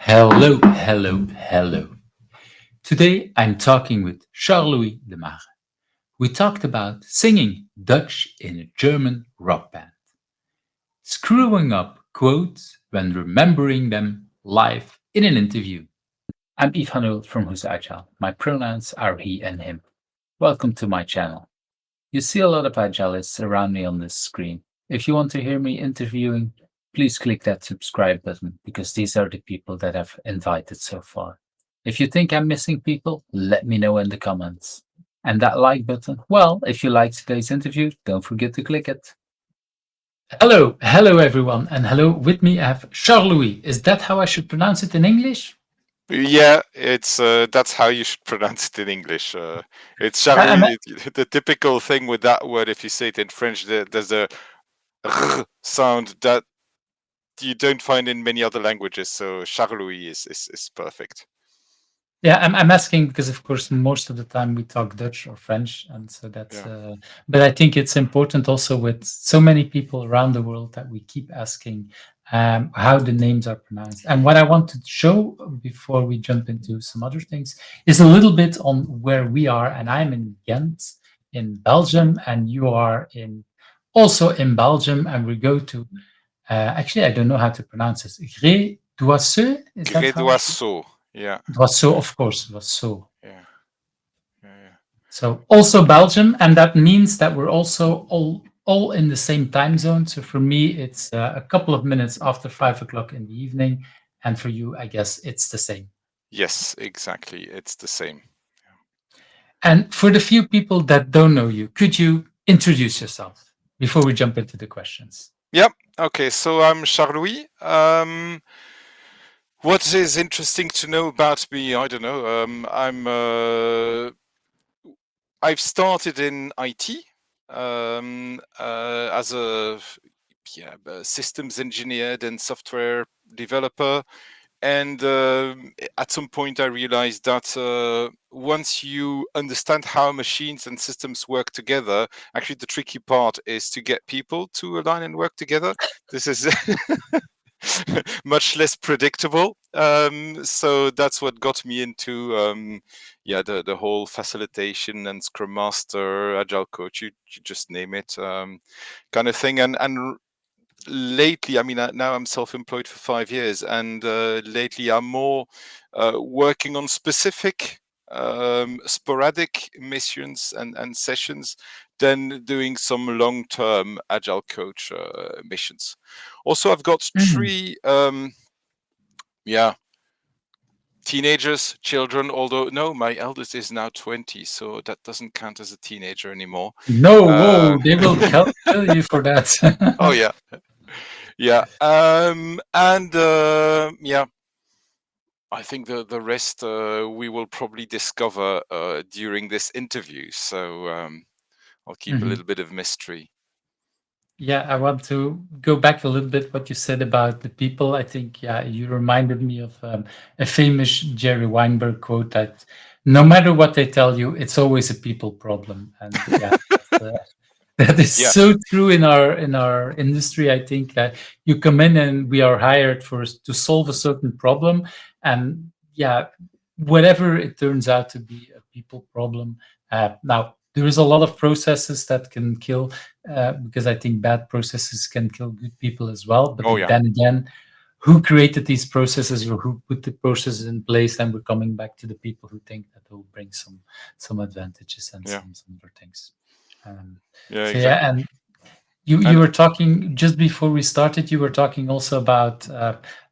Hello, hello, hello. Today I'm talking with Charles-Louis de Maere. We talked about singing Dutch in a German rock band, screwing up quotes when remembering them live in an interview. I'm Hanoulle from Who's Agile. My pronouns are he and him. Welcome to my channel. You see a lot of agilists around me on this screen. If you want to hear me interviewing, please click that subscribe button because these are the people that I've invited so far. If you think I'm missing people, let me know in the comments. And that like button, well, if you liked today's interview, don't forget to click it. Hello everyone, and hello with me I have Charles-Louis. Is that how I should pronounce it in English? Yeah, it's that's how you should pronounce it in English. It's I'm, Charlie. The typical thing with that word, if you say it in French, there's a r sound that you don't find in many other languages. So Charlie is perfect. Yeah, I'm asking because, of course, most of the time we talk Dutch or French, and so that's. Yeah. But I think it's important also with so many people around the world that we keep asking how the names are pronounced. And what I want to show before we jump into some other things is a little bit on where we are. And I'm in Ghent, in Belgium, and you are in also in Belgium, and we go to. Actually, I don't know how to pronounce this. Gré d'Oiseux, is that how? Grédoiseau. Yeah. It was so, of course, it was so. Yeah. Yeah. So also Belgium, and that means that we're also all in the same time zone. So for me, it's a couple of minutes after 5 o'clock in the evening, and for you, I guess it's the same. Yes, exactly. It's the same. And for the few people that don't know you, could you introduce yourself before we jump into the questions? Yep. Okay. So I'm Charles-Louis. What is interesting to know about me? I don't know. I've started in IT as a systems engineer and software developer. And at some point, I realized that once you understand how machines and systems work together, actually the tricky part is to get people to align and work together. This is much less predictable. So that's what got me into the whole facilitation and Scrum Master, Agile Coach, you just name it, kind of thing. And lately, I mean, now I'm self-employed for 5 years, and lately I'm more working on specific sporadic missions and sessions than doing some long-term agile coach missions. Also, I've got three teenagers, children, although no, my eldest is now 20, so that doesn't count as a teenager anymore. No, whoa, they will kill you for that. Oh yeah. Yeah. I think the rest we will probably discover during this interview. So I'll keep a little bit of mystery. Yeah, I want to go back a little bit what you said about the people. I think, yeah, you reminded me of a famous Jerry Weinberg quote that no matter what they tell you, it's always a people problem. And yeah, that is Yeah. so true in our industry. I think that you come in and we are hired to solve a certain problem, and yeah, whatever it turns out to be a people problem. Now there is a lot of processes that can kill, because I think bad processes can kill good people as well. But then again, who created these processes or who put the processes in place? And we're coming back to the people who think that will bring some advantages and some other things. Exactly. And you were talking just before we started. You were talking also about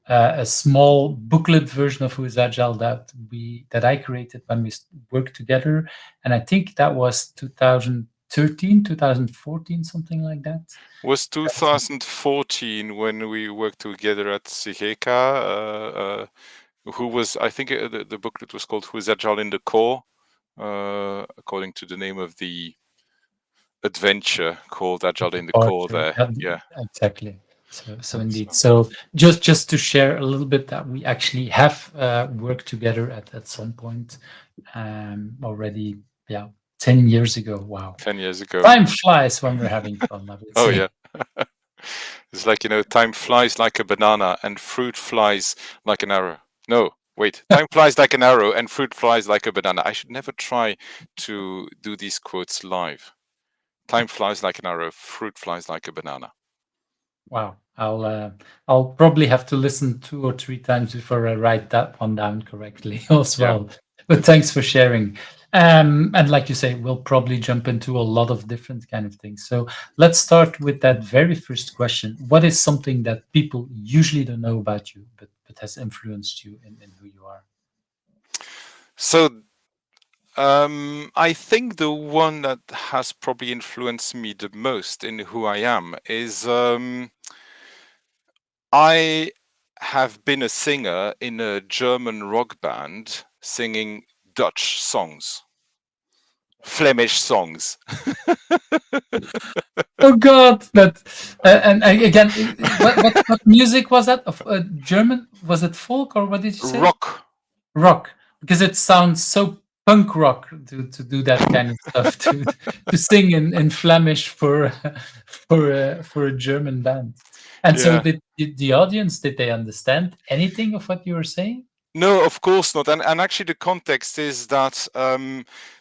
a small booklet version of Who is Agile that I created when we worked together, and I think that was 2013, 2014, something like that. It was 2014 when we worked together at Cegeka. Who was, I think the booklet was called Who is Agile in the Core, according to the name of the adventure called Agile in the Core there. Yeah, exactly. So indeed. So just to share a little bit that we actually have worked together at some point already. Yeah, 10 years ago. Wow. 10 years ago. Time flies when we're having fun, I would say. Oh yeah. It's like, time flies like a banana and fruit flies like an arrow. No, wait. Time flies like an arrow and fruit flies like a banana. I should never try to do these quotes live. Time flies like an arrow, fruit flies like a banana. Wow. I'll probably have to listen 2 or 3 times before I write that one down correctly as Yeah. well. But thanks for sharing. And like you say, we'll probably jump into a lot of different kind of things. So let's start with that very first question. What is something that people usually don't know about you, but has influenced you in who you are? So I think the one that has probably influenced me the most in who I am is I have been a singer in a German rock band singing Dutch songs, Flemish songs. Oh God, that and again, what music was that? Of German? Was it folk or what did you say? Rock. Rock, because it sounds so punk rock to do that kind of stuff to sing in Flemish for for a German band. And so Yeah. did the audience, did they understand anything of what you were saying? No, of course not. And actually, the context is that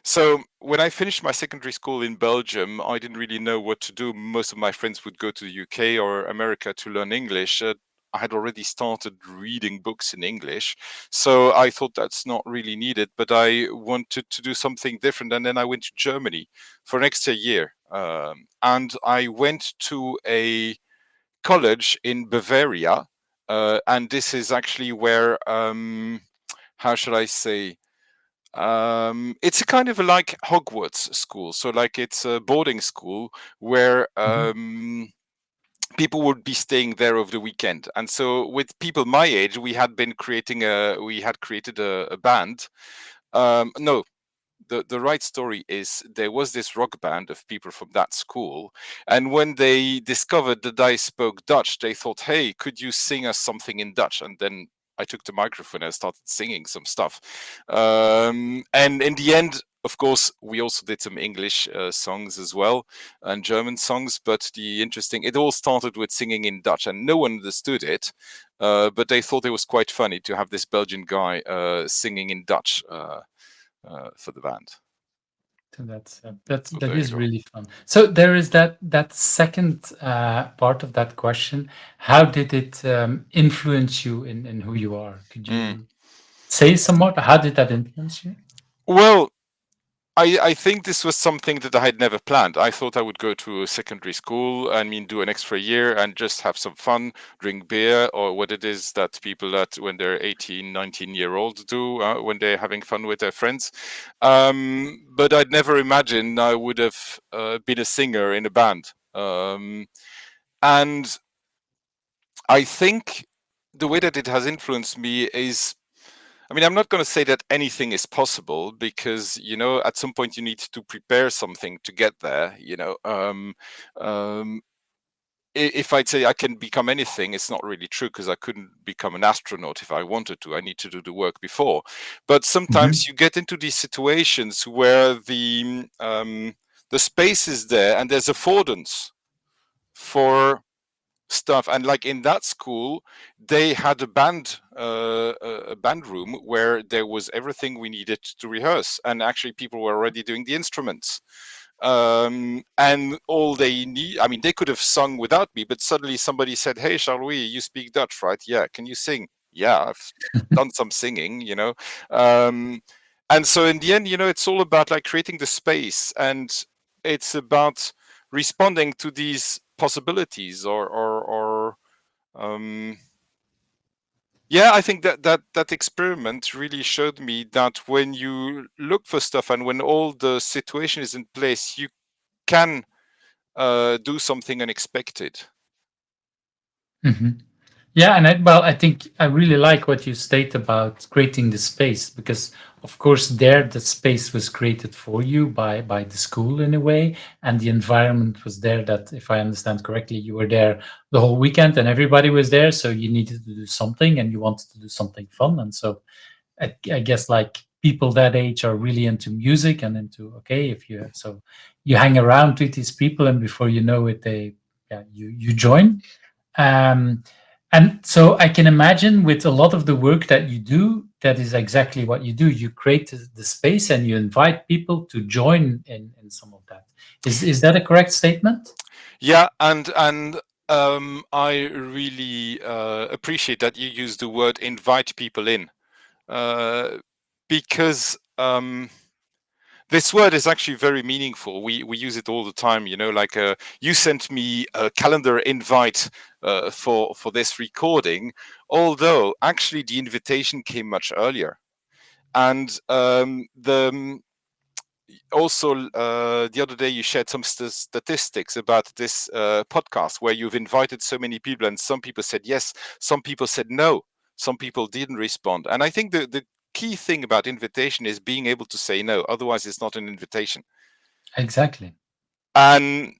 so when I finished my secondary school in Belgium, I didn't really know what to do. Most of my friends would go to the UK or America to learn English. I had already started reading books in English, so I thought that's not really needed. But I wanted to do something different, and then I went to Germany for an extra year, and I went to a college in Bavaria, and this is actually where how should I say? It's a kind of like Hogwarts school, so like it's a boarding school where Mhm, people would be staying there over the weekend. And so with people my age, we had created a band. No, the right story is there was this rock band of people from that school, and when they discovered that I spoke Dutch, they thought, hey, could you sing us something in Dutch? And then I took the microphone and started singing some stuff, and in the end, of course, we also did some English songs as well and German songs. But it all started with singing in Dutch, and no one understood it, but they thought it was quite funny to have this Belgian guy singing in Dutch for the band. so So that there you is go. really fun. So there is that second part of that question. How did it influence you in who you are? Could Mm. you say some more? How did that influence you? Well, I think this was something that I had never planned. I thought I would go to a secondary school, I mean, do an extra year and just have some fun, drink beer, or what it is that people that when they're 18, 19-year-olds do when they're having fun with their friends. But I'd never imagined I would have been a singer in a band. And I think the way that it has influenced me is, I mean, I'm not going to say that anything is possible because, at some point you need to prepare something to get there. Um, if I'd say I can become anything, it's not really true because I couldn't become an astronaut if I wanted to. I need to do the work before. But sometimes Mhm, you get into these situations where the space is there and there's affordance for stuff. And like in that school, they had a band room where there was everything we needed to rehearse, and actually people were already doing the instruments, and all they need, I mean, they could have sung without me, but suddenly somebody said, hey, Charles-Louis, you speak Dutch, right? Yeah, can you sing? Yeah, I've done some singing, um, and so in the end, it's all about like creating the space, and it's about responding to these possibilities, or yeah, I think that experiment really showed me that when you look for stuff and when all the situation is in place, you can do something unexpected. mhm. Yeah, and I think I really like what you state about creating the space because, of course, there the space was created for you by the school in a way, and the environment was there. That, if I understand correctly, you were there the whole weekend, and everybody was there, so you needed to do something, and you wanted to do something fun, and so I guess like people that age are really into music and into okay, if you so you hang around with these people, and before you know it, they yeah you join. Um, And so I can imagine with a lot of the work that you do, that is exactly what you do. You create the space and you invite people to join in some of that. Is that a correct statement? Yeah, and I really appreciate that you use the word invite people in, because this word is actually very meaningful. We use it all the time, like you sent me a calendar invite for this recording, although actually the invitation came much earlier. And the also the other day you shared some statistics about this podcast where you've invited so many people, and some people said yes, some people said no, some people didn't respond. And I think the key thing about invitation is being able to say no, otherwise it's not an invitation. Exactly. And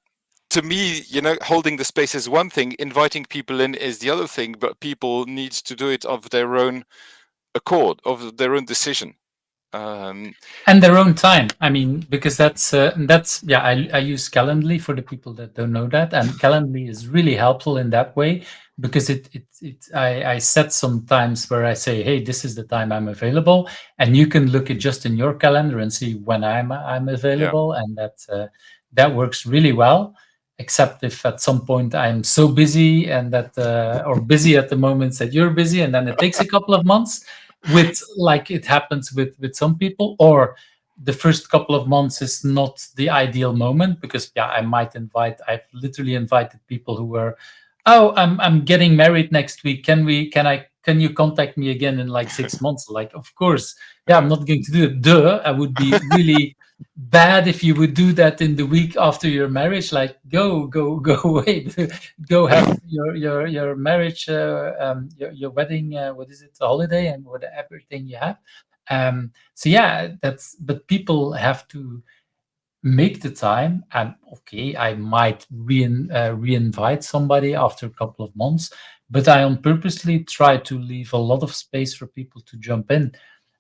to me, holding the space is one thing, inviting people in is the other thing, but people need to do it of their own accord, of their own decision. And their own time. I mean, because that's yeah. I use Calendly for the people that don't know that, and Calendly is really helpful in that way because I set some times where I say, hey, this is the time I'm available, and you can look at just in your calendar and see when I'm Yeah. available, and that works really well. Except if at some point I'm so busy and that or busy at the moments that you're busy, and then it takes a couple of months with like it happens with some people, or the first couple of months is not the ideal moment because yeah, I've literally invited people who were, oh, I'm getting married next week, can you contact me again in like 6 months? Like, of course, yeah, I'm not going to do it. Duh, I would be really bad if you would do that in the week after your marriage. Like, go away. Go have your marriage, your wedding, what is it, a holiday, and what everything you have. So yeah, but people have to make the time. And okay, I might re-invite somebody after a couple of months, but I on purposely try to leave a lot of space for people to jump in.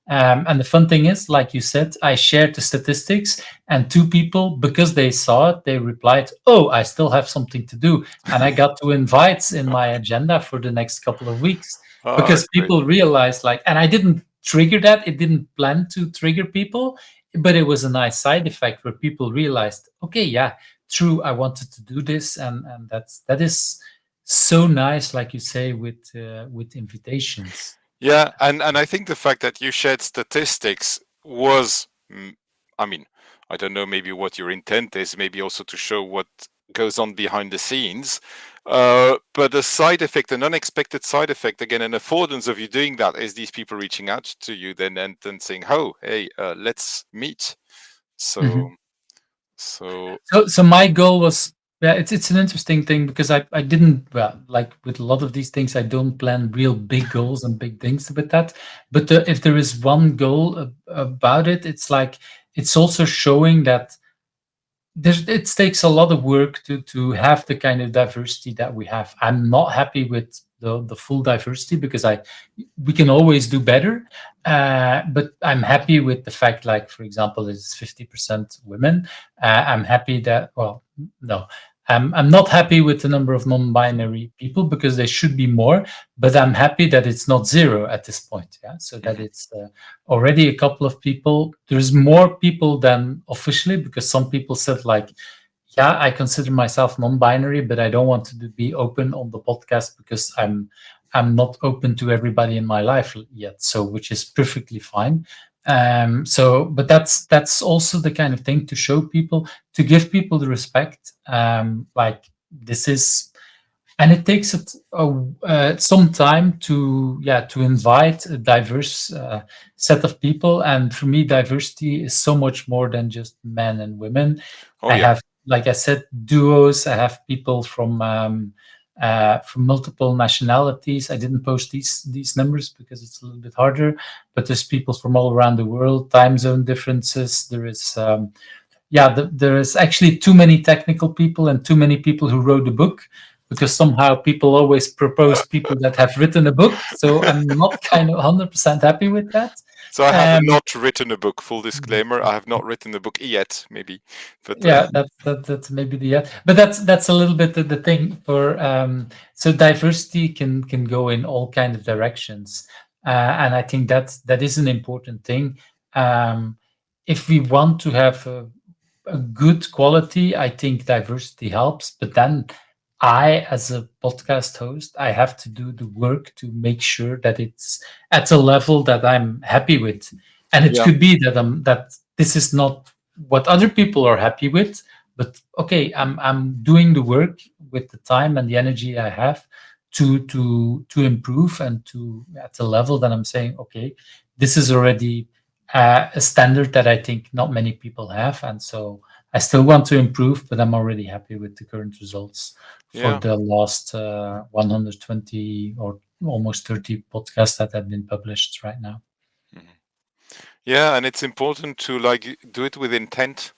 And the fun thing is, like you said, I shared the statistics, and two people, because they saw it, they replied, oh, I still have something to do. And I got two invites in my agenda for the next couple of weeks Oh, because great. people realized, like, and I didn't trigger that, it didn't plan to trigger people, but it was a nice side effect where people realized, okay, yeah, true, I wanted to do this. And that is so nice, like you say, with invitations. Yeah, and I think the fact that you shared statistics was, I mean, I don't know, maybe what your intent is, maybe also to show what goes on behind the scenes. But a side effect, an unexpected side effect, again, an affordance of you doing that is these people reaching out to you then and then saying, "Oh, hey, let's meet." So, Mhm. so So my goal was, yeah, it's an interesting thing because I didn't, well, like with a lot of these things, I don't plan real big goals and big things with that. But if there is one goal about it, it's like it's also showing that it takes a lot of work to have the kind of diversity that we have. I'm not happy with the full diversity because we can always do better. But I'm happy with the fact, like for example, it's 50% women. I'm happy that, well, no. I'm not happy with the number of non-binary people because there should be more, but I'm happy that it's not zero at this point. Yeah, so that mhm. it's already a couple of people. There's more people than officially because some people said like, yeah, I consider myself non-binary, but I don't want to be open on the podcast because I'm not open to everybody in my life yet. So, which is perfectly fine. So, but that's also the kind of thing to show people, to give people the respect. Like this is, and it takes some time to, yeah, to invite a diverse set of people. And for me, diversity is so much more than just men and women. Oh I yeah, have, like I said, duos. I have people from multiple nationalities. I didn't post these numbers because it's a little bit harder, but there's people from all around the world, time zone differences. There is yeah, there is actually too many technical people and too many people who wrote the book, because somehow people always propose people that have written a book. So I'm not kind of 100% happy with that. So I have Um, not written a book. Full disclaimer: I have not written a book yet, maybe. But yeah, that's maybe but that's a little bit the thing for so diversity can go in all kind of directions, and I think that is an important thing. If we want to have a good quality, I think diversity helps, but then I, as a podcast host, I have to do the work to make sure that it's at a level that I'm happy with. And it yeah, could be that this is not what other people are happy with, but okay, I'm doing the work with the time and the energy I have to improve and to at a level that I'm saying, okay, this is already a standard that I think not many people have, and so I still want to improve, but I'm already happy with the current results for yeah. the last 120 or almost 30 podcasts that have been published right now. Yeah, and it's important to like do it with intent,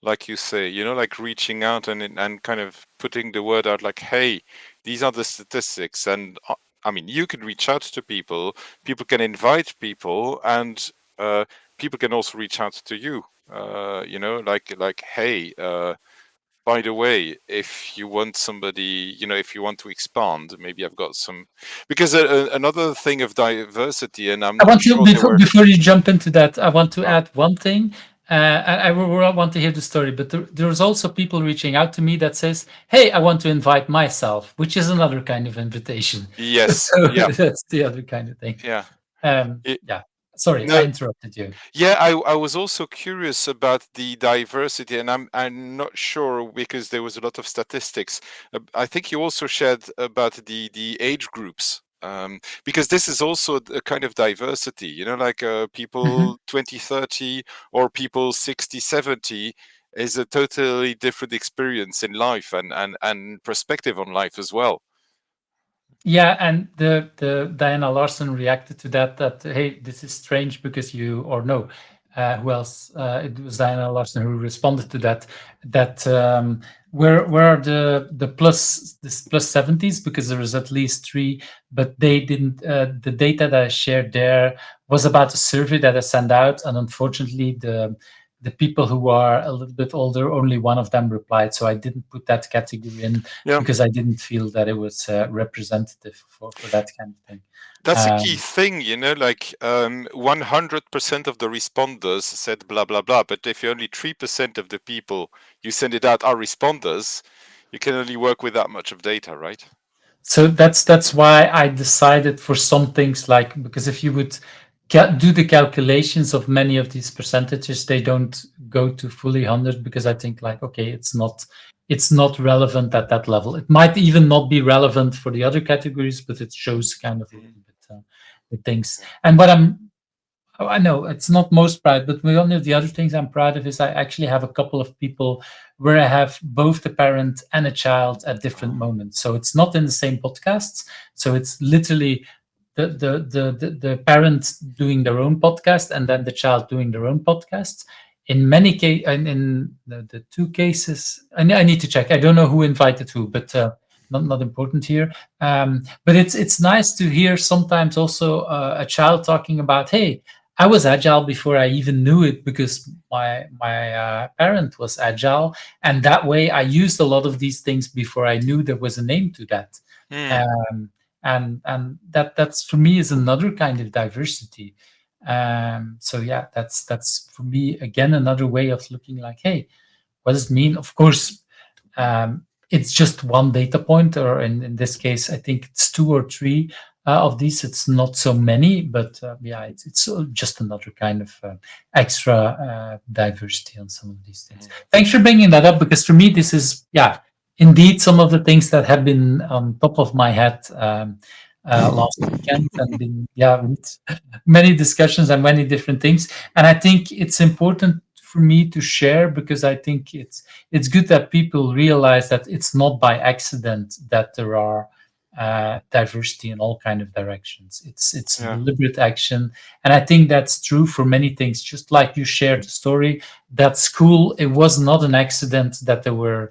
like you say, like reaching out and kind of putting the word out, like, hey, these are the statistics, and I mean, you can reach out to people can invite people, and people can also reach out to you, like, hey, by the way, if you want somebody, if you want to expand, maybe I've got some, because another thing of diversity, and I'm I not want to sure there were. before you jump into that, I want to Oh, add one thing. I will want to hear the story, but there's also people reaching out to me that says, "Hey, I want to invite myself," which is another kind of invitation. yes, So yeah, that's the other kind of thing. yeah. Yeah. Sorry, I No, interrupted you. yeah, I was also curious about the diversity, and I'm not sure because there was a lot of statistics. I think you also shared about the age groups, because this is also a kind of diversity, like Mhm. people 20, 30, or people 60, 70 is a totally different experience in life and perspective on life as well. Yeah, and the Diana Larson reacted to that hey, this is strange because you or no, who else? It was Diana Larson who responded to that where are the plus 70s, because there was at least three, but they didn't. The data that I shared there was about a survey that I sent out, and unfortunately the people who are a little bit older, only one of them replied, so I didn't put that category in Yeah. because I didn't feel that it was representative for that kind of thing. That's a key Um, thing, like 100% of the responders said blah, blah, blah. But if only 3% of the people you send it out are responders, you can only work with that much of data, right? so that's why I decided for some things, like, because if you would do the calculations of many of these percentages, they don't go to fully 100, because I think, like, okay, it's not relevant at that level. It might even not be relevant for the other categories, but it shows kind of a little bit the things. And what I know it's not most proud, but one of the other things I'm proud of is I actually have a couple of people where I have both the parent and a child at different moments. So it's not in the same podcasts. So it's literally the parent doing their own podcast and then the child doing their own podcast. In many cases, in the two cases, I need to check. I don't know who invited who, but not important here. But it's nice to hear sometimes also a child talking about, hey, I was agile before I even knew it, because my parent was agile, and that way I used a lot of these things before I knew there was a name to that. Hmm. And that's for me is another kind of diversity. So yeah, that's for me again another way of looking, like, hey, what does it mean? Of course, it's just one data point, or in this case, I think it's two or three of these. It's not so many, but yeah, it's just another kind of extra diversity on some of these things. Thanks for bringing that up, because for me, this is, yeah, indeed some of the things that have been on top of my head last weekend, and been, yeah, with many discussions and many different things. And I think it's important for me to share, because I think it's good that people realize that it's not by accident that there are diversity in all kind of directions. It's a Yeah. deliberate action, and I think that's true for many things. Just like you shared the story, that school, it was not an accident that there were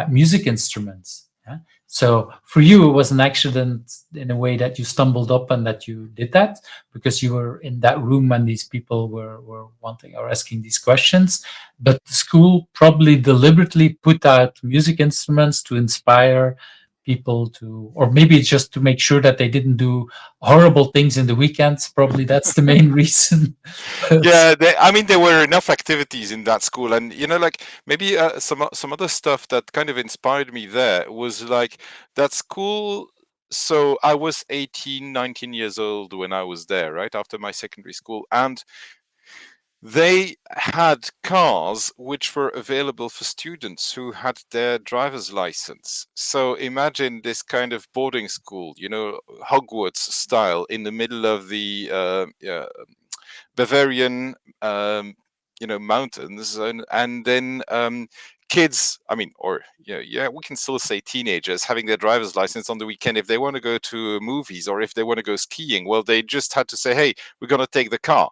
music instruments. Yeah? So for you, it was an accident in a way that you stumbled up and that you did that because you were in that room when these people were wanting or asking these questions. But the school probably deliberately put out music instruments to inspire people to, or maybe it's just to make sure that they didn't do horrible things in the weekends. Probably that's the main reason. But Yeah, I mean, there were enough activities in that school, and like maybe some other stuff that kind of inspired me there was like that school. So I was 18, 19 years old when I was there, right after my secondary school, and they had cars which were available for students who had their driver's license. So imagine this kind of boarding school, Hogwarts style, in the middle of the Bavarian, mountains, and then kids. I mean, or we can still say teenagers having their driver's license on the weekend if they want to go to movies or if they want to go skiing. Well, they just had to say, "Hey, we're gonna take the car."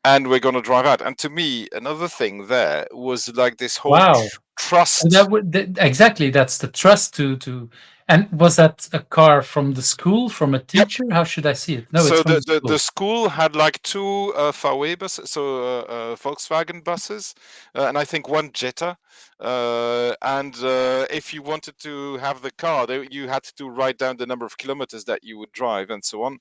And we're going to drive out. And to me, another thing there was like this whole wow. trust. Exactly, that's the trust to. And was that a car from the school, from a Yep. teacher? How should I see it? No, it's So from the the school. school had like two VW buses, so Volkswagen buses, and I think one Jetta. And if you wanted to have the car, you had to write down the number of kilometers that you would drive and so on.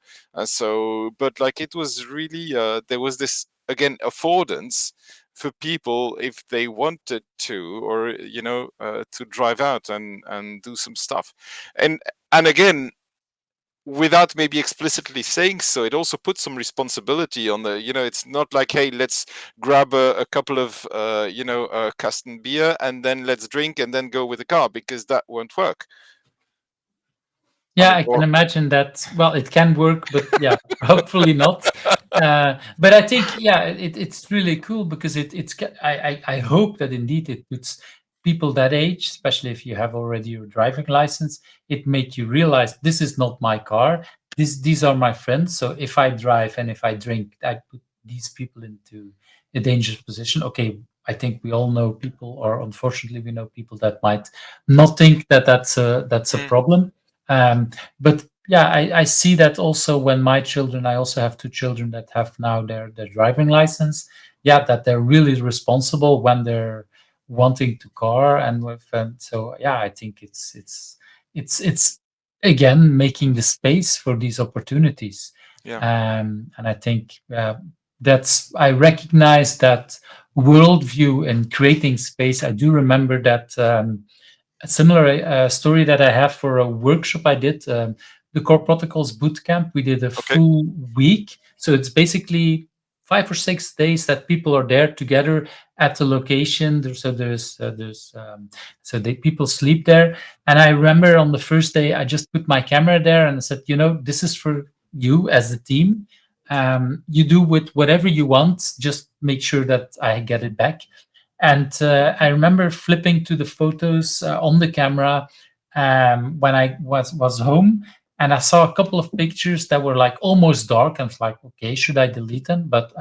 But like it was really there was this again affordance for people if they wanted to, or to drive out and do some stuff, and again, without maybe explicitly saying so, it also puts some responsibility on the, it's not like, hey, let's grab a couple of custom beer and then let's drink and then go with the car, because that won't work. I Yeah, mean, I can or imagine that. Well, it can work, but yeah, hopefully not. But I think, yeah, it's really cool because I hope that indeed it puts people that age, especially if you have already your driving license, it make you realize this is not my car. These are my friends. So if I drive and if I drink, I put these people into a dangerous position. Okay, I think we all know people, or unfortunately, we know people that might not think that that's a Mm, problem. But yeah, I see that also when my children, I also have two children that have now their driving license. Yeah, that they're really responsible when they're wanting to car and so yeah, I think it's again making the space for these opportunities. yeah. And I think that's I recognize that worldview and creating space. I do remember that a similar story that I have for a workshop I did, the Core Protocols Bootcamp. We did a Okay. full week. So it's basically 5 or 6 days that people are there together at the location. So people sleep there. And I remember on the first day, I just put my camera there and I said, this is for you as a team. You do with whatever you want. Just make sure that I get it back. And I remember flipping to the photos on the camera when I was home, and I saw a couple of pictures that were like almost dark. I was like, okay, should I delete them? But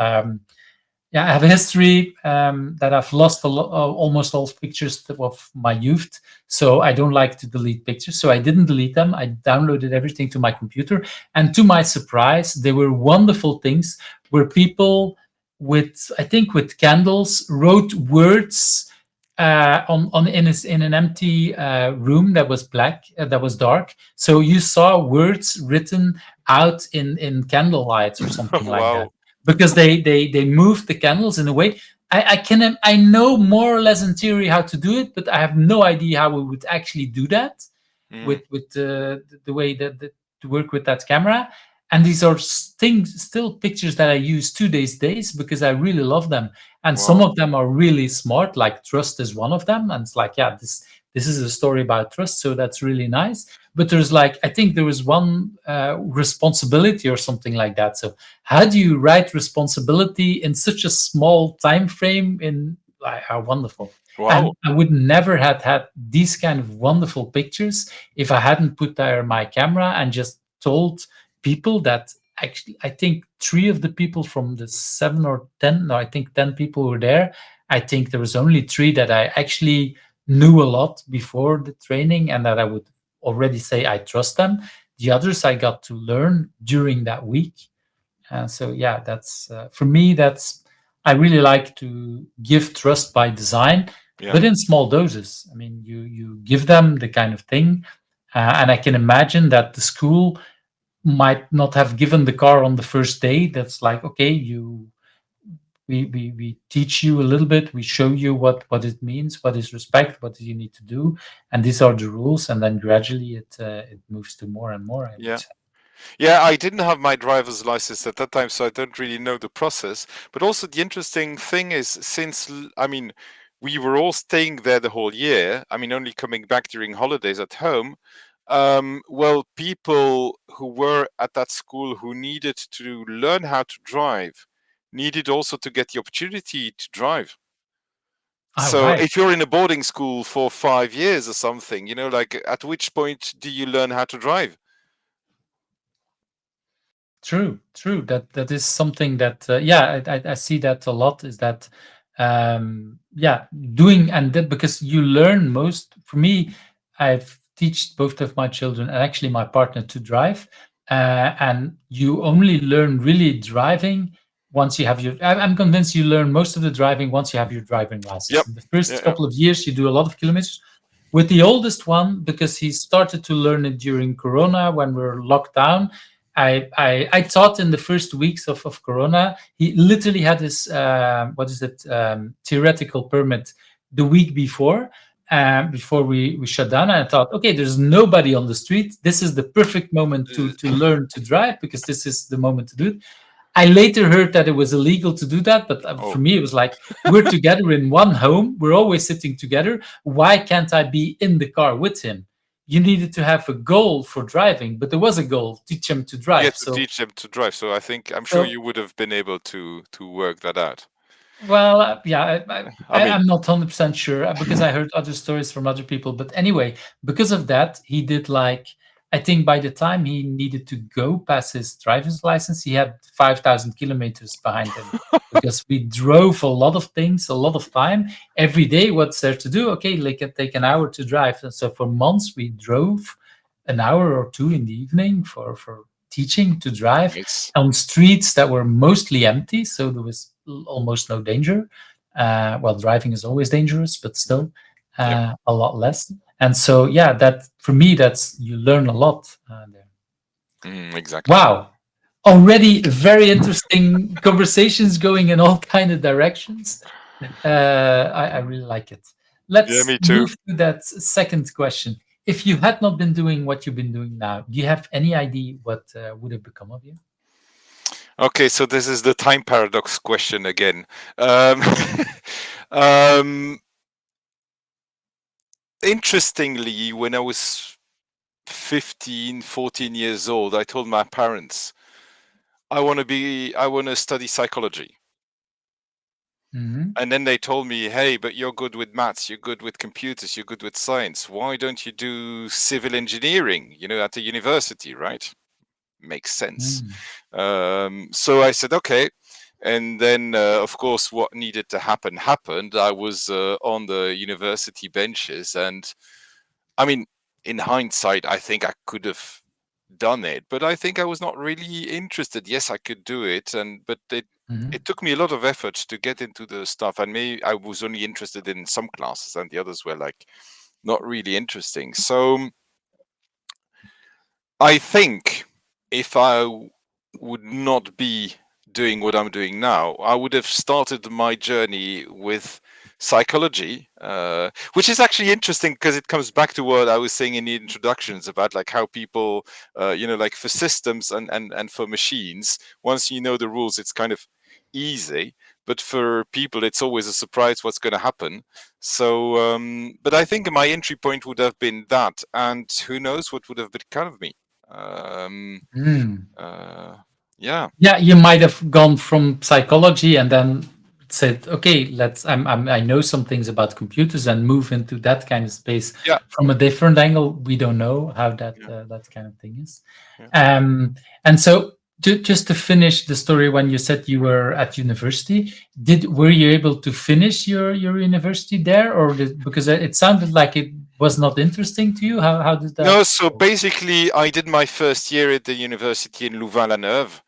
yeah, I have a history that I've lost almost all pictures of my youth, so I don't like to delete pictures. So I didn't delete them. I downloaded everything to my computer, and to my surprise, they were wonderful things where people I think with candles, wrote words in an empty room that was black, that was dark. So you saw words written out in candlelights or something like that Wow. because they moved the candles in a way. I know more or less in theory how to do it, but I have no idea how we would actually do that Mm, with the way that to work with that camera. And these are things, still pictures that I use to these days because I really love them. And some wow. of them are really smart, like trust is one of them. And it's like, yeah, this is a story about trust, so that's really nice. But there's like, I think there was one responsibility or something like that. So how do you write responsibility in such a small time frame? In like, how wonderful. Wow. And I would never have had these kind of wonderful pictures if I hadn't put there my camera and just told people that actually, I think 3 of the people from the 7 or 10, no, I think 10 people were there. I think there was only 3 that I actually knew a lot before the training and that I would already say I trust them. The others I got to learn during that week. So yeah, that's for me. That's I really like to give trust by design, Yeah. but in small doses. I mean, you give them the kind of thing, and I can imagine that the school might not have given the car on the first day. That's like, okay, we teach you a little bit, we show you what it means, what is respect, what do you need to do, and these are the rules, and then gradually it moves to more and more, I would Yeah. say. Yeah, I didn't have my driver's license at that time, so I don't really know the process. But also the interesting thing is, I mean, we were all staying there the whole year. I mean, only coming back during holidays at home. Well, people who were at that school who needed to learn how to drive needed also to get the opportunity to drive. All So right. if you're in a boarding school for 5 years or something, like at which point do you learn how to drive? True. That is something that yeah, I see that a lot. Is that yeah, doing and that because you learn most. For me, I've teach both of my children and actually my partner to drive, and you only learn really driving once you have your. I'm convinced you learn most of the driving once you have your driving license. Yep. In the first Yeah. couple of years, you do a lot of kilometers. With the oldest one, because he started to learn it during Corona when we were locked down, I taught in the first weeks of Corona. He literally had his theoretical permit the week before we shut down. And I thought, okay, there's nobody on the street. This is the perfect moment to learn to drive because this is the moment to do it. I later heard that it was illegal to do that, but for me, it was like, we're together in one home. We're always sitting together. Why can't I be in the car with him? You needed to have a goal for driving, but there was a goal, teach him to drive. Yeah, to teach them to drive. So I'm sure you would have been able to work that out. Well, yeah, I'm not 100% sure because I heard other stories from other people. But anyway, because of that, he did like, I think by the time he needed to go pass his driver's license, he had 5,000 kilometers behind him because we drove a lot of things, a lot of time. Every day, what's there to do? Okay, like it take an hour to drive. And so for months, we drove an hour or two in the evening for teaching to drive on streets that were mostly empty. So there was almost no danger. Well, driving is always dangerous, but still a lot less. And so, yeah, that for me, that's you learn a lot there. Exactly. Wow. Already very interesting conversations going in all kind of directions. I really like it. Let's move to that second question. If you had not been doing what you've been doing now, do you have any idea what would have become of you? Okay, so this is the time paradox question again. Interestingly, when I was 15, 14 years old, I told my parents, I want to study psychology. Mm-hmm. And then they told me, hey, but you're good with maths, you're good with computers, you're good with science. Why don't you do civil engineering, at the university, right? Makes sense. So I said, okay. And then, of course, what needed to happen happened. I was on the university benches. And I mean, in hindsight, I think I could have done it, but I think I was not really interested. Yes, I could do it. But it took me a lot of effort to get into the stuff. And maybe I was only interested in some classes and the others were like not really interesting. So I think if I would not be doing what I'm doing now, I would have started my journey with psychology, which is actually interesting because it comes back to what I was saying in the introductions about like how people, like for systems and for machines, once you know the rules, it's kind of easy. But for people, it's always a surprise what's going to happen. So, but I think my entry point would have been that, and who knows what would have become of me. Yeah, you might have gone from psychology and then said, okay, I know some things about computers and move into that kind of space from a different angle. We don't know how that kind of thing is. And so just to finish the story, when you said you were at university, were you able to finish your university there, or because it sounded like it was not interesting to you? How did that No, so go? basically, I did my first year at the university in Louvain-la-Neuve.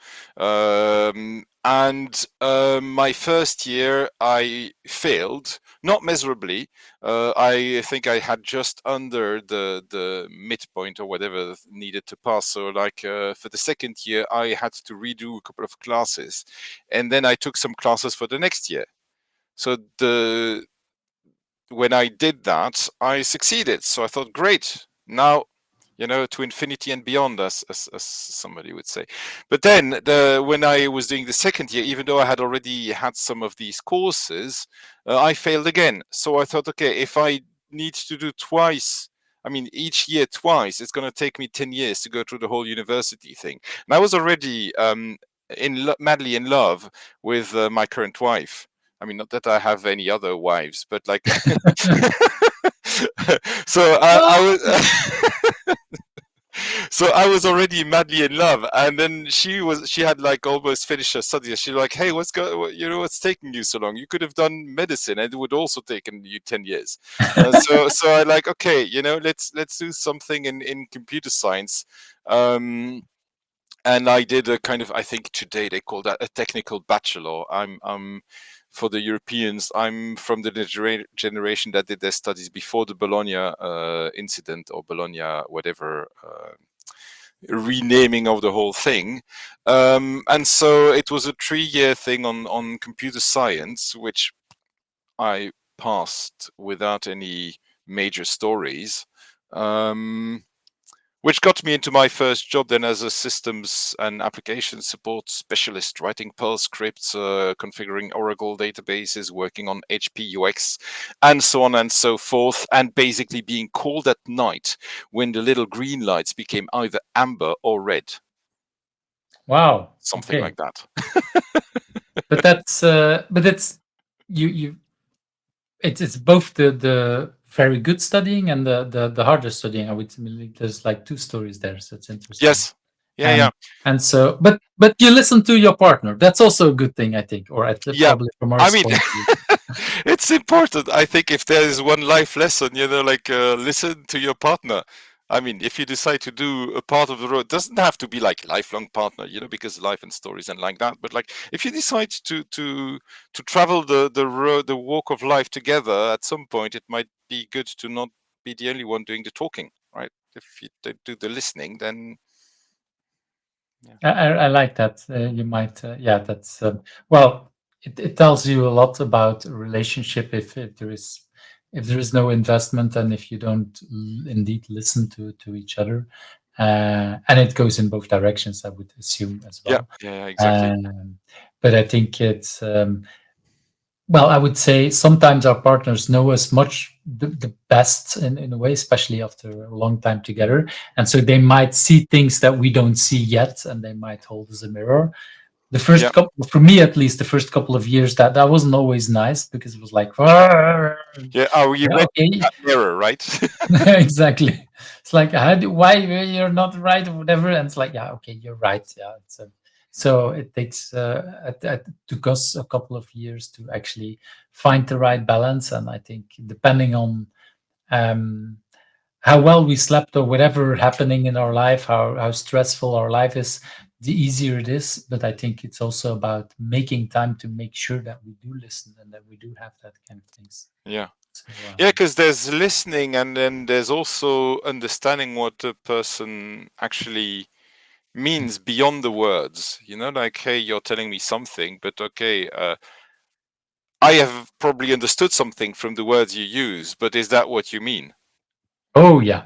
And my first year, I failed, not miserably. I think I had just under the midpoint or whatever needed to pass. So, like for the second year, I had to redo a couple of classes, and then I took some classes for the next year. So when I did that, I succeeded. So I thought, great, now to infinity and beyond, as somebody would say. But then when I was doing the second year, even though I had already had some of these courses, I failed again. So I thought, okay, if I need to do twice, I mean, each year twice, it's going to take me 10 years to go through the whole university thing. And I was already madly in love with my current wife. I mean, not that I have any other wives, but like, so I was. So I was already madly in love, and then she had like almost finished her studies. She's like, "Hey, what's taking you so long? You could have done medicine, and it would also taken you 10 years." So I like, okay, let's do something in computer science. And I did a kind of, I think today they call that a technical bachelor. I'm for the Europeans, I'm from the generation that did their studies before the Bologna incident, or Bologna whatever renaming of the whole thing. And so it was a 3-year thing on computer science, which I passed without any major stories. Which got me into my first job then as a systems and application support specialist, writing Perl scripts, configuring Oracle databases, working on HP UX, and so on and so forth, and basically being called at night when the little green lights became either amber or red. Wow. Something like that. But it's you it's both the very good studying and the harder studying. I would say there's like two stories there, so it's interesting. Yes. Yeah. And so, but you listen to your partner. That's also a good thing, I think, or at least probably from our I mean, point of view. it's important. I think if there is one life lesson, like listen to your partner. I mean, if you decide to do a part of the road, it doesn't have to be like lifelong partner, because life and stories and like that. But like, if you decide to travel the road, the walk of life together, at some point, it might be good to not be the only one doing the talking, right? If you don't do the listening, then. Yeah. I like that. You might, that's well. It tells you a lot about a relationship if there is no investment, and if you don't indeed listen to each other, and it goes in both directions, I would assume as well. Yeah, exactly. But I think it's well, I would say sometimes our partners know us much the best in a way, especially after a long time together, and so they might see things that we don't see yet, and they might hold as a mirror. The first couple, for me at least, the first couple of years, that wasn't always nice, because it was like, yeah, you read that mirror, right? Exactly. It's like, why you're not right or whatever, and it's like, yeah, okay, you're right, yeah. So it takes it took us a couple of years to actually find the right balance, and I think depending on how well we slept or whatever happening in our life, how stressful our life is, the easier it is. But I think it's also about making time to make sure that we do listen and that we do have that kind of things. Yeah. Yeah, because there's listening, and then there's also understanding what the person actually means beyond the words. Like, hey, you're telling me something, but okay, I have probably understood something from the words you use, but is that what you mean? Oh yeah.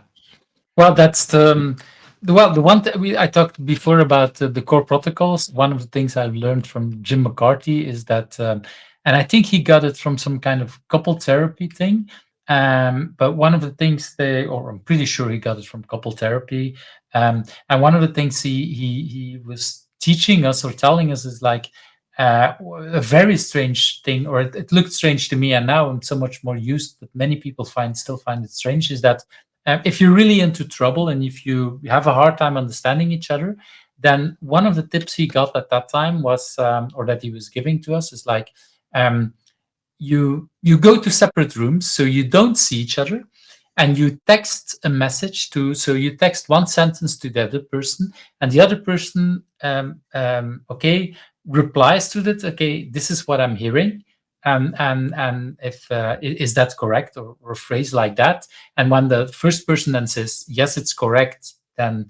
Well, that's the one I talked before about the core protocols. One of the things I've learned from Jim McCarthy is that, and I think he got it from some kind of couple therapy thing. But one of the things or I'm pretty sure he got it from couple therapy. And one of the things he was teaching us or telling us is like a very strange thing, or it looked strange to me, and now I'm so much more used, but many people still find it strange, is that if you're really into trouble and if you have a hard time understanding each other, then one of the tips he got at that time was, or that he was giving to us, is like, you go to separate rooms so you don't see each other, and you text a message to, so you text one sentence to the other person, and the other person, okay, replies to that. Okay, this is what I'm hearing. And if is that correct, or a phrase like that? And when the first person then says yes, it's correct, then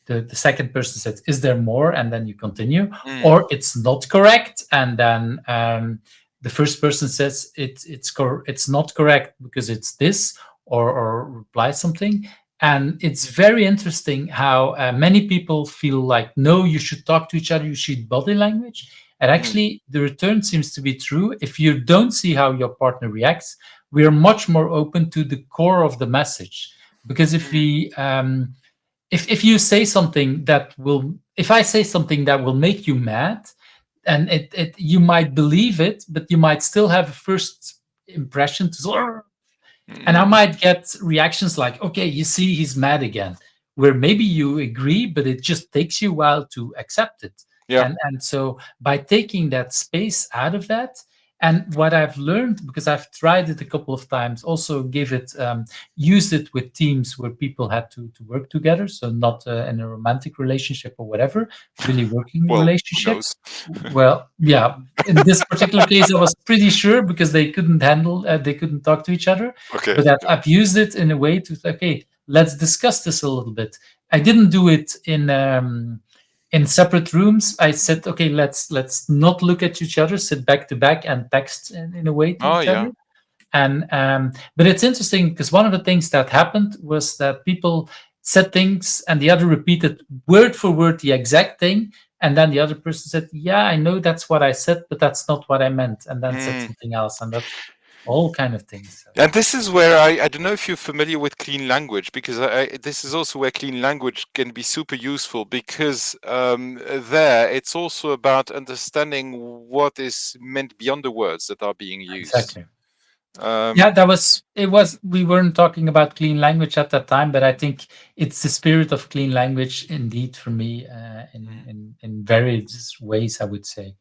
the second person says, is there more? And then you continue. Or it's not correct, and then the first person says it's not correct because it's this, or reply something. And it's very interesting how many people feel like, no, you should talk to each other, you should body language. And actually, the return seems to be true. If you don't see how your partner reacts, we are much more open to the core of the message. Because if we if you say something that will, if I say something that will make you mad, and it you might believe it, but you might still have a first impression to, and I might get reactions like, okay, you see, he's mad again, where maybe you agree, but it just takes you a while to accept it. Yeah. And so by taking that space out of that, and what I've learned, because I've tried it a couple of times, also used it with teams where people had to work together, so not in a romantic relationship or whatever, really working Well, who relationship. knows? Well, yeah, in this particular case, I was pretty sure, because they couldn't they couldn't talk to each other. Okay. But I've used it in a way to, okay, let's discuss this a little bit. I didn't do it in separate rooms. I said, okay, let's not look at each other, sit back to back, and text in a way to Oh, each yeah. other. And but it's interesting, because one of the things that happened was that people said things, and the other repeated word for word the exact thing, and then the other person said, yeah, I know that's what I said, but that's not what I meant, and then said something else, and that all kind of things. And this is where I don't know if you're familiar with clean language, because this is also where clean language can be super useful, because there it's also about understanding what is meant beyond the words that are being used. Exactly. Yeah, we weren't talking about clean language at that time, but I think it's the spirit of clean language indeed for me, in various ways, I would say.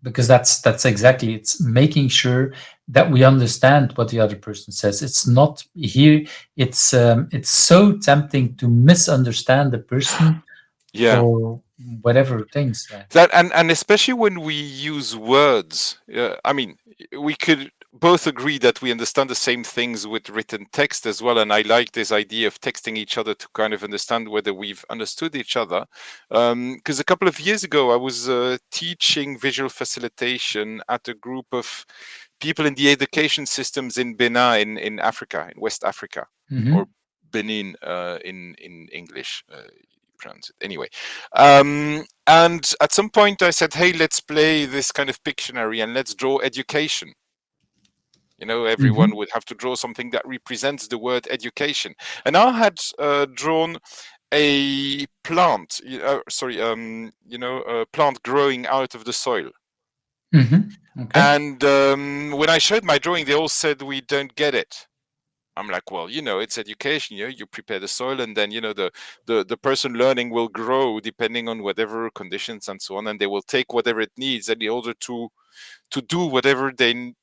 Because that's exactly, it's making sure that we understand what the other person says. It's not here. It's so tempting to misunderstand the person, for whatever things. That and especially when we use words. I mean, we could both agree that we understand the same things with written text as well. And I like this idea of texting each other to kind of understand whether we've understood each other. Because a couple of years ago, I was teaching visual facilitation at a group of people in the education systems in Benin, in Africa, in West Africa, or Benin in English. Pronounce it anyway. And at some point I said, hey, let's play this kind of Pictionary and let's draw education. You know, everyone would have to draw something that represents the word education. And I had drawn a plant, a plant growing out of the soil. Okay. And when I showed my drawing, they all said, we don't get it. I'm like, well, it's education. You prepare the soil, and then the person learning will grow depending on whatever conditions and so on, and they will take whatever it needs in order to do whatever they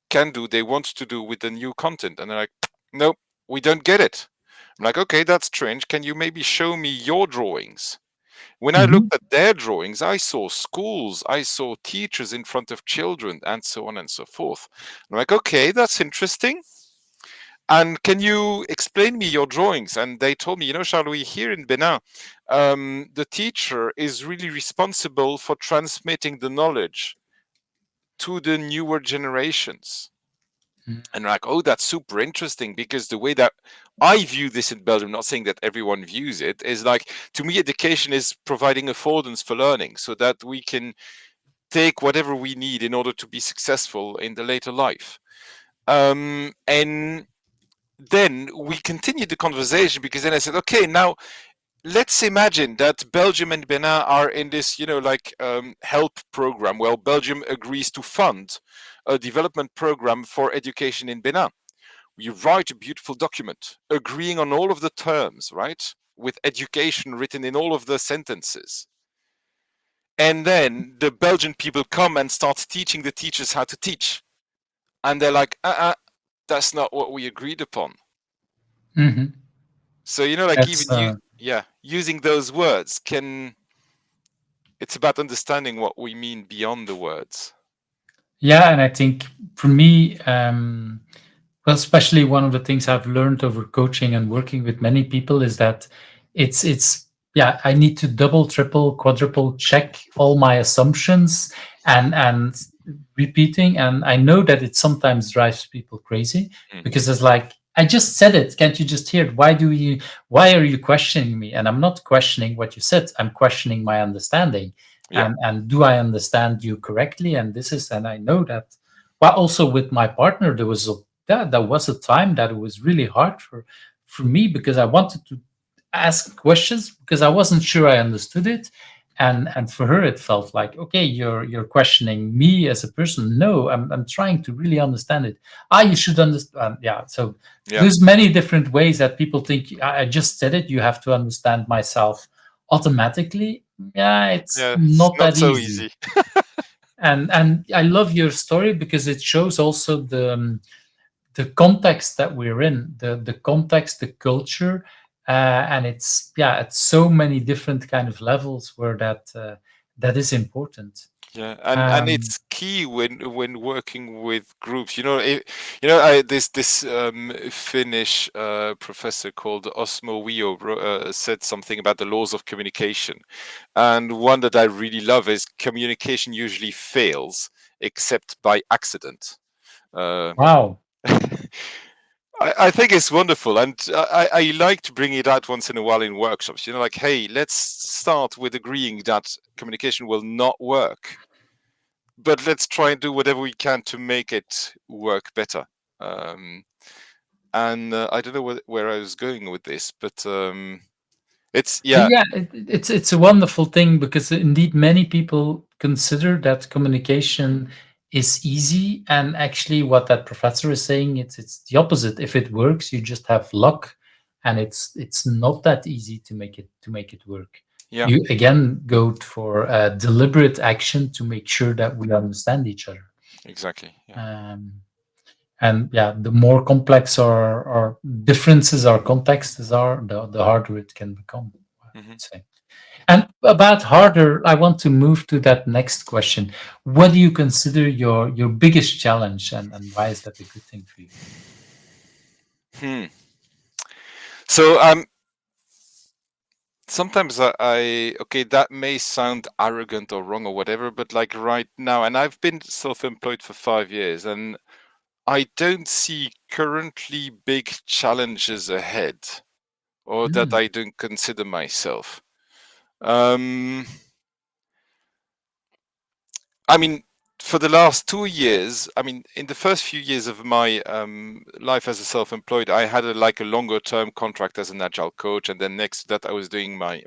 can do, they want to do with the new content. And they're like, no, we don't get it. I'm like, okay, that's strange. Can you maybe show me your drawings? When I looked at their drawings, I saw schools, I saw teachers in front of children, and so on and so forth. I'm like, okay, that's interesting. And can you explain me your drawings? And they told me, Charles-Louis, here in Benin, the teacher is really responsible for transmitting the knowledge to the newer generations. And like, oh, that's super interesting, because the way that I view this in Belgium, not saying that everyone views it, is like, to me, education is providing affordance for learning so that we can take whatever we need in order to be successful in the later life. And then we continued the conversation, because then I said, okay, now let's imagine that Belgium and Benin are in this, help program. Well, Belgium agrees to fund a development program for education in Benin. We write a beautiful document agreeing on all of the terms, right? With education written in all of the sentences. And then the Belgian people come and start teaching the teachers how to teach. And they're like, that's not what we agreed upon. Hmm. So, like That's even using those words it's about understanding what we mean beyond the words. yeah, and I think for me, well, especially one of the things I've learned over coaching and working with many people is that it's yeah, I need to double, triple, quadruple check all my assumptions and repeating. And I know that it sometimes drives people crazy because it's like, I just said it. Can't you just hear it? Why are you questioning me? And I'm not questioning what you said. I'm questioning my understanding. Yeah. And do I understand you correctly? And I know that. Well, also with my partner, there was a time that it was really hard for me because I wanted to ask questions because I wasn't sure I understood it. And for her it felt like, okay, you're questioning me as a person. No, I'm trying to really understand it. You should understand. Yeah. So Yeah. there's many different ways that people think, I just said it, you have to understand myself automatically. Yeah, it's Yeah. It's not not that so easy. easy. And I love your story because it shows also the context that we're in, the context, the culture, and it's so many different kind of levels where that is important. Yeah, and Um, it's key when working with groups. This Finnish professor called Osmo Wio said something about the laws of communication, and one that I really love is communication usually fails except by accident. Uh, wow. I think it's wonderful, and I like to bring it out once in a while in workshops. Like, hey, let's start with agreeing that communication will not work, but let's try and do whatever we can to make it work better. And I don't know where I was going with this, but But yeah, yeah, it's a wonderful thing because indeed many people consider that communication is easy, and actually, what that professor is saying, it's the opposite. If it works, you just have luck, and it's not that easy to make it work. yeah, You again go for deliberate action to make sure that we understand each other. exactly, yeah. Um, and yeah, the more complex our differences, our contexts are, the harder it can become, I Hmm. would say. And about harder, I want to move to that next question. What do you consider your biggest challenge, and why is that a good thing for you? Hmm. So sometimes okay, that may sound arrogant or wrong or whatever, but like right now, and I've been self-employed for 5 years, and I don't see currently big challenges ahead, or that Mm, I don't consider myself. Um, I mean, for the last 2 years, I mean, in the first few years of my life as a self-employed, I had like a longer term contract as an agile coach, and then next to that, I was doing my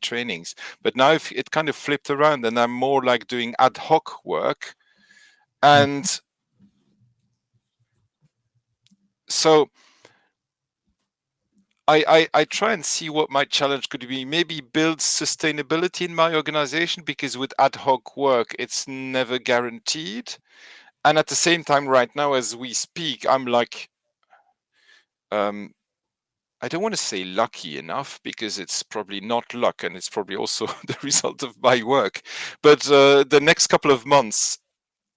trainings. But now it kind of flipped around, and I'm more like doing ad hoc work, mm, and so I try and see what my challenge could be. Maybe build sustainability in my organization, because with ad hoc work, it's never guaranteed. And at the same time, right now, as we speak, I'm like, um, I don't want to say lucky enough, because it's probably not luck, and it's probably also the result of my work. But the next couple of months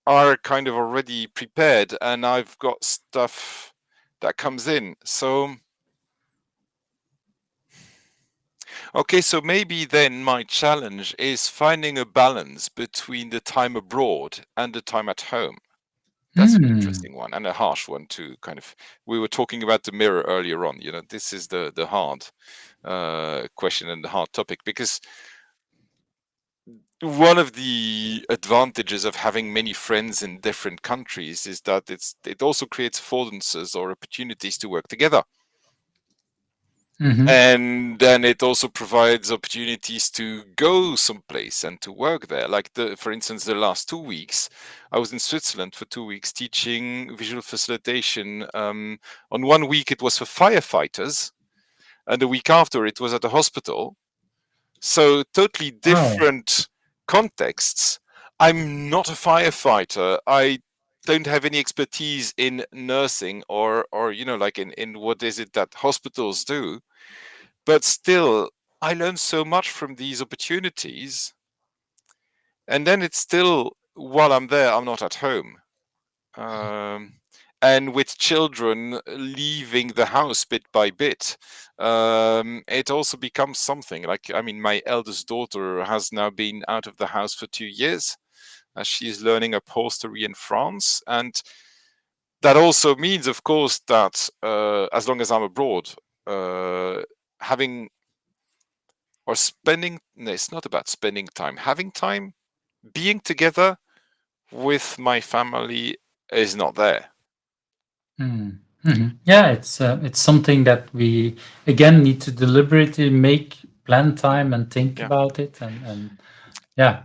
are kind of already prepared, and I've got stuff that comes in. So okay, so maybe then my challenge is finding a balance between the time abroad and the time at home. That's an mm, interesting one, and a harsh one too. Kind of, we were talking about the mirror earlier on. This is the hard question and the hard topic, because one of the advantages of having many friends in different countries is that it also creates affordances or opportunities to work together. mhm. And then it also provides opportunities to go someplace and to work there. Like, for instance, the last 2 weeks, I was in Switzerland for 2 weeks teaching visual facilitation. On 1 week, it was for firefighters, and the week after, it was at a hospital. So totally Wow. different contexts. I'm not a firefighter. I don't have any expertise in nursing or like in what is it that hospitals do, but still I learned so much from these opportunities. And then it's still, while I'm there, I'm not at home. And with children leaving the house bit by bit, it also becomes something. Like, I mean, my eldest daughter has now been out of the house for 2 years. She's learning upholstery in France. And that also means, of course, that as long as I'm abroad, having or spending, no, it's not about spending time, having time, being together with my family is not there. Mm. Mhm. Yeah, it's something that we again need to deliberately make plan time and think Yeah. about it, and yeah,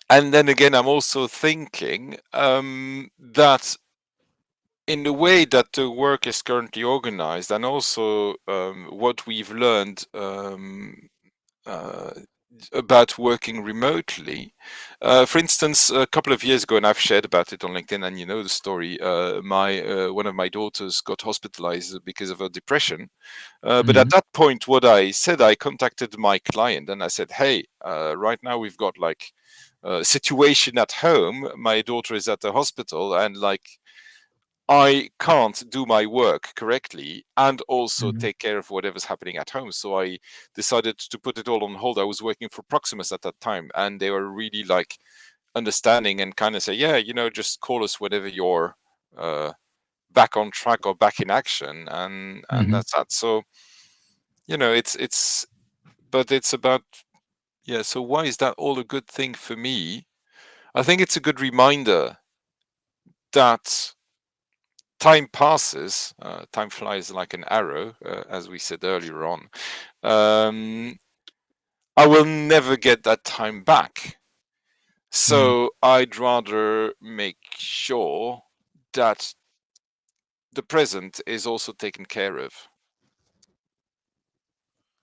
And then again, I'm also thinking that in the way that the work is currently organized, and also what we've learned uh, about working remotely. For instance, a couple of years ago, and I've shared about it on LinkedIn, and you know the story. My one of my daughters got hospitalized because of her depression. But at Mhm. that point, what I said, I contacted my client and I said, "Hey, right now we've got like a situation at home. My daughter is at the hospital, and like I can't do my work correctly and also Mhm. take care of whatever's happening at home." So I decided to put it all on hold. I was working for Proximus at that time, and they were really like understanding and kind of say, "Yeah, just call us whenever you're uh, back on track or back in action," and Mhm. that's that. So but it's about, yeah. So why is that all a good thing for me? I think it's a good reminder that time passes, time flies like an arrow, as we said earlier on. Um, I will never get that time back. Mhm. So I'd rather make sure that the present is also taken care of.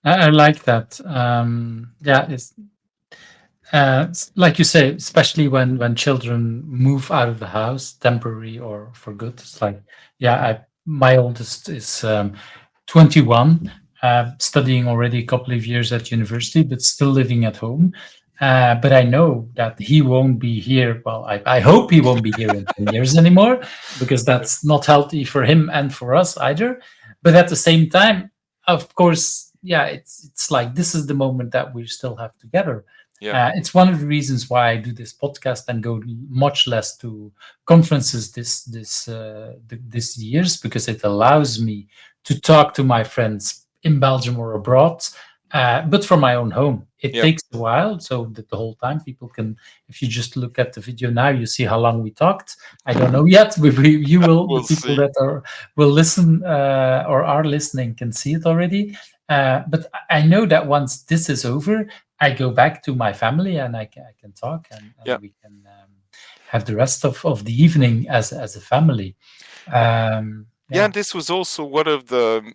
I like that. Yeah, it's like you say, especially when children move out of the house, temporary or for good. It's like, yeah, my oldest is 21, studying already a couple of years at university, but still living at home. But I know that he won't be here. Well, I hope he won't be here in 10 years anymore, because Yeah. that's not healthy for him and for us either. But at the same time, of course, yeah, it's like this is the moment that we still have together. Yeah. It's one of the reasons why I do this podcast and go much less to conferences this years, because it allows me to talk to my friends in Belgium or abroad, but from my own home. It Yeah. takes a while, so that the whole time people can, if you just look at the video now, you see how long we talked. I don't know yet. You will, the We'll people see. that will listen or are listening can see it already. But I know that once this is over, I go back to my family and I can talk, Yeah. and we can have the rest of the evening as a family. Yeah. Yeah. And this was also one of the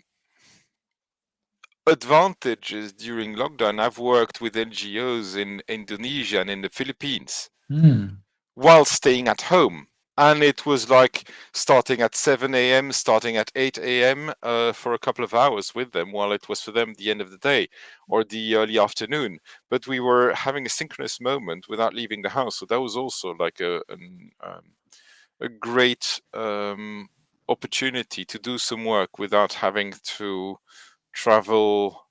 advantages during lockdown. I've worked with NGOs in Indonesia and in the Philippines Mm. while staying at home. And it was like starting at 7 a.m., starting at 8 a.m. For a couple of hours with them, while it was for them the end of the day or the early afternoon. But we were having a synchronous moment without leaving the house. So that was also like a great opportunity to do some work without having to travel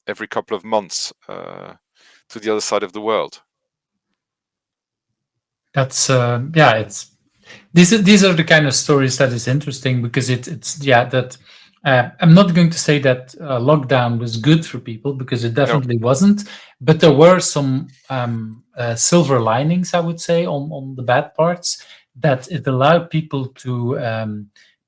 every couple of months to the other side of the world. That's yeah. It's these are the kind of stories that is interesting, because it's yeah that I'm not going to say that lockdown was good for people, because it No. definitely wasn't, but there were some silver linings, I would say, on the bad parts, that it allowed people to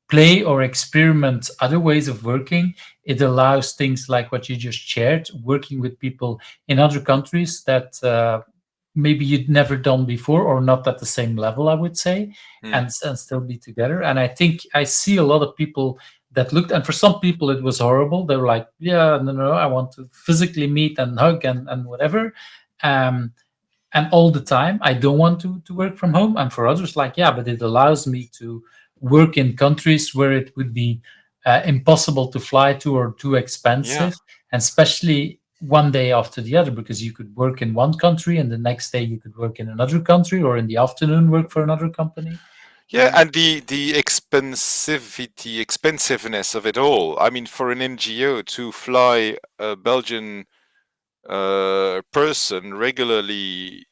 play or experiment other ways of working. It allows things like what you just shared, working with people in other countries that maybe you'd never done before, or not at the same level, I would say, Mm. and still be together. And I think I see a lot of people that looked, and for some people it was horrible. They were like, yeah, no, I want to physically meet and hug and whatever. Um, and all the time I don't want to work from home. And for others, like, yeah, but it allows me to work in countries where it would be impossible to fly to or too Yeah. expensive, and especially one day after the other, because you could work in one country and the next day you could work in another country, or in the afternoon work for another company. Yeah, and the expensiveness of it all. I mean, for an NGO to fly a Belgian person regularly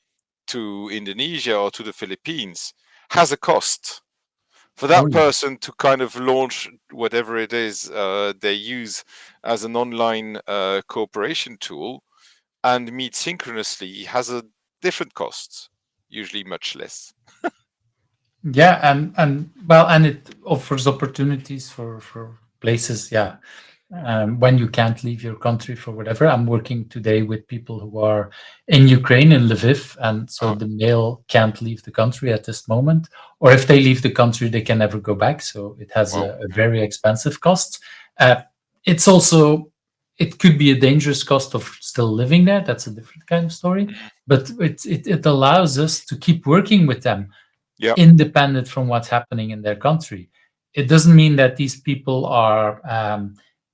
to Indonesia or to the Philippines has a cost. For Oh that yeah. person to kind of launch whatever it is they use as an online cooperation tool and meet synchronously has a different cost, usually much less. Yeah, and well, and it offers opportunities for places. Yeah, when you can't leave your country for whatever. I'm working today with people who are in Ukraine, in Lviv, and so Uh, the male can't leave the country at this moment. Or if they leave the country, they can never go back. So it has well, a yeah. very expensive cost. Uh, it's also, it could be a dangerous cost of still living there. That's a different kind of story. Mhm. But it allows us to keep working with them Yeah. independent from what's happening in their country. It doesn't mean that these people are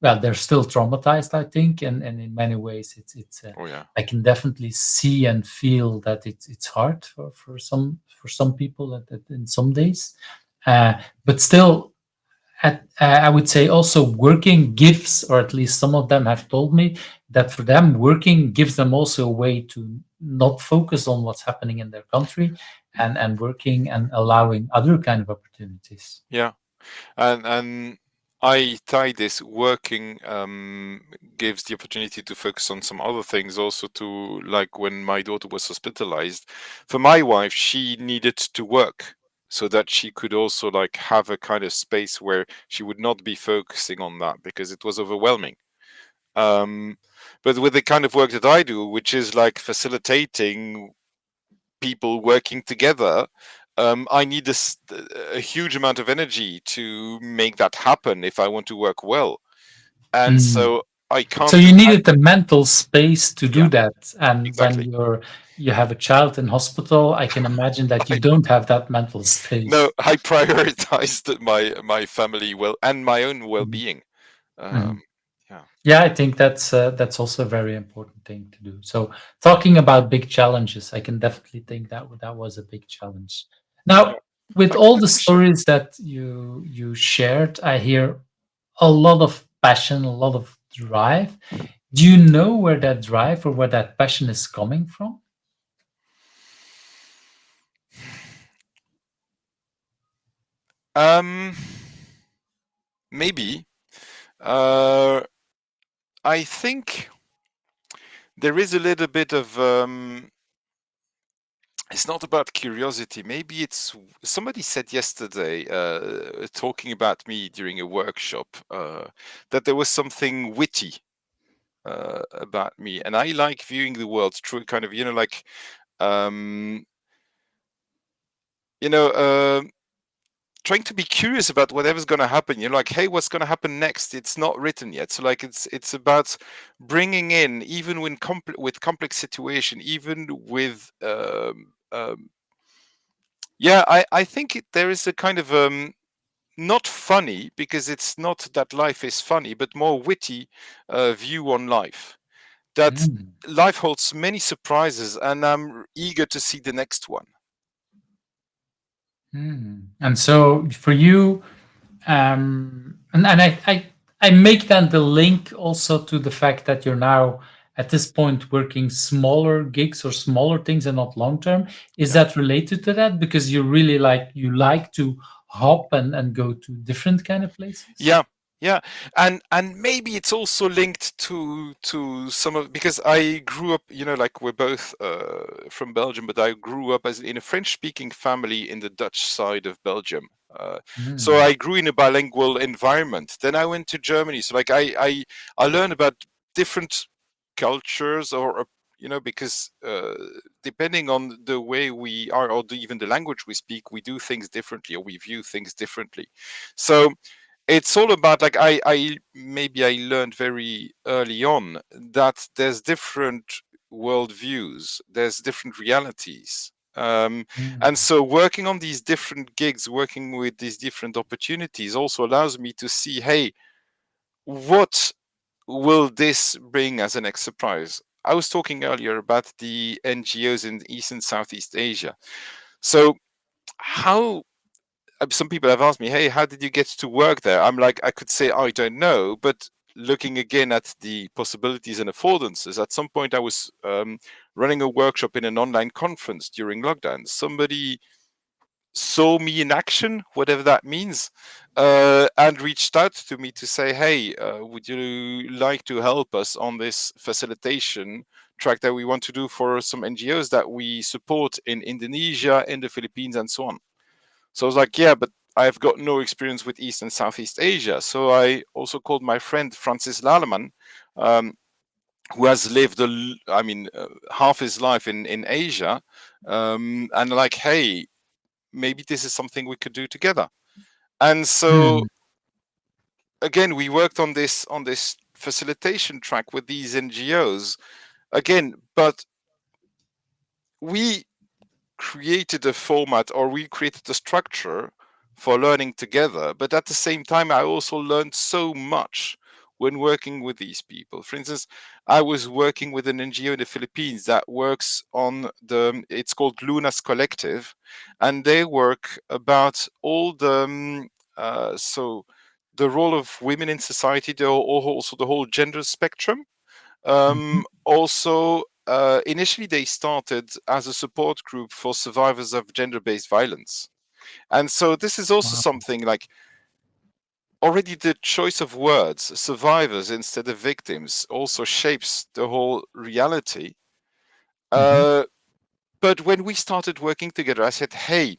well, they're still traumatized, I think, and in many ways, it's Oh, yeah. I can definitely see and feel that it's hard for some people in some days, but still, I would say also working gives, or at least some of them have told me that for them, working gives them also a way to not focus on what's happening in their country, and working and allowing other kind of opportunities. Yeah. And I tie this working gives the opportunity to focus on some other things also, to like when my daughter was hospitalized. For my wife, she needed to work so that she could also like have a kind of space where she would not be focusing on that because it was overwhelming. Um, but with the kind of work that I do, which is like facilitating people working together, I need a huge amount of energy to make that happen if I want to work well. And Mm. so I So can't you imagine. needed the mental space to do Yeah, that, and when exactly. you have a child in hospital, I can imagine that you I, don't have that mental space. no, I prioritized my family well and my own Mhm. well-being. Mhm. Um, yeah, Yeah, I think that's also a very important thing to do. So talking about big challenges, I can definitely think that that was a big challenge. yeah, Now, with I can all the imagine. stories that you shared, I hear a lot of passion, a lot of drive. Do you know where that drive or where that passion is coming from? Um, maybe. Uh, I think there is a little bit of it's not about curiosity. Maybe it's somebody said yesterday, talking about me during a workshop, that there was something witty about me, and I like viewing the world through kind of, like, um, you know, uh, trying to be curious about whatever's going to happen. You're like, hey, what's going to happen next? It's not written yet. So like, it's about bringing in, even when with complex situation, even with yeah, I think there is a kind of not funny, because it's not that life is funny, but more witty view on life. That Mm, life holds many surprises, and I'm eager to see the next one. mm. And so for you, and I make then the link also to the fact that you're now at this point working smaller gigs or smaller things and not long term. Is Yeah. that related to that, because you like to hop and go to different kind of places? Yeah, yeah, and maybe it's also linked to some of, because I grew up, like we're both from Belgium, but I grew up as in a French-speaking family in the Dutch side of Belgium. So Mm, I grew in a bilingual environment. Then I went to Germany, so like I learned about different cultures, or because depending on the way we are, or even the language we speak, we do things differently, or we view things differently. So it's all about, like, I maybe I learned very early on that there's different worldviews, there's different realities. And Mm. so working on these different gigs, working with these different opportunities also allows me to see, hey, what will this bring as an next surprise? I was talking earlier about the NGOs in East and Southeast Asia. So how some people have asked me, hey, how did you get to work there? I'm like, I could say, I don't know, but looking again at the possibilities and affordances, at some point I was running a workshop in an online conference during lockdown. Somebody saw me in action, whatever that means, and reached out to me to say, hey, would you like to help us on this facilitation track that we want to do for some NGOs that we support in Indonesia, in the Philippines, and so on? So I was like, yeah, but I've got no experience with East and Southeast Asia. So I also called my friend Francis Laleman, um, who has lived, half his life in Asia, and like, hey, maybe this is something we could do together. And so Mm. again, we worked on this facilitation track with these NGOs again, but we created a format, or we created a structure for learning together. But at the same time, I also learned so much when working with these people. For instance, I was working with an NGO in the Philippines that works on it's called Lunas Collective, and they work about all so the role of women in society, also the whole gender spectrum. Mhm. Also, initially they started as a support group for survivors of gender-based violence. And so this is also Wow. something like already the choice of words, survivors instead of victims, also shapes the whole reality. Mhm. Uh, but when we started working together, I said, hey,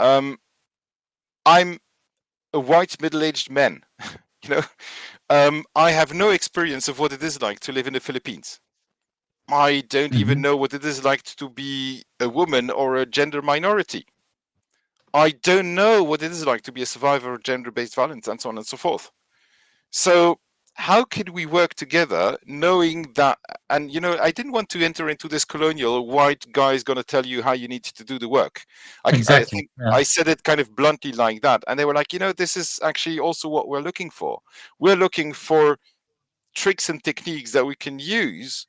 I'm a white middle-aged man. you know, I have no experience of what it is like to live in the Philippines. I don't even Mhm. know what it is like to be a woman or a gender minority. I don't know what it is like to be a survivor of gender-based violence, and so on and so forth. So how could we work together knowing that? And I didn't want to enter into this colonial white guy is going to tell you how you need to do the work. I Exactly. think Yeah. I said it kind of bluntly like that, and they were like, this is actually also what we're looking for. We're looking for tricks and techniques that we can use.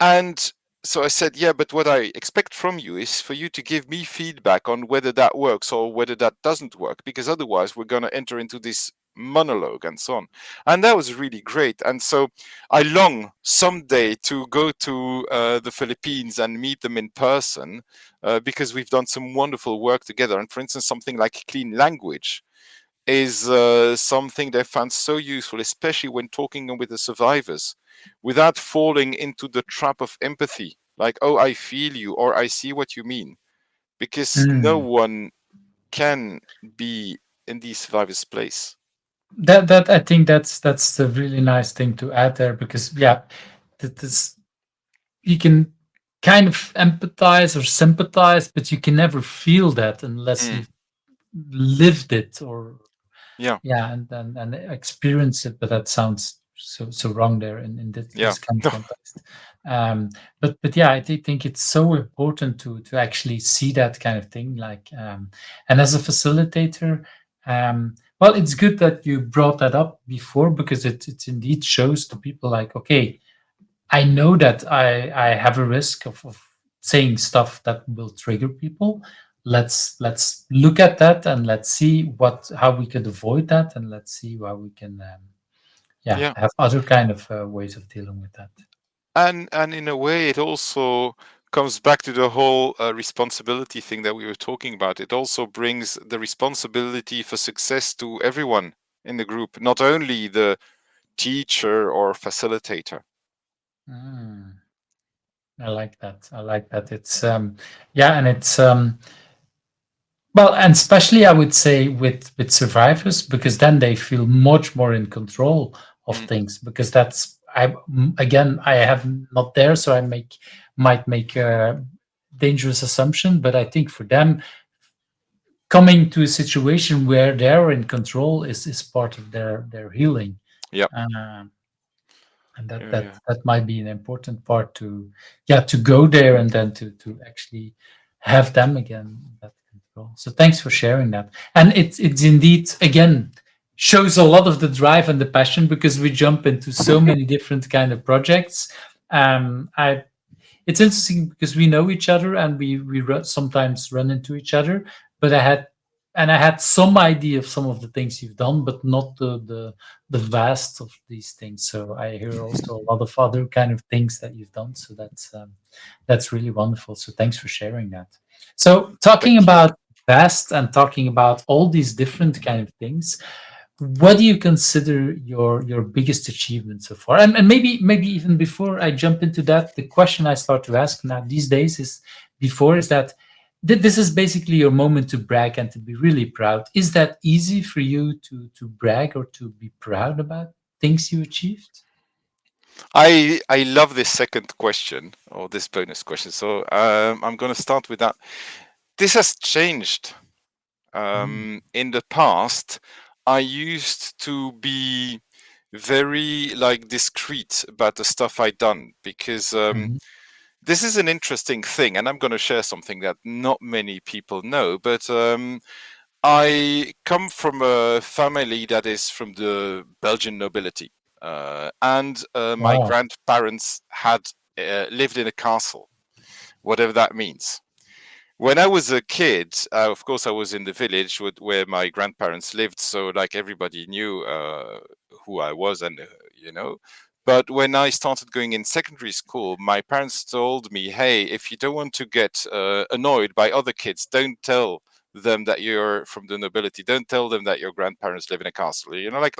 And so I said, yeah, but what I expect from you is for you to give me feedback on whether that works or whether that doesn't work, because otherwise we're going to enter into this monologue and so on. And that was really great. And so I long someday to go to the Philippines and meet them in person, because we've done some wonderful work together. And for instance, something like clean language is something they found so useful, especially when talking with the survivors, without falling into the trap of empathy, like, oh, I feel you, or I see what you mean, because no Mm. one can be in the survivor's place. That I think that's a really nice thing to add there, because yeah, this you can kind of empathize or sympathize, but you can never feel that unless Mm, you've lived it, or yeah, yeah, and experience it. But that sounds so wrong there in yeah, this kind of no, context. But yeah, I think it's so important to actually see that kind of thing. Like, and as a facilitator, well, it's good that you brought that up before, because it indeed shows to people like, okay, I know that I have a risk of saying stuff that will trigger people. Let's look at that, and let's see how we could avoid that, and let's see how we can yeah, yeah. have other kind of ways of dealing with that. And in a way, it also comes back to the whole responsibility thing that we were talking about. It also brings the responsibility for success to everyone in the group, not only the teacher or facilitator. Mm, I like that. I like that. It's yeah, and it's well, and especially I would say with survivors, because then they feel much more in control of Mm, things, because that's again, I have not there, so might make a dangerous assumption, but I think for them, coming to a situation where they're in control is part of their healing. yeah. Uh, And that Yeah, that yeah. that might be an important part to, yeah, to go there and then to actually have them again that control. So thanks for sharing that. And it's indeed, again, shows a lot of the drive and the passion, because we jump into so many different kind of projects. I It's interesting because we know each other, and sometimes run into each other. But I had some idea of some of the things you've done, but not the vast of these things. So I hear also a lot of other kind of things that you've done. So that's really wonderful. So thanks for sharing that. So talking Thank you. about vast and talking about all these different kind of things, what do you consider your biggest achievement so far? And maybe even before I jump into that, the question I start to ask now these days is that this is basically your moment to brag and to be really proud. Is that easy for you to brag or to be proud about things you achieved? I love this second question, or this bonus question. So I'm going to start with that. This has changed. Mm, In the past, I used to be very like discreet about the stuff I'd done, because mhm, this is an interesting thing, and I'm going to share something that not many people know. But I come from a family that is from the Belgian nobility, and my wow. grandparents had lived in a castle, whatever that means. When I was a kid, of course, I was in the village where my grandparents lived, so like everybody knew who I was, and you know. But when I started going in secondary school, my parents told me, "Hey, if you don't want to get annoyed by other kids, don't tell them that you're from the nobility. Don't tell them that your grandparents live in a castle. You know, like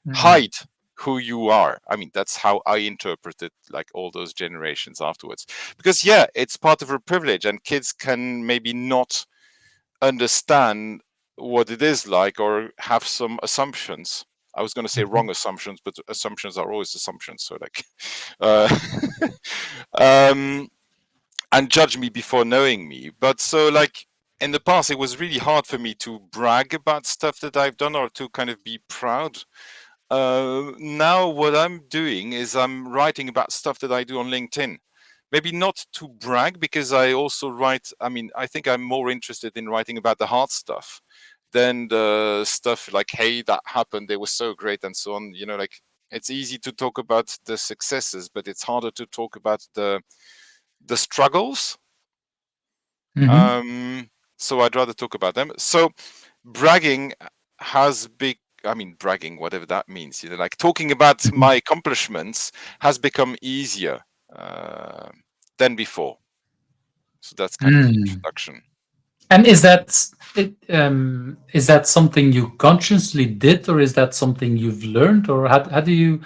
Mm, hide who you are." I mean, that's how I interpreted like all those generations afterwards. Because yeah, it's part of a privilege, and kids can maybe not understand what it is like, or have some assumptions. I was going to say mhm, wrong assumptions, but assumptions are always assumptions. So like, uh, um, and judge me before knowing me. But so like in the past, it was really hard for me to brag about stuff that I've done, or to kind of be proud. Now what I'm doing is I'm writing about stuff that I do on LinkedIn. Maybe not to brag, because I also write. I mean, I think I'm more interested in writing about the hard stuff than the stuff like, "Hey, that happened. They were so great," and so on. You know, like it's easy to talk about the successes, but it's harder to talk about the struggles. mhm, Um, so I'd rather talk about them. So bragging has big. I mean, bragging, whatever that means, you know, like talking about mhm. my accomplishments has become easier uh, than before. So that's kind of the Mm. introduction. And is that something you consciously did, or is that something you've learned, or how do you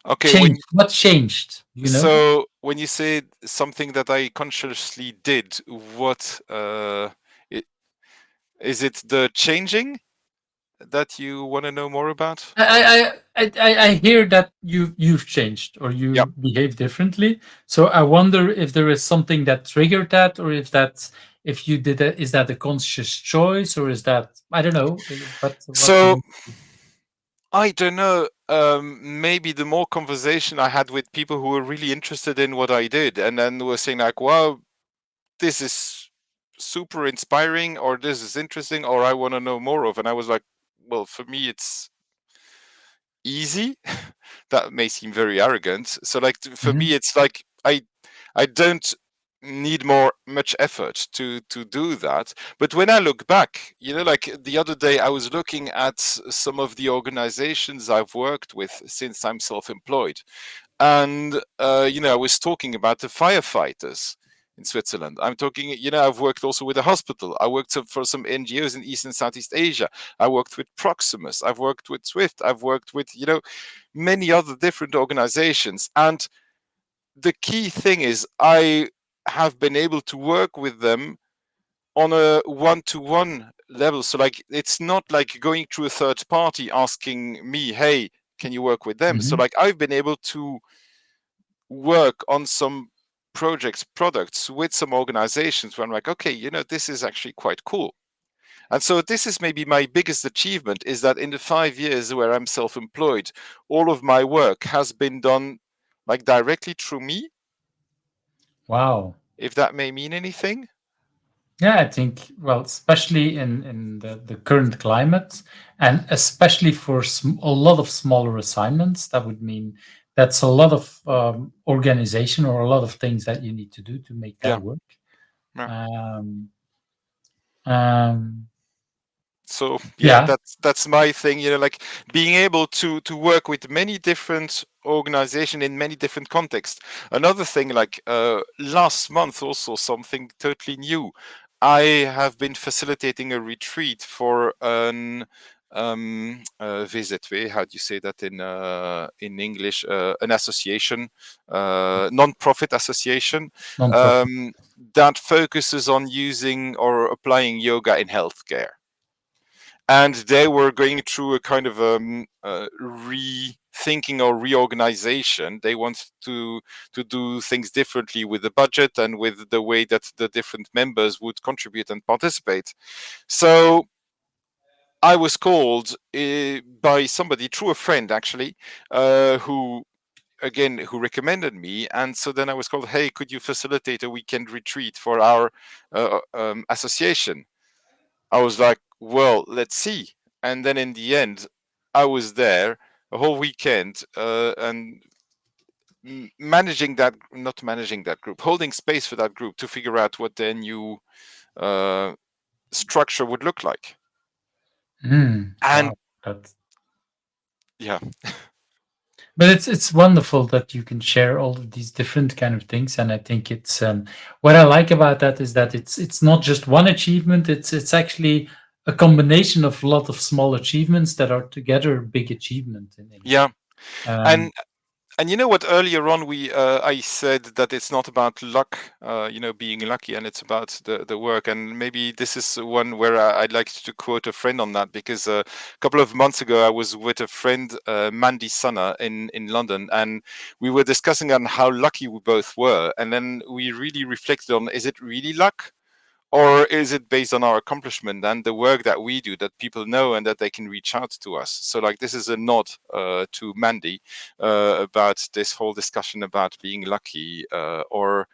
Okay, change? What changed? You know? when you say something that I consciously did, what i- is it? The changing that you want to know more about? I hear that you've changed or Yeah. you behave differently. So I wonder if there is something that triggered that, or if you did that, is that a conscious choice, or is that, I don't know, what do So you? I don't know. Maybe the more conversation I had with people who were really interested in what I did, and then were saying like, "Wow, this is super inspiring," or "This is interesting," or "I want to know more of," and I was like, "Well, for me, it's easy." That may seem very arrogant. So, like, for Mhm, me, it's like I don't need much effort to do that. But when I look back, you know, like the other day, I was looking at some of the organizations I've worked with since I'm self-employed, and you know, I was talking about the firefighters in Switzerland. I'm talking, you know, I've worked also with a hospital. I worked for some NGOs in East and Southeast Asia. I worked with Proximus. I've worked with Swift. I've worked with, you know, many other different organizations. And the key thing is I have been able to work with them on a one-to-one level. So like it's not like going through a third party asking me, "Hey, can you work with them?" So mhm, like I've been able to work on some projects, products with some organizations where I'm like, okay, you know, this is actually quite cool. And so this is maybe my biggest achievement, is that in the 5 years where I'm self-employed, all of my work has been done like directly through me, Wow. if that may mean anything. Yeah, I think, well, especially in the current climate, and especially for a lot of smaller assignments, that would mean that's a lot of organization or a lot of things that you need to do to make that Yeah. work. Yeah. Um, um, So yeah, yeah, that's my thing, like being able to work with many different organization in many different contexts. Another thing, like last month, also something totally new. I have been facilitating a retreat for an VZW. How do you say that in English? An association, non-profit association, non-profit. um, that focuses on using or applying yoga in healthcare. And they were going through a kind of rethinking or reorganization. They want to do things differently with the budget and with the way that the different members would contribute and participate. So I was called by somebody, through a friend actually, who recommended me. And so then I was called, hey, could you facilitate a weekend retreat for our association? I was like, well, let's see. And then in the end, I was there a whole weekend, and not managing that group, holding space for that group to figure out what their new uh, structure would look like. And Wow, that's. yeah, But it's wonderful that you can share all of these different kind of things, and I think it's what I like about that is that it's not just one achievement. It's actually a combination of a lot of small achievements that are together a big achievement in a yeah. way. Um, And And you know what? Earlier on, I said that it's not about luck, being lucky, and it's about the work. And maybe this is one where I'd like to quote a friend on that, because a couple of months ago I was with a friend, Mandy Sana, in London, and we were discussing on how lucky we both were. And then we really reflected on: is it really luck? Or is it based on our accomplishment and the work that we do, that people know and that they can reach out to us? So like, this is a nod to Mandy about this whole discussion about being lucky, or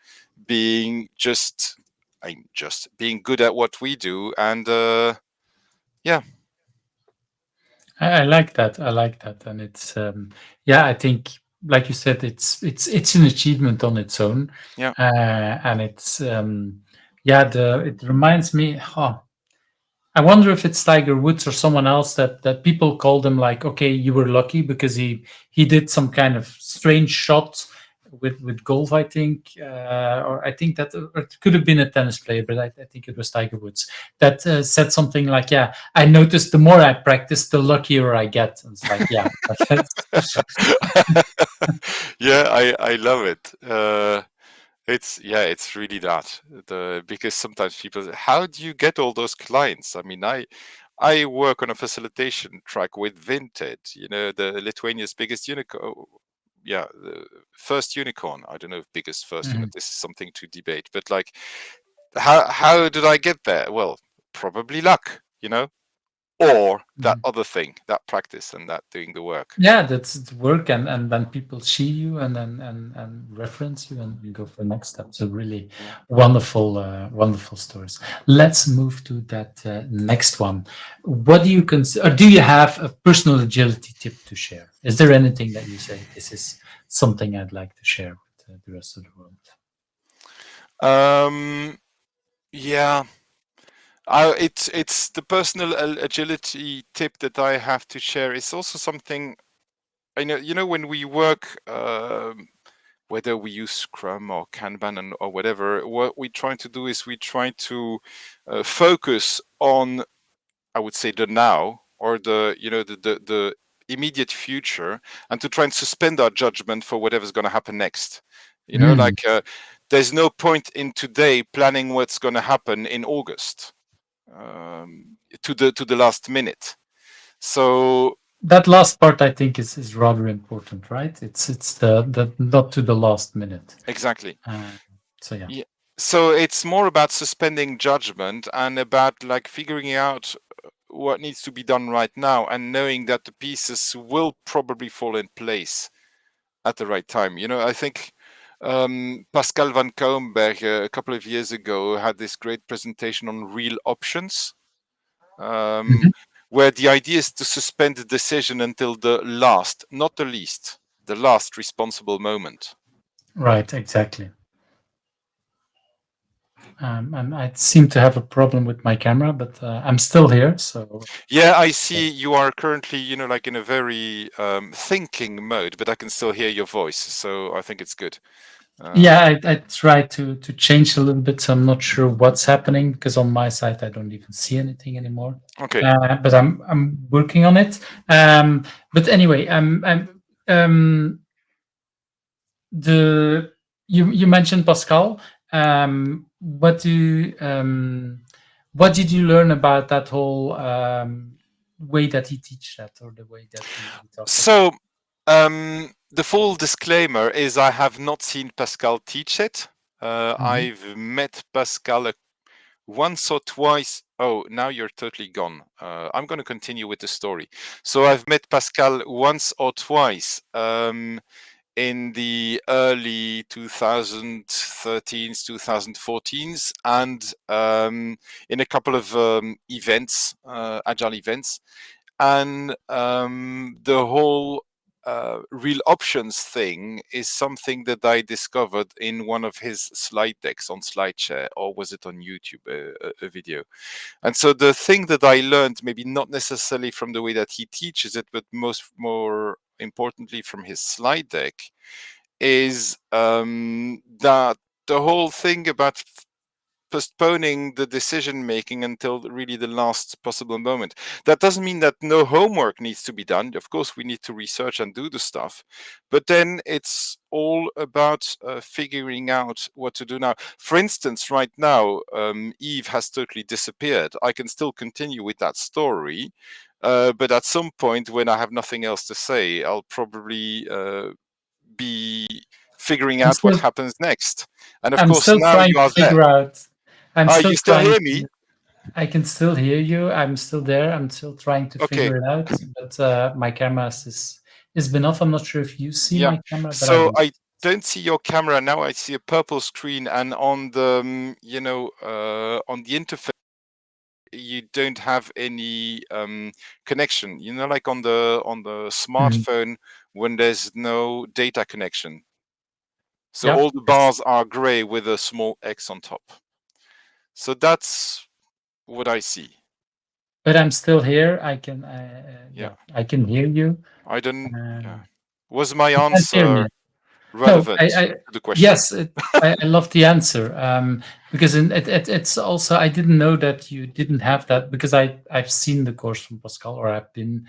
being just being good at what we do. And yeah. I like that. I like that, and it's yeah. I think, like you said, it's an achievement on its own, Yeah. and it's yeah. It reminds me. Oh, I wonder if it's Tiger Woods or someone else that people call them like, okay, you were lucky because he did some kind of strange shot with golf, I think, or I think that or it could have been a tennis player, but I think it was Tiger Woods that said something like, "Yeah, I noticed the more I practice, the luckier I get." And it's like, yeah, Yeah, I love it. It's really that, because sometimes people say, how do you get all those clients? I mean, I work on a facilitation track with Vinted, the Lithuania's biggest unicorn. Yeah, the first unicorn. I don't know if biggest first. Mhm. This is something to debate. But like, how did I get there? Well, probably luck, or that Mhm. other thing, that practice and that doing the work. Yeah, that's it's work, and then people see you and then and reference you and you go for the next step. So really Yeah. wonderful, wonderful stories. Let's move to that next one. What do you consider? Or do you have a personal agility tip to share? Is there anything that you say this is something I'd like to share with the rest of the world? Yeah. It's the personal agility tip that I have to share. It's also something I know. When we work, whether we use Scrum or Kanban or whatever, what we try to do is we try to focus on, I would say, the now, or the immediate future, and to try and suspend our judgment for whatever's going to happen next. Mm. Like, there's no point in today planning what's going to happen in August, to the last minute. So That last part, I think, is rather important, right? It's the not to the last minute. exactly. Uh, so yeah. Yeah. So it's more about suspending judgment and about like figuring out what needs to be done right now and knowing that the pieces will probably fall in place at the right time. I think Pascal van Koenberg a couple of years ago had this great presentation on real options, Mhm. where the idea is to suspend the decision until the last, not the least, the last responsible moment. Right, exactly. And I seem to have a problem with my camera, but I'm still here. So Yeah, I see you are currently, like in a very thinking mode, but I can still hear your voice, so I think it's good. yeah, I tried to change a little bit. So I'm not sure what's happening because on my side I don't even see anything anymore. Okay. But I'm working on it. But anyway, the you mentioned Pascal. What do what did you learn about that whole way that he teaches that, or the way that he talks about? So the full disclaimer is I have not seen Pascal teach it. I've met Pascal once or twice. Oh, now you're totally gone. I'm going to continue with the story. So I've met Pascal once or twice in the early 2013s, 2014s, and in a couple of events, agile events. And the whole real options thing is something that I discovered in one of his slide decks on SlideShare, or was it on YouTube, a video. And so the thing that I learned, maybe not necessarily from the way that he teaches it, but more importantly from his slide deck, is that the whole thing about postponing the decision making until really the last possible moment. That doesn't mean that no homework needs to be done. Of course, we need to research and do the stuff, but then it's all about figuring out what to do now. For instance, right now, Eve has totally disappeared. I can still continue with that story, but at some point when I have nothing else to say, I'll probably be figuring I'm out what still happens next. And of I'm course, still now trying you to are there. figure out. I'm You still still trying hear me? to. I can still hear you. I'm still there. I'm still trying to Okay. figure it out. But my camera is been off. I'm not sure if you see Yeah. my camera, but I So don't. I don't see your camera now. I see a purple screen, and on the on the interface you don't have any connection. Like on the Mhm. smartphone when there's no data connection. So Yeah. all the Yes. bars are gray with a small X on top. So that's what I see. But I'm still here. I can. Yeah. Yeah. I can hear you. I don't. Yeah. Um, Was my you can't hear me. answer No. relevant to the question? Yes. I love the answer. Because it's also I didn't know that you didn't have that because I've seen the course from Pascal, or I've been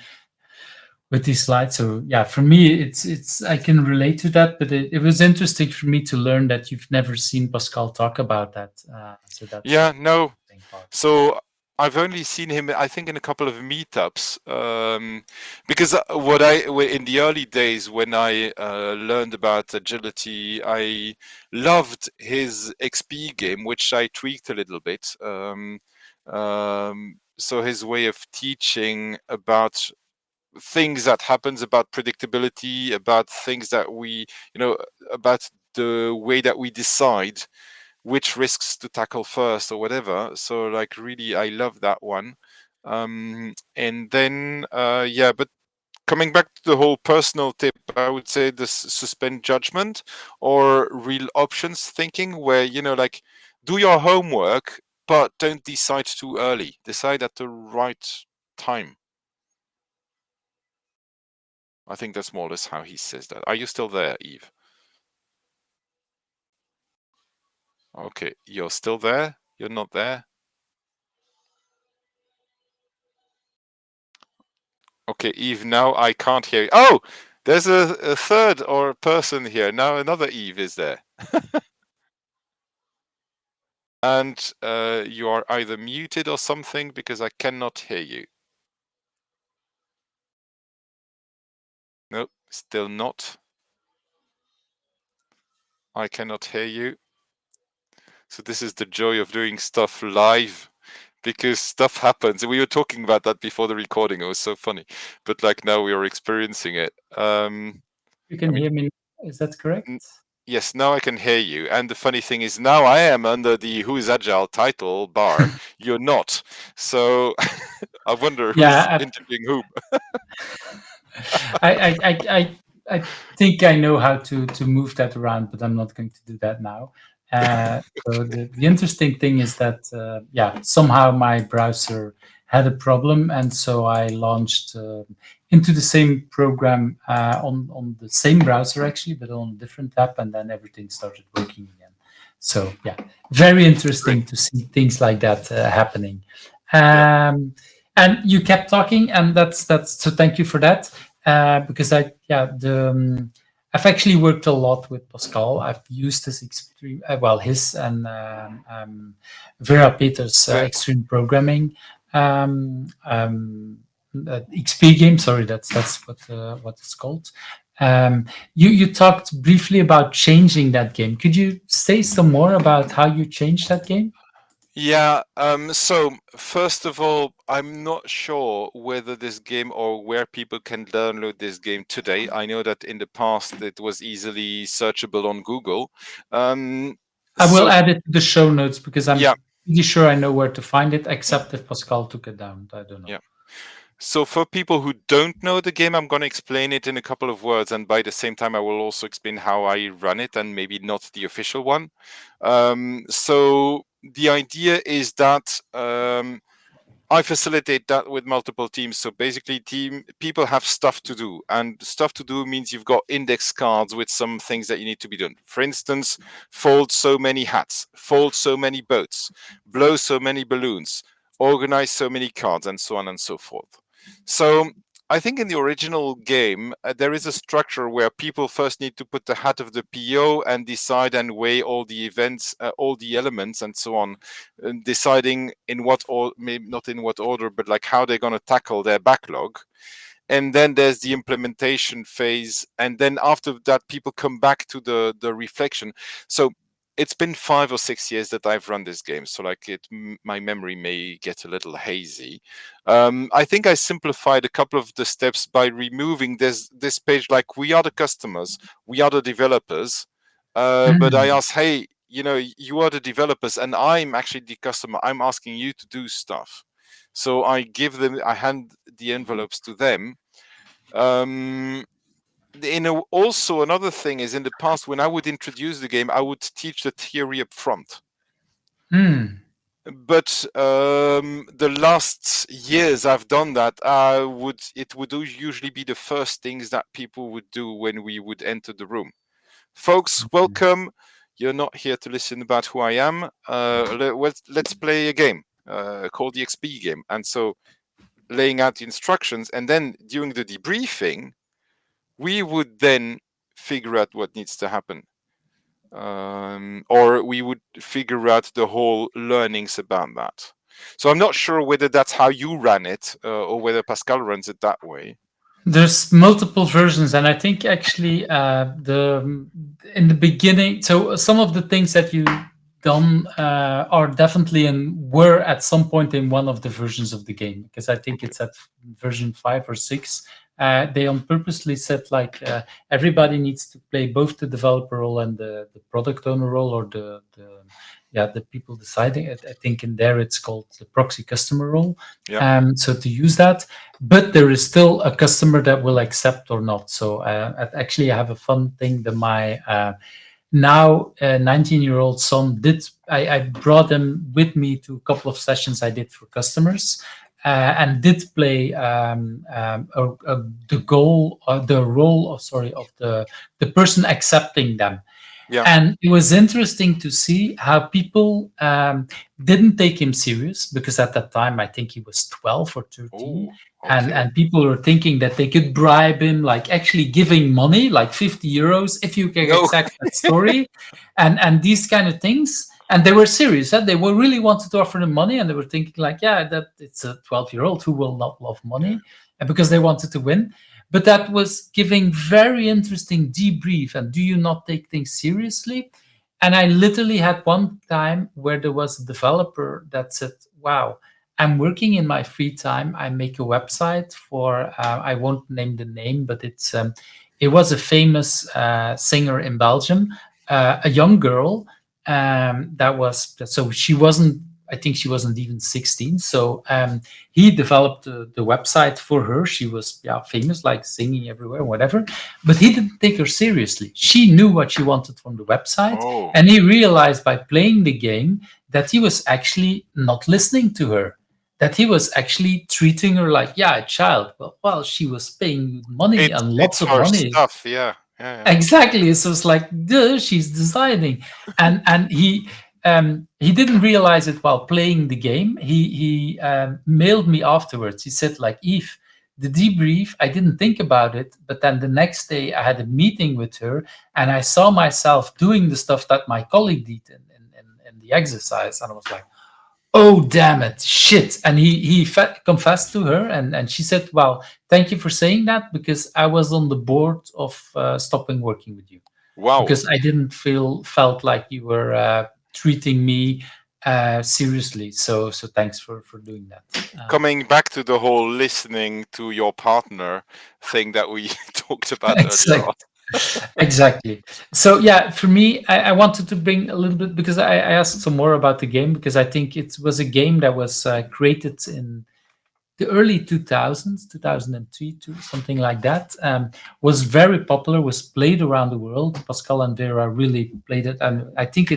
with these slides. So yeah, for me, it's I can relate to that. But it was interesting for me to learn that you've never seen Pascal talk about that. So that's Yeah, no. the interesting part. So I've only seen him, I think, in a couple of meetups, because in the early days when I learned about agility, I loved his XP game, which I tweaked a little bit. So his way of teaching about things that happens, about predictability, about things that about the way that we decide which risks to tackle first or whatever. So like really I love that one. And then yeah, but coming back to the whole personal tip, I would say the suspend judgment or real options thinking, where like do your homework but don't decide too early, decide at the right time. I think that's more or less how he says that. Are you still there, Eve? Okay, you're still there? You're not there? Okay, Eve, now I can't hear you. Oh, there's a third or person here. Now another Eve is there. And you are either muted or something because I cannot hear you. Nope, still not. I cannot hear you. So this is the joy of doing stuff live, because stuff happens. We were talking about that before the recording. It was so funny, but like now we are experiencing it. You I can mean, hear me. Is that correct? yes, now I can hear you. And the funny thing is, now I am under the Who is Agile title bar. You're not. So I wonder who's Yeah, interviewing whom. I think I know how to move that around, but I'm not going to do that now. So the interesting thing is that somehow my browser had a problem, and so I launched into the same program on the same browser actually, but on a different app, and then everything started working again. So yeah, very Great. interesting to see things like that happening. Yeah. And you kept talking, and that's so. Thank you for that, because I've actually worked a lot with Pascal. I've used his extreme, his and Vera Peters' Ve- extreme programming XP game. Sorry, that's what it's called. You talked briefly about changing that game. Could you say some more about how you changed that game? Yeah, so first of all, I'm not sure whether this game or where people can download this game today. I know that in the past it was easily searchable on Google. Um, I will so add it to the show notes because yeah, I'm pretty sure I know where to find it, except if Pascal took it down. I don't know. yeah. So for people who don't know the game, I'm going to explain it in a couple of words, and by the same time, I will also explain how I run it, and maybe not the official one. So the idea is that I facilitate that with multiple teams. So basically, people have stuff to do, and stuff to do means you've got index cards with some things that you need to be done. For instance, fold so many hats, fold so many boats, blow so many balloons, organize so many cards, and so on and so forth. So I think in the original game, there is a structure where people first need to put the hat of the PO and decide and weigh all the events, all the elements, and so on, deciding in what, or maybe not in what order, but like how they're going to tackle their backlog. And then there's the implementation phase, and then after that, people come back to the reflection. So it's been 5 or 6 years that I've run this game, so like my memory may get a little hazy. I think I simplified a couple of the steps by removing this page. Like, we are the customers, we are the developers, but I ask, hey, you are the developers, and I'm actually the customer. I'm asking you to do stuff. So I hand the envelopes to them. Also, another thing is, in the past, when I would introduce the game, I would teach the theory up front. But the last years I've done that, it would usually be the first things that people would do when we would enter the room. Folks, welcome. You're not here to listen about who I am. Let's play a game called the XP game. And so, laying out the instructions, and then during the debriefing, we would then figure out what needs to happen. Or we would figure out the whole learnings about that. So I'm not sure whether that's how you ran it, or whether Pascal runs it that way. There's multiple versions, and I think actually in the beginning. So some of the things that you done are definitely were at some point in one of the versions of the game, because I think Okay. it's at version 5 or 6. They on purposely said like everybody needs to play both the developer role and the product owner role, or the people deciding it. I think in there it's called the proxy customer role. Yeah. So to use that, but there is still a customer that will accept or not. So actually, I have a fun thing that my now 19-year-old son did. I brought him with me to a couple of sessions I did for customers, and did play the role of the person accepting them. Yeah. And it was interesting to see how people didn't take him serious, because at that time I think he was 12 or 13. Oh, okay. And people were thinking that they could bribe him, like actually giving money, like 50 euros, if you can No. accept that story, and these kind of things. And they were serious. They were really wanted to offer him money, and they were thinking like, yeah, that it's a 12-year-old who will not love money, Yeah. and because they wanted to win. But that was giving very interesting debrief. And do you not take things seriously? And I literally had one time where there was a developer that said, "Wow, I'm working in my free time. I make a website for I won't name the name, but it was a famous singer in Belgium, a young girl that was so she wasn't. I think she wasn't even 16. So he developed the website for her. She was famous, like singing everywhere, whatever. But he didn't take her seriously. She knew what she wanted from the website, Oh, and he realized by playing the game that he was actually not listening to her, that he was actually treating her like, yeah, a child. Well, she was paying money and lots it's of her money. stuff. Yeah, yeah, yeah. Exactly. So it's like, duh, she's deciding. And he didn't realize it while playing the game. He mailed me afterwards. He said, like, Eve, the debrief, I didn't think about it, but then the next day I had a meeting with her and I saw myself doing the stuff that my colleague did in the exercise. And I was like, oh damn it, shit. And he confessed to her, and she said, well, thank you for saying that, because I was on the board of stopping working with you, Wow. because I didn't felt like you were treating me seriously. So thanks for doing that. Coming back to the whole listening to your partner thing that we talked about earlier Exactly. on. Exactly. So yeah, for me, I wanted to bring a little bit, because I asked some more about the game, because I think it was a game that was created in the early 2000s, 2003 to something like that. Was very popular, was played around the world. Pascal and Vera really played it, and I think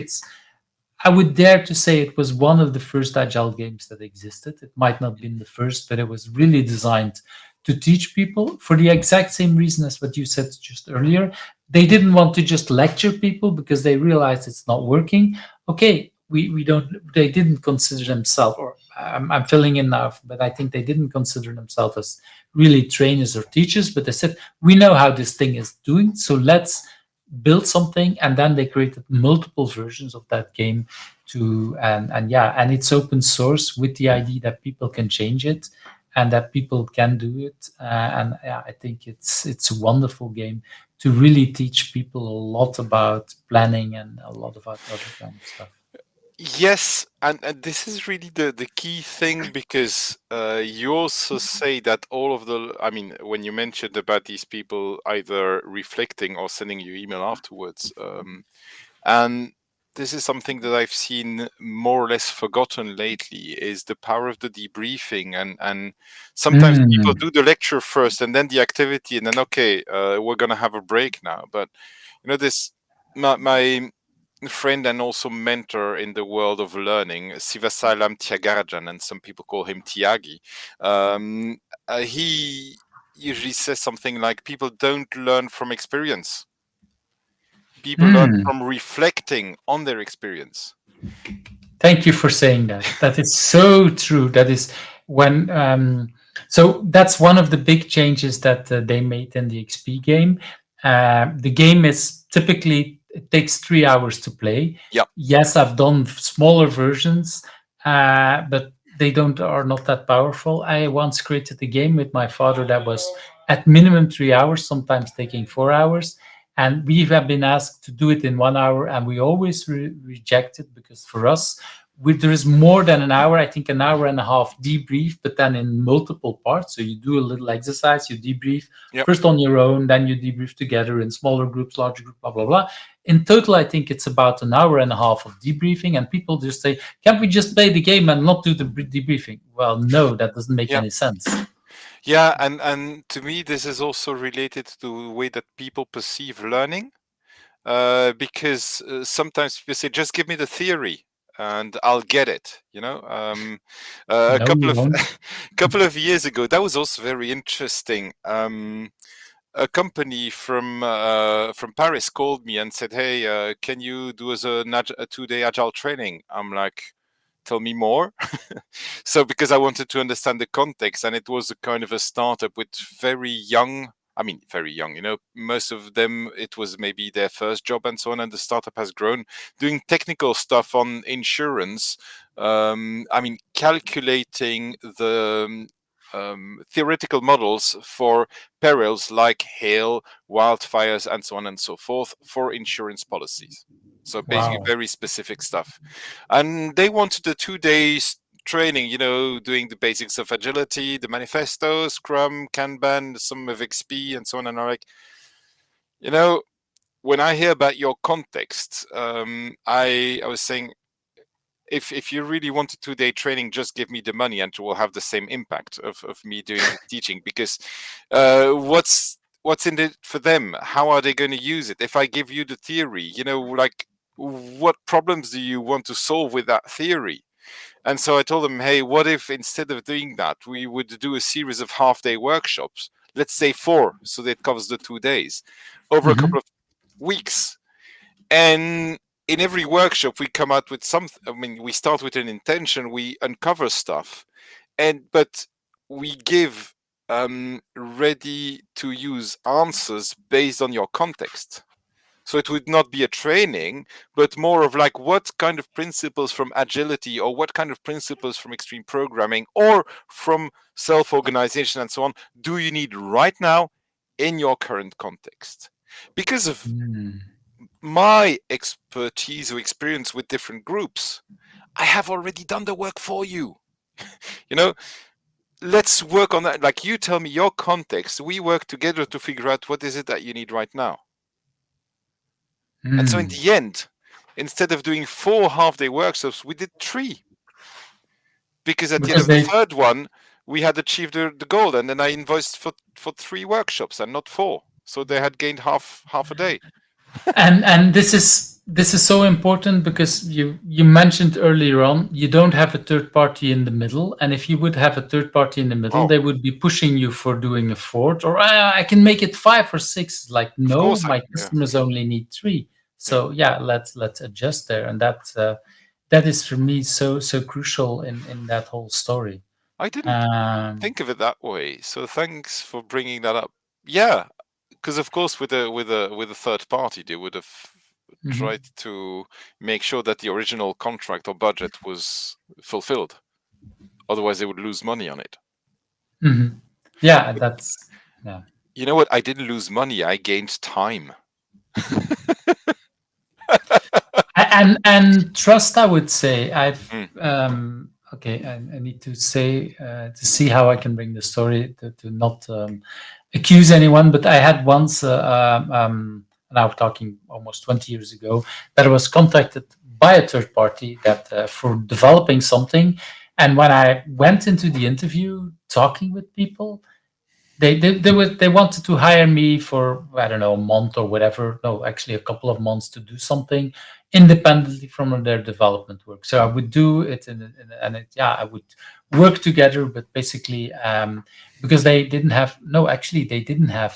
I would dare to say it was one of the first agile games that existed. It might not have been the first, but it was really designed to teach people for the exact same reason as what you said just earlier. They didn't want to just lecture people because they realized it's not working. Okay, we don't, they didn't consider themselves, or I'm filling in now, but I think they didn't consider themselves as really trainers or teachers, but they said, we know how this thing is doing, so let's build something. And then they created multiple versions of that game to and yeah, and it's open source with the idea that people can change it and that people can do it. And yeah, I think it's a wonderful game to really teach people a lot about planning and a lot about other kind of stuff. Yes, and this is really the key thing, because you also say that all of the, I mean, when you mentioned about these people either reflecting or sending you email afterwards, and this is something that I've seen more or less forgotten lately, is the power of the debriefing. And sometimes people Mm. do the lecture first and then the activity, and then, okay, we're going to have a break now. But, this, my friend and also mentor in the world of learning, Sivasalam Tyagarajan, and some people call him Tyagi, he usually says something like, people don't learn from experience. People learn Mm. from reflecting on their experience. Thank you for saying that. That is so true. That is when. So that's one of the big changes that they made in the XP game. The game is typically, it takes 3 hours to play. Yeah. Yes, I've done smaller versions, but they don't are not that powerful. I once created a game with my father that was at minimum 3 hours, sometimes taking 4 hours, and we have been asked to do it in 1 hour, and we always reject it, because for us, there is more than an hour. I think an hour and a half debrief, but then in multiple parts. So you do a little exercise, you debrief Yep. first on your own, then you debrief together in smaller groups, larger group, blah blah blah. In total, I think it's about an hour and a half of debriefing, and people just say, "Can't we just play the game and not do the debriefing?" Well, no, that doesn't make Yeah. any sense. Yeah, and to me, this is also related to the way that people perceive learning, because sometimes people say, "Just give me the theory, and I'll get it." A No, couple you of won't. couple of years ago, that was also very interesting. A company from Paris called me and said, "Hey, can you do us a 2-day agile training?" I'm like, "Tell me more." So, because I wanted to understand the context, and it was a kind of a startup with very young. I mean, very young. Most of them, it was maybe their first job and so on. And the startup has grown, doing technical stuff on insurance. I mean, calculating the theoretical models for perils like hail, wildfires, and so on and so forth for insurance policies. So basically Wow. very specific stuff. And they wanted a 2 days training, doing the basics of agility, the manifesto, Scrum, Kanban, some of XP and so on. And I'm like, when I hear about your context, I was saying, if you really want a 2-day training, just give me the money and it will have the same impact of me doing the teaching. Because what's in it for them? How are they going to use it? If I give you the theory, like, what problems do you want to solve with that theory? And so I told them, hey, what if instead of doing that, we would do a series of half-day workshops, let's say 4, so that covers the 2 days, over a couple of weeks. And in every workshop, we come out with something. I mean, we start with an intention, we uncover stuff, but we give ready-to-use answers based on your context. So it would not be a training, but more of like, what kind of principles from agility, or what kind of principles from extreme programming, or from self-organization and so on, do you need right now in your current context? Because of my expertise or experience with different groups, I have already done the work for you. Let's work on that. Like, you tell me your context, we work together to figure out what is it that you need right now. And so in the end, instead of doing 4 half-day workshops, we did 3. Because at the end of the third one, we had achieved the goal, and then I invoiced for 3 workshops and not 4. So they had gained half a day. And this is so important, because you mentioned earlier on, you don't have a third party in the middle, and if you would have a third party in the middle, they would be pushing you for doing a 4th, or I can make it 5 or 6. Like, no, my customers only need 3. So let's adjust there, and that is for me so crucial in that whole story. I didn't think of it that way, so thanks for bringing that up. Yeah, because of course with a third party, they would have tried to make sure that the original contract or budget was fulfilled. Otherwise, they would lose money on it. Yeah, that's yeah. You know what? I didn't lose money. I gained time. and trust, I would say. I've okay. I need to say to see how I can bring the story to not accuse anyone. But I had once, now talking almost 20 years ago, that I was contacted by a third party that for developing something, and when I went into the interview talking with people, they wanted to hire me for, I don't know, a month or whatever. No, actually a couple of months, to do something independently from their development work. So I would do it, I would work together, but basically because they didn't have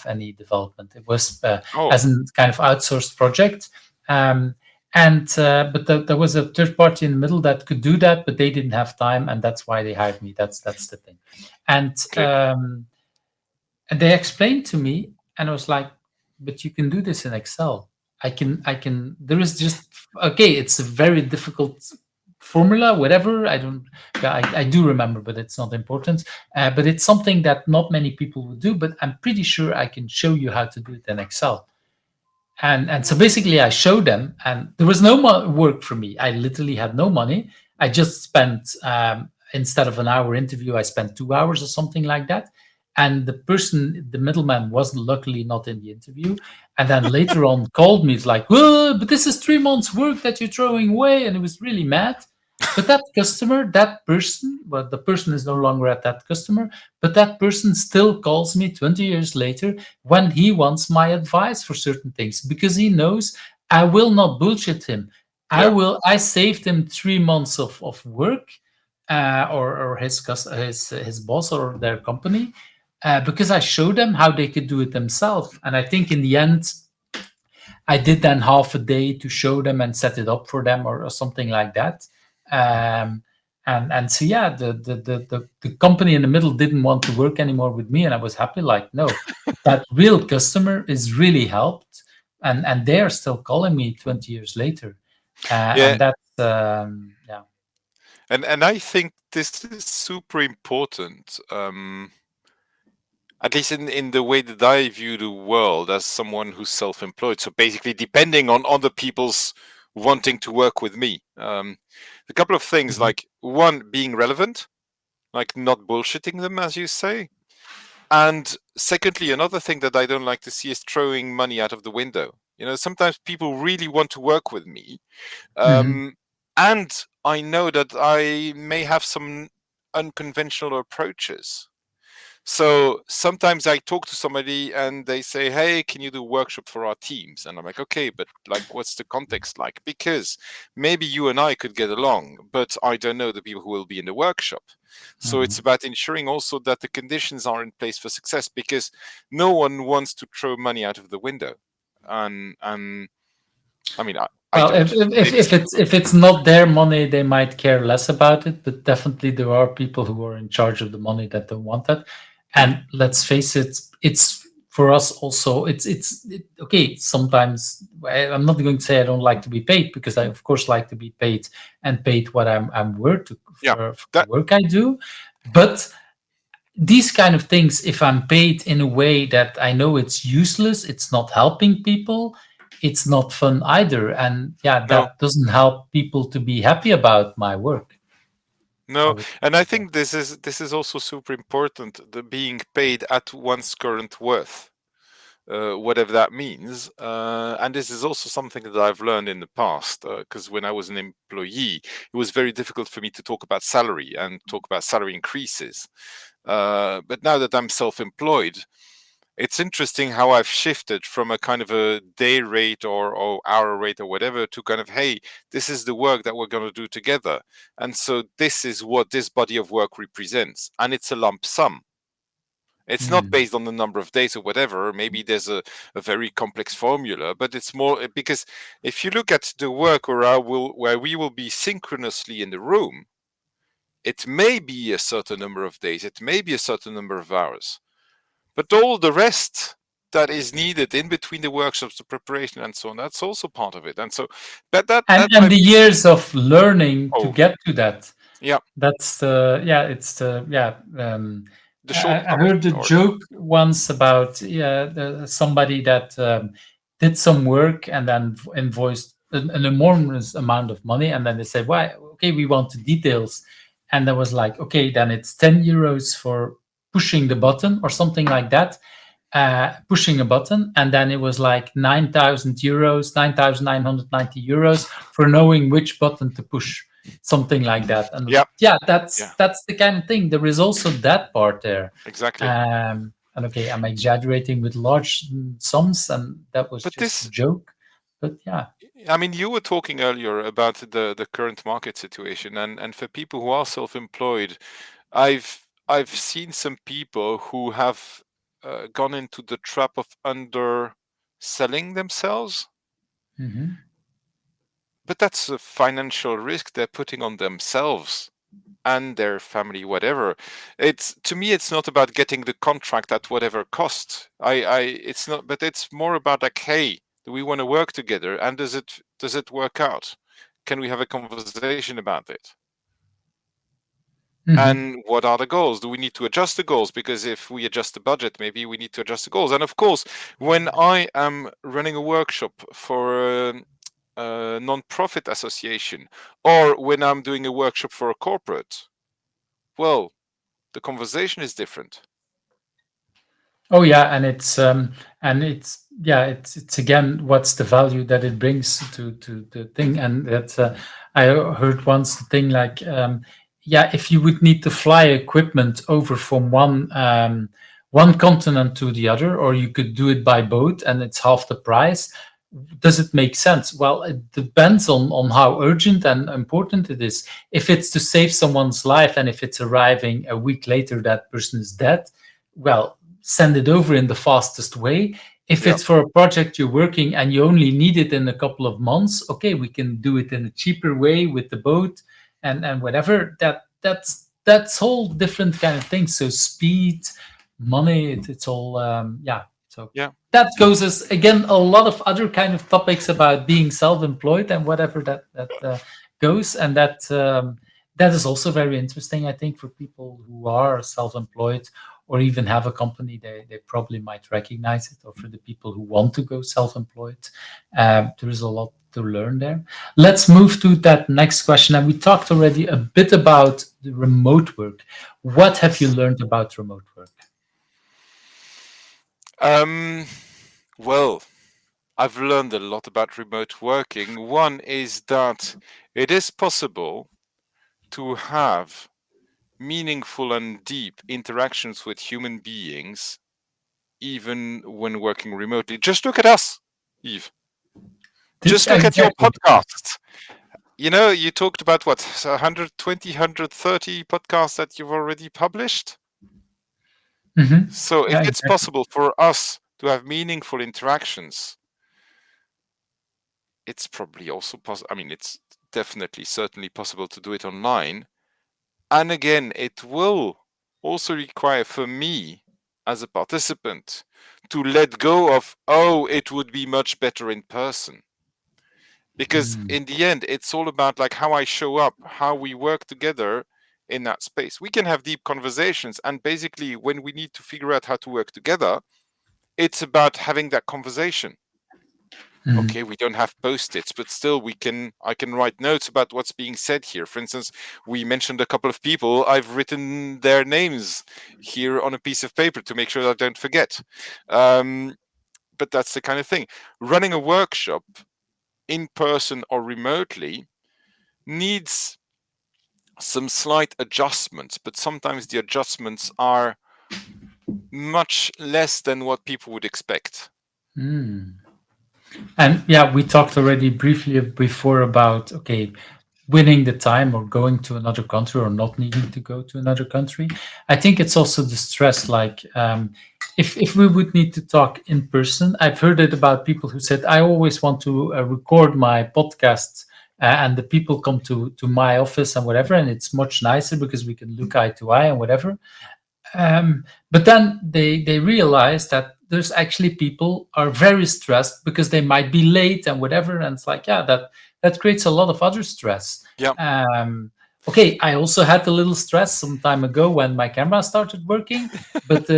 any development. It was as a kind of outsourced project. But there was a third party in the middle that could do that, but they didn't have time, and that's why they hired me. That's the thing. And they explained to me, and I was like, but you can do this in Excel. I can, there is just, okay, it's a very difficult formula, whatever. I do remember, but it's not important. But it's something that not many people would do, but I'm pretty sure I can show you how to do it in Excel. And so basically I showed them, and there was no work for me. I literally had no money. I just spent, instead of an hour interview, I spent 2 hours or something like that. And the middleman, wasn't luckily not in the interview. And then later on called me, it's like, well, but this is 3 months work that you're throwing away. And it was really mad. But that customer, that person, well, the person is no longer at that customer, but that person still calls me 20 years later when he wants my advice for certain things, because he knows I will not bullshit him. I saved him 3 months of work, or his boss or their company, because I showed them how they could do it themselves. And I think in the end, I did then half a day to show them and set it up for them, or something like that. And so the company in the middle didn't want to work anymore with me, and I was happy. Like, no, that real customer is really helped, and they are still calling me 20 years later. And that's And I think this is super important. At least in the way that I view the world as someone who's self-employed. So basically depending on other people's wanting to work with me. A couple of things, like one, being relevant, like not bullshitting them, as you say. And secondly, another thing that I don't like to see is throwing money out of the window. Sometimes people really want to work with me. And I know that I may have some unconventional approaches. So sometimes I talk to somebody and they say, hey, can you do a workshop for our teams? And I'm like, okay, but like, what's the context like? Because maybe you and I could get along, but I don't know the people who will be in the workshop. So it's about ensuring also that the conditions are in place for success, because no one wants to throw money out of the window. And I mean, I Well, don't. if it's not their money, they might care less about it. But definitely, there are people who are in charge of the money that don't want that. And let's face it, it's for us also. Okay. Sometimes I'm not going to say I don't like to be paid, because I of course like to be paid and paid what I'm worth for the work I do. But these kind of things, if I'm paid in a way that I know it's useless, it's not helping people, it's not fun either. And that doesn't help people to be happy about my work. No, and I think this is also super important, the being paid at one's current worth, whatever that means. And this is also something that I've learned in the past, because when I was an employee, it was very difficult for me to talk about salary and talk about salary increases. But now that I'm self-employed, it's interesting how I've shifted from a kind of a day rate or hour rate or whatever to kind of, hey, this is the work that we're going to do together. And so this is what this body of work represents. And it's a lump sum. It's not based on the number of days or whatever. Maybe there's a very complex formula, but it's more because if you look at the work where we will be synchronously in the room, it may be a certain number of days, it may be a certain number of hours. But all the rest that is needed in between the workshops, the preparation, and so on, that's also part of it. And so, and the years of learning to get to that. That's I heard a joke once about somebody that did some work and then invoiced an enormous amount of money, and then they said, "Why? Okay, we want the details," and there was like, "Okay, then it's 10 euros for pushing the button or something like that." Pushing a button, and then it was like 9,000 euros, 9,990 euros for knowing which button to push, something like that. And that's the kind of thing. There is also that part there. Exactly. And okay, I'm exaggerating with large sums, and that was just a joke. But I mean, you were talking earlier about the current market situation, and for people who are self-employed, I've seen some people who have gone into the trap of underselling themselves. But that's a financial risk they're putting on themselves and their family, whatever. To me, it's not about getting the contract at whatever cost. It's not, but it's more about like, hey, do we want to work together, and does it work out? Can we have a conversation about it? And what are the goals? Do we need to adjust the goals? Because if we adjust the budget, maybe we need to adjust the goals. And of course, when I am running a workshop for a non-profit association, or when I'm doing a workshop for a corporate, well, the conversation is different. Oh yeah, and it's again, what's the value that it brings to the thing? And that I heard once the thing like, if you would need to fly equipment over from one continent to the other, or you could do it by boat and it's half the price. Does it make sense? Well, it depends on how urgent and important it is. If it's to save someone's life, and if it's arriving a week later, that person is dead, well, send it over in the fastest way. If it's for a project you're working and you only need it in a couple of months, okay, we can do it in a cheaper way with the boat and whatever. That's whole different kind of things. So speed, money, it's all that goes as again a lot of other kind of topics about being self-employed and whatever that goes, and that is also very interesting, I think, for people who are self-employed or even have a company, they probably might recognize it. Or for the people who want to go self-employed, there is a lot to learn there. Let's move to that next question. And we talked already a bit about the remote work. What have you Yes. learned about remote work? Well, I've learned a lot about remote working. One is that it is possible to have meaningful and deep interactions with human beings, even when working remotely. Just look at us, Yves. Just look at your Exactly. podcast. You talked about what, 120, 130 podcasts that you've already published? Mhm. So if Yeah, it's exactly. possible for us to have meaningful interactions, it's probably also possible. I mean, it's definitely, certainly possible to do it online. And again, it will also require for me as a participant to let go of, oh, it would be much better in person. Because Mm. in the end, it's all about like how I show up, how we work together in that space. We can have deep conversations. And basically, when we need to figure out how to work together, it's about having that conversation. Mhm. Okay, we don't have post-its, but still I can write notes about what's being said here. For instance, we mentioned a couple of people. I've written their names here on a piece of paper to make sure that I don't forget. But that's the kind of thing. Running a workshop in person or remotely needs some slight adjustments, but sometimes the adjustments are much less than what people would expect. Mm. And yeah, we talked already briefly before about, okay, winning the time or going to another country or not needing to go to another country. I think it's also the stress. Like, if we would need to talk in person, I've heard it about people who said, I always want to record my podcasts. And the people come to my office and whatever, and it's much nicer because we can look eye to eye and whatever. But then they realize that there's actually people are very stressed because they might be late and whatever, and it's like, yeah, that creates a lot of other stress. Yeah, Okay, I also had a little stress some time ago when my camera started working, but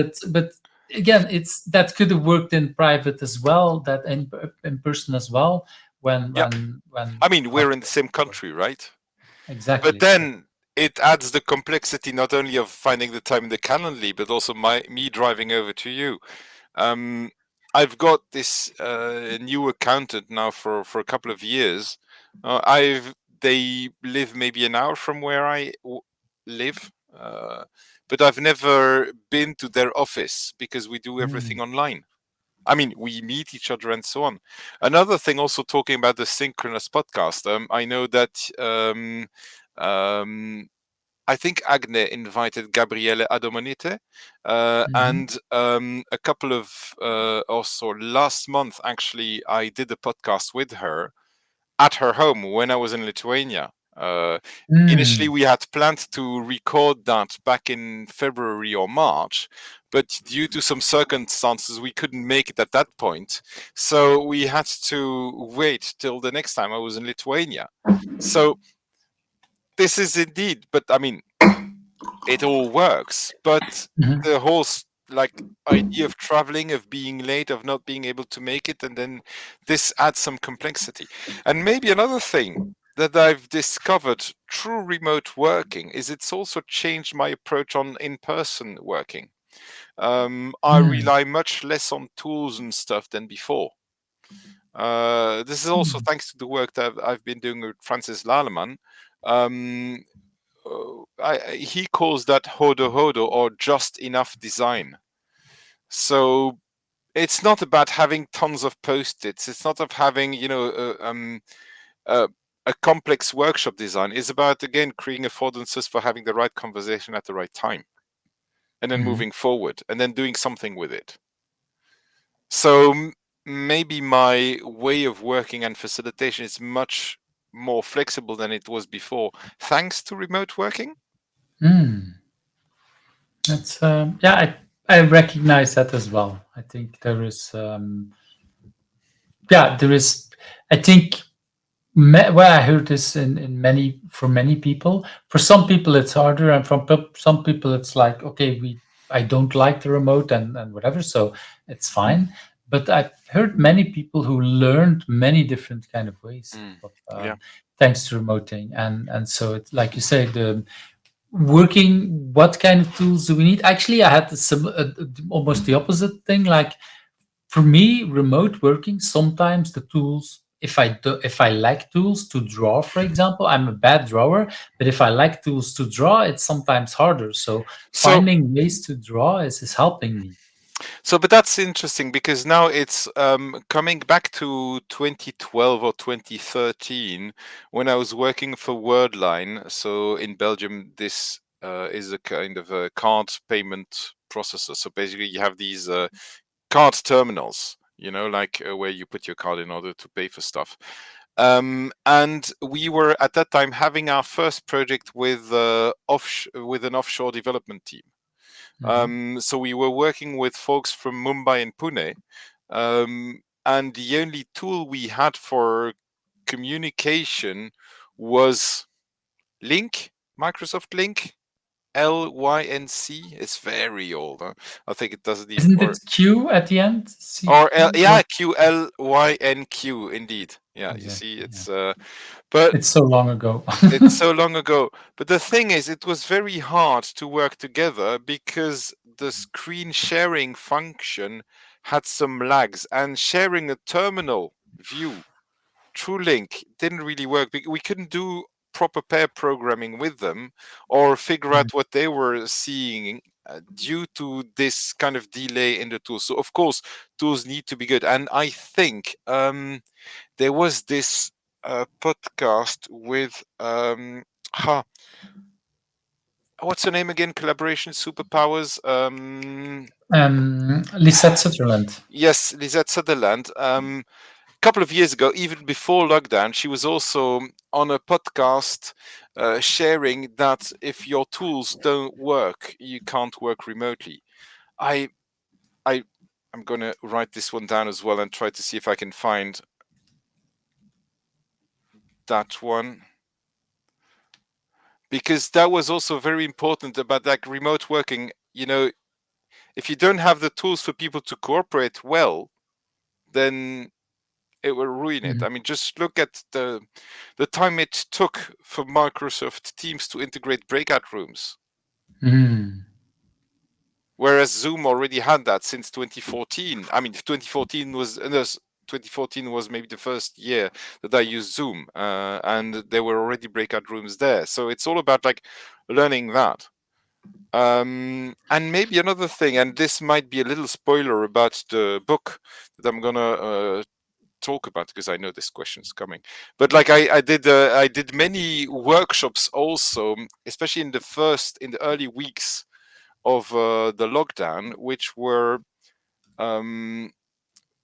again, it's that could have worked in private as well, that in person as well, when yeah. when I mean, how we're in the same country, right? But exactly. then it adds the complexity not only of finding the time in the Calendly, but also me driving over to you. Um, I've got this new accountant now for a couple of years. They live maybe an hour from where I live, but I've never been to their office because we do everything Mm, online. I mean, we meet each other and so on. Another thing, also talking about the synchronous podcast. I know that um, I think Agne invited Gabriele Adomonite, mhm, and a couple of also last month, actually, I did a podcast with her at her home when I was in Lithuania. Initially, mm, we had planned to record that back in February or March, but due to some circumstances, we couldn't make it at that point. So we had to wait till the next time I was in Lithuania. So this is indeed, but I mean, it all works, but mhm, the whole like idea of traveling, of being late, of not being able to make it, and then this adds some complexity. And maybe another thing that I've discovered through remote working is it's also changed my approach on in-person working. I mm, rely much less on tools and stuff than before. This is also mm, thanks to the work that I've been doing with Francis Laleman. Um, he calls that hodo hodo, or just enough design. So it's not about having tons of post-its. It's not of having uh, a complex workshop design. It's about, again, creating affordances for having the right conversation at the right time, and then mhm. moving forward, and then doing something with it. So maybe my way of working and facilitation is much more flexible than it was before, thanks to remote working. Mm. That's yeah, I recognize that as well. I think there is yeah, there is. I think well, I heard this in many for many people. For some people, it's harder, and from some people, it's like, okay, I don't like the remote and whatever, so it's fine. But I've heard many people who learned many different kind of ways of, Yeah. thanks to remoting, and so it's like you say, the working. What kind of tools do we need? Actually, I had almost the opposite thing. Like for me, remote working, sometimes the tools, if I like tools to draw, for example, I'm a bad drawer, but if I like tools to draw, it's sometimes harder. So So finding ways to draw is helping me. but that's interesting because now it's coming back to 2012 or 2013 when I was working for Worldline. So in Belgium, this is a kind of a card payment processor. So basically, you have these card terminals, like where you put your card in order to pay for stuff. And we were at that time having our first project with with an offshore development team. So we were working with folks from Mumbai and Pune, and the only tool we had for communication was Lync, Microsoft Lync, Lync. It's very old. Huh? I think it doesn't even Isn't it work. Q at the end? Or CQ? yeah, QLYNQ. Indeed. Yeah, you see, Exactly. Yeah. it's but It's so long ago. it's so long ago. But the thing is, it was very hard to work together because the screen sharing function had some lags, and sharing a terminal view through Lync didn't really work. We couldn't do proper pair programming with them or figure out what they were seeing due to this kind of delay in the tool. So, of course, tools need to be good. And I think there was this podcast with what's her name again? Collaboration Superpowers. Lisette Sutherland. Yes, Lisette Sutherland. Couple of years ago, even before lockdown, she was also on a podcast sharing that if your tools don't work, you can't work remotely. I I'm gonna write this one down as well and try to see if I can find that one, because that was also very important about like remote working. If you don't have the tools for people to cooperate well, then it will ruin it. I mean, just look at the time it took for Microsoft Teams to integrate breakout rooms, whereas Zoom already had that since 2014. I mean, 2014 was maybe the first year that I used Zoom, and there were already breakout rooms there. So it's all about like learning that. And maybe another thing, and this might be a little spoiler about the book that I'm gonna talk about, because I know this question's coming. But like I did many workshops also, especially in the early weeks of the lockdown, which were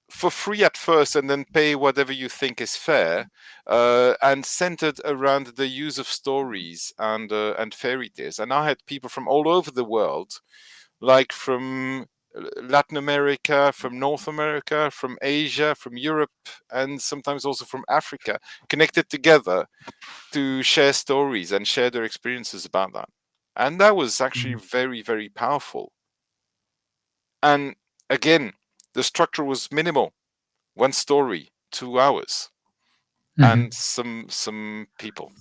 for free at first and then pay whatever you think is fair, and centered around the use of stories and fairy tales. And I had people from all over the world, like from Latin America, from North America, from Asia, from Europe, and sometimes also from Africa, connected together to share stories and share their experiences about that. And that was actually very, very powerful. And again, the structure was minimal. One story, 2 hours, and some people.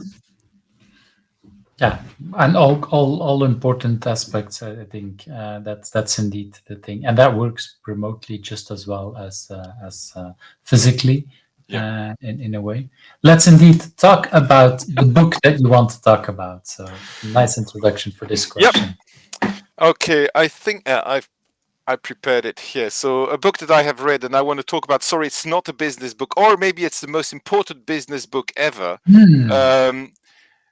Yeah, and all important aspects. I think that's indeed the thing, and that works remotely just as well as physically, in a way. Let's indeed talk about the book that you want to talk about. So, nice introduction for this question. Okay, I think I prepared it here. So a book that I have read and I want to talk about. Sorry, it's not a business book, or maybe it's the most important business book ever.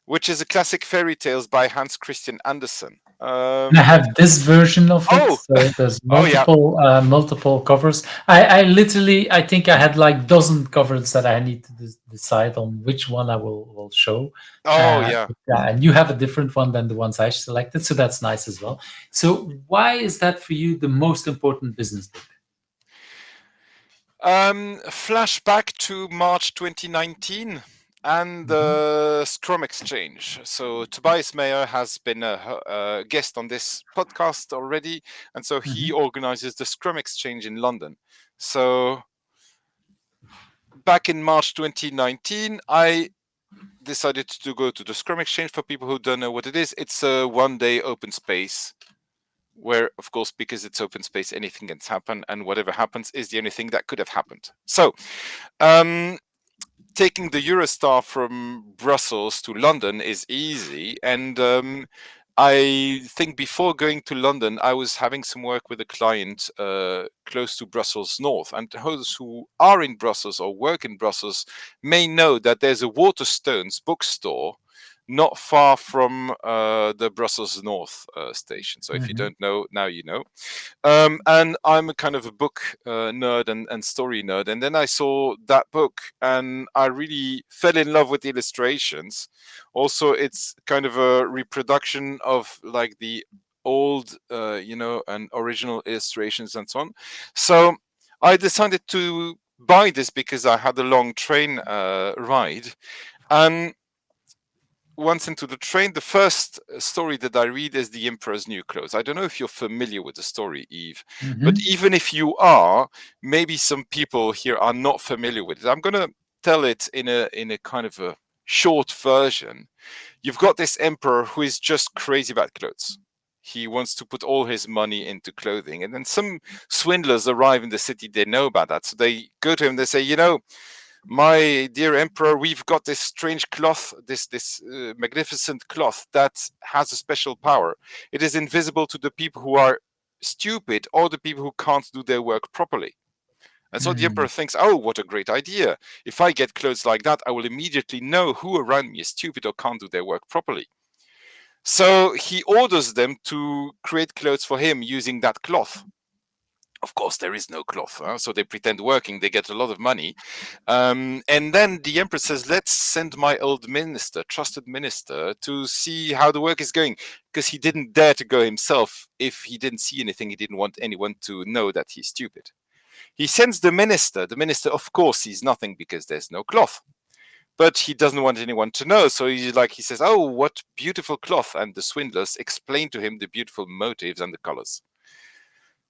Which is a classic fairy tales by Hans Christian Andersen. And I have this version of it. So there's multiple covers. I literally, I think I had like dozen covers that I need to decide on which one I will show. Yeah, and you have a different one than the ones I selected, so that's nice as well. So why is that for you the most important business book? Flashback to March 2019. and the Scrum Exchange. So Tobias Mayer has been a guest on this podcast already, and so he organizes the Scrum Exchange in London. So back in March 2019, I decided to go to the Scrum Exchange. For people who don't know what it is, it's a one-day open space where, of course, because it's open space, anything can happen, and whatever happens is the only thing that could have happened. So taking the Eurostar from Brussels to London is easy, and I think before going to London, I was having some work with a client close to Brussels North. And those who are in Brussels or work in Brussels may know that there's a Waterstones bookstore not far from the Brussels North station. So if you don't know, now you know. And I'm a kind of a book nerd and story nerd. And then I saw that book and I really fell in love with the illustrations. Also, it's kind of a reproduction of like the old, and original illustrations and so on. So I decided to buy this because I had a long train ride. And once into the train, the first story that I read is The Emperor's New Clothes. I don't know if you're familiar with the story, Yves, but even if you are, maybe some people here are not familiar with it. I'm going to tell it in a kind of a short version. You've got this emperor who is just crazy about clothes. He wants to put all his money into clothing. And then some swindlers arrive in the city. They know about that. So they go to him, they say, my dear emperor, we've got this strange cloth, this magnificent cloth that has a special power. It is invisible to the people who are stupid or the people who can't do their work properly. And so the emperor thinks, oh, what a great idea. If I get clothes like that, I will immediately know who around me is stupid or can't do their work properly. So he orders them to create clothes for him using that cloth. Of course, there is no cloth, so they pretend working, they get a lot of money. And then the emperor says, let's send my old minister, trusted minister, to see how the work is going, because he didn't dare to go himself. If he didn't see anything, he didn't want anyone to know that he's stupid. He sends the minister. The minister, of course, sees nothing because there's no cloth. But he doesn't want anyone to know. So he says, oh, what beautiful cloth. And the swindlers explain to him the beautiful motifs and the colors.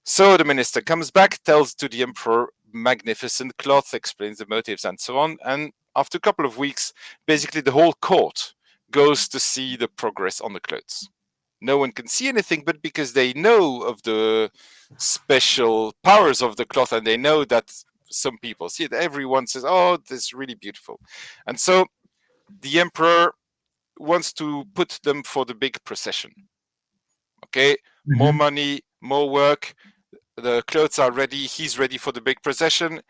So the minister comes back, tells to the emperor, magnificent cloth, explains the motives and so on. And after a couple of weeks, basically the whole court goes to see the progress on the clothes. No one can see anything, but because they know of the special powers of the cloth and they know that some people see it, everyone says, oh, this is really beautiful. And so the emperor wants to put them for the big procession. Okay, more money, more work. The clothes are ready. He's ready for the big procession.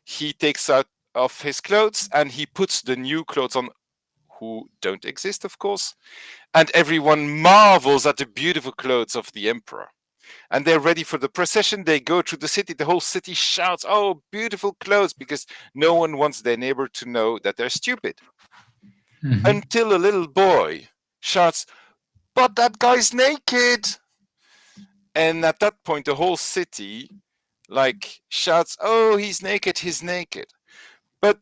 He takes out of his clothes and he puts the new clothes on, who don't exist, of course. And everyone marvels at the beautiful clothes of the emperor. And they're ready for the procession. They go through the city. The whole city shouts, oh, beautiful clothes, because no one wants their neighbor to know that they're stupid. Until a little boy shouts, but that guy's naked. And at that point, the whole city shouts, oh, he's naked. But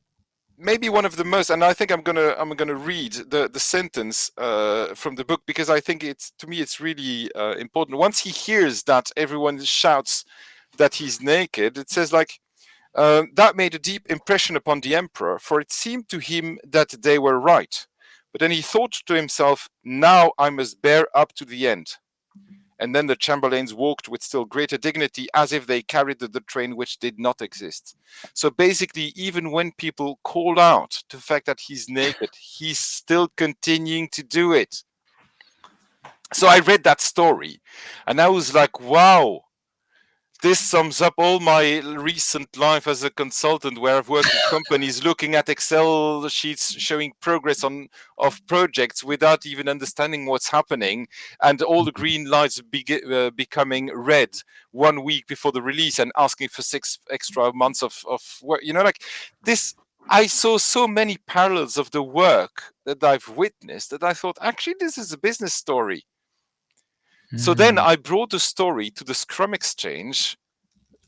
maybe one of the most, and I think I'm gonna read the sentence from the book, because I think to me it's really important. Once he hears that everyone shouts that he's naked, it says that made a deep impression upon the emperor, for it seemed to him that they were right. But then he thought to himself, now I must bear up to the end. And then the chamberlains walked with still greater dignity, as if they carried the train which did not exist. So basically, even when people call out the fact that he's naked, he's still continuing to do it. So I read that story and I was like, wow, this sums up all my recent life as a consultant, where I've worked with companies looking at Excel sheets showing progress of projects without even understanding what's happening, and all the green lights becoming red 1 week before the release and asking for 6 extra months of work. This. I saw so many parallels of the work that I've witnessed that I thought, actually, this is a business story. So then I brought the story to the Scrum Exchange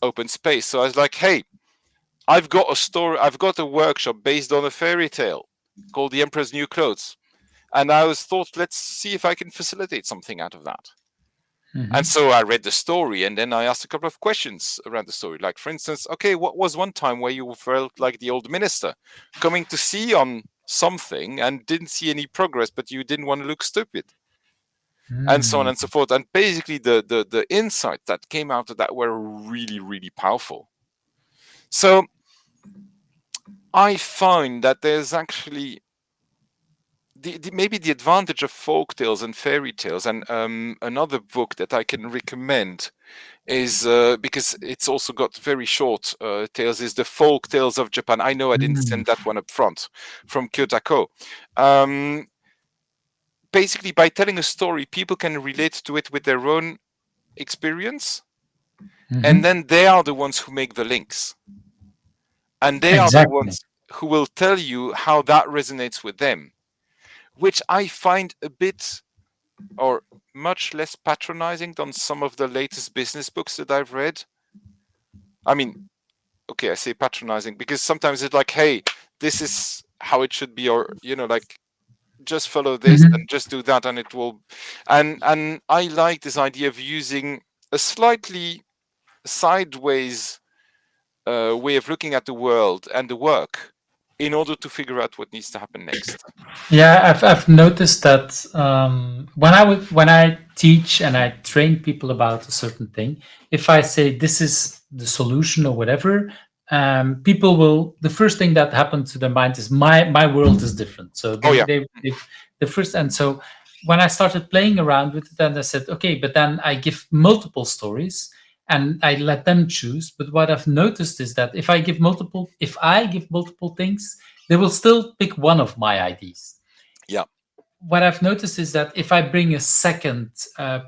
open space. So I was like, hey, I've got a story, I've got a workshop based on a fairy tale. called The Emperor's New Clothes. And I was thought, let's see if I can facilitate something out of that. And so I read the story, and then I asked a couple of questions around the story. Like, for instance, okay, what was one time where you felt like the old minister coming to see on something and didn't see any progress, but you didn't want to look stupid? And so on and so forth. And basically the insights that came out of that were really, really powerful. So I find that there's actually maybe the advantage of folk tales and fairy tales. And another book that I can recommend is because it's also got very short tales, is the Folk Tales of Japan. I know I didn't send that one up front, from Kyotako. Basically, by telling a story, people can relate to it with their own experience, and then they are the ones who make the links, and they are the ones who will tell you how that resonates with them, which I find a bit or much less patronizing than some of the latest business books that I've read. I mean, okay, I say patronizing because sometimes it's like, hey, this is how it should be, or like, just follow this and just do that, and it will. And I like this idea of using a slightly sideways way of looking at the world and the work in order to figure out what needs to happen next. Yeah, I've noticed that when I teach and I train people about a certain thing, if I say this is the solution or whatever, people will, the first thing that happens to their mind is my world is different. So they the first, and so when I started playing around with it, and I said, okay, but then I give multiple stories and I let them choose. But what I've noticed is that if I give multiple things, they will still pick one of my ideas. Yeah. What I've noticed is that if I bring a second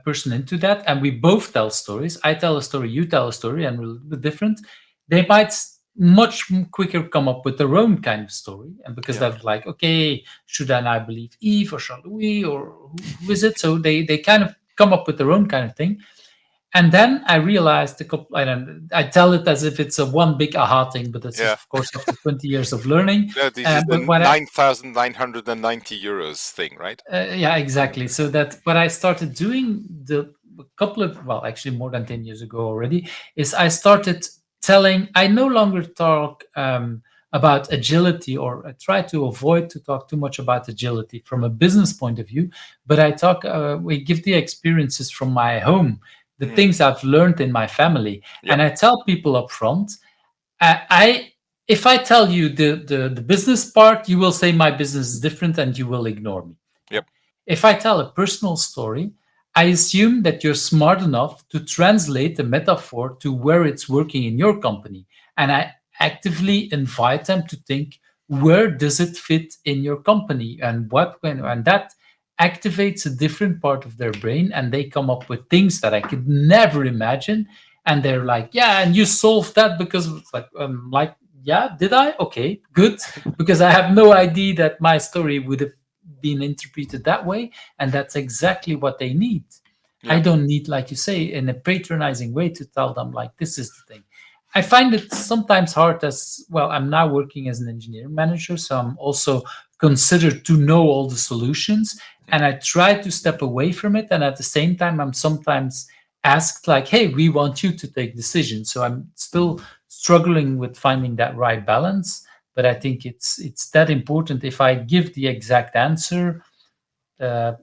person into that and we both tell stories, I tell a story, you tell a story, and we're a little bit different, they might much quicker come up with their own kind of story. And because they're like, okay, should I now believe Eve or Charles-Louis or who is it? So they kind of come up with their own kind of thing. And then I realized I tell it as if it's a one big aha thing, but it's of course after 20 years of learning. No, this is the 9,990 euros thing, right? Yeah, exactly. So that what I started doing actually more than 10 years ago already, is I started I no longer talk about agility, or I try to avoid to talk too much about agility from a business point of view, but we give the experiences from my home, the things I've learned in my family. And I tell people up front, if I tell you the business part, you will say my business is different and you will ignore me. Yep. If I tell a personal story, I assume that you're smart enough to translate the metaphor to where it's working in your company. And I actively invite them to think, where does it fit in your company? And that activates a different part of their brain, and they come up with things that I could never imagine. And they're like, yeah, and you solved that because it's like, yeah, did I? Okay, good. Because I have no idea that my story would have been interpreted that way. And that's exactly what they need. Yeah. I don't need, like you say, in a patronizing way to tell them, like, this is the thing. I find it sometimes hard as well. I'm now working as an engineering manager, so I'm also considered to know all the solutions. And I try to step away from it. And at the same time, I'm sometimes asked, like, hey, we want you to take decisions. So I'm still struggling with finding that right balance. But I think it's that important. If I give the exact answer,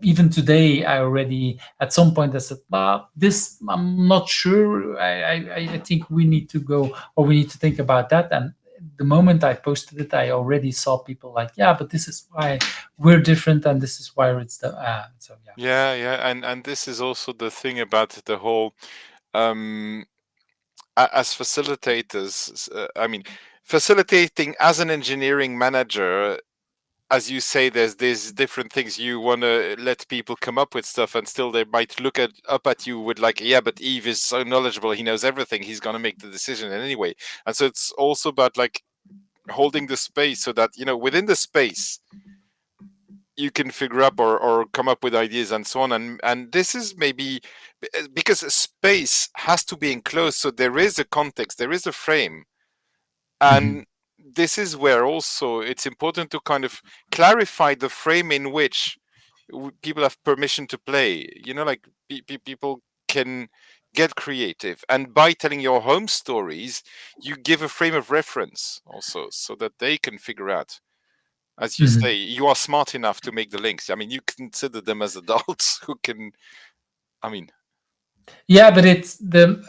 even today, I already at some point I said, this I'm not sure. I think we need to go, or we need to think about that. And the moment I posted it, I already saw people like, yeah, but this is why we're different, and this is why it's the so yeah. Yeah, and this is also the thing about the whole as facilitators. I mean, facilitating as an engineering manager, as you say, there's different things. You want to let people come up with stuff, and still they might look up at you with like, yeah, but Yves is so knowledgeable, he knows everything, he's going to make the decision anyway. And so it's also about like holding the space so that, within the space you can figure up or come up with ideas and so on. And this is maybe because space has to be enclosed, so there is a context, there is a frame, and this is where also it's important to kind of clarify the frame in which people have permission to play. Like people can get creative, and by telling your home stories, you give a frame of reference also, so that they can figure out, as you say, you are smart enough to make the links. I mean, you consider them as adults who can, I mean, Yeah, but it's the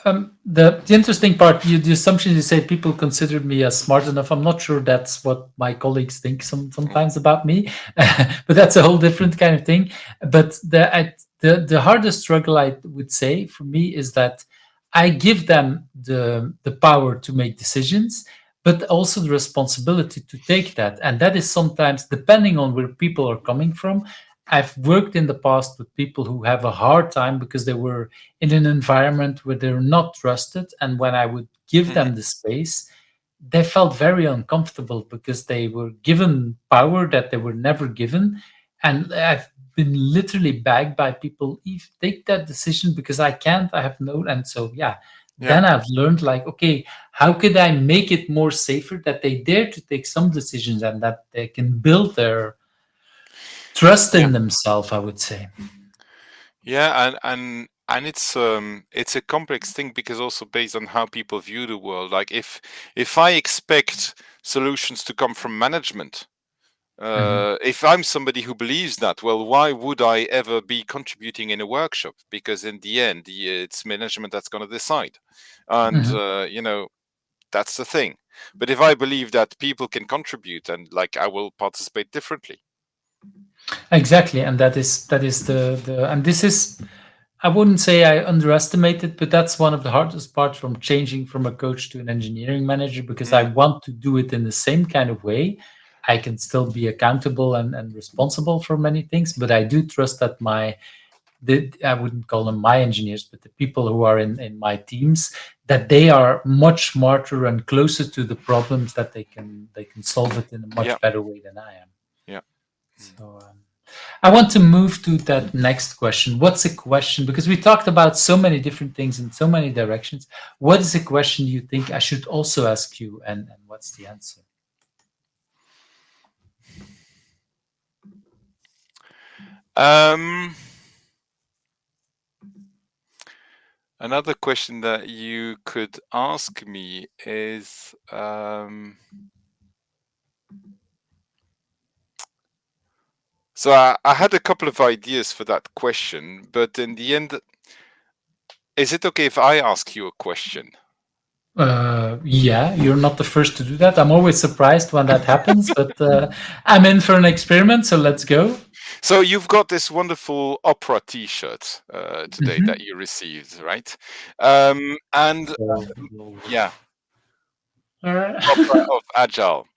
interesting part. The assumption you say people consider me as smart enough. I'm not sure that's what my colleagues think sometimes about me, but that's a whole different kind of thing. But the hardest struggle, I would say, for me is that I give them the power to make decisions, but also the responsibility to take that, and that is sometimes depending on where people are coming from. I've worked in the past with people who have a hard time because they were in an environment where they're not trusted. And when I would give them the space, they felt very uncomfortable because they were given power that they were never given. And I've been literally begged by people, if take that decision because I can't, I have no. And so, yeah, yeah, then I've learned like, okay, how could I make it more safer that they dare to take some decisions and that they can build their trust yeah, in themselves, I would say. yeah, and it's a complex thing, because also based on how people view the world. Like if I expect solutions to come from management, if I'm somebody who believes that, well, why would I ever be contributing in a workshop? Because in the end, it's management that's going to decide, and that's the thing. But if I believe that people can contribute, and like, I will participate differently. Exactly, and that is the and this is, I wouldn't say I underestimate it, but that's one of the hardest parts from changing from a coach to an engineering manager, because I want to do it in the same kind of way. I can still be accountable and responsible for many things, but I do trust that I wouldn't call them my engineers, but the people who are in my teams, that they are much smarter and closer to the problems, that they can solve it in a much Yeah, better way than I am. yeah. So I want to move to that next question. What's a question? Because we talked about so many different things in so many directions. What is a question you think I should also ask you, and what's the answer? Another question that you could ask me is, so I had a couple of ideas for that question, but in the end, is it okay if I ask you a question? Yeah, you're not the first to do that. I'm always surprised when that happens, but I'm in for an experiment, so let's go. So you've got this wonderful opera T-shirt today Mhm. that you received, right? And So, yeah, opera of agile.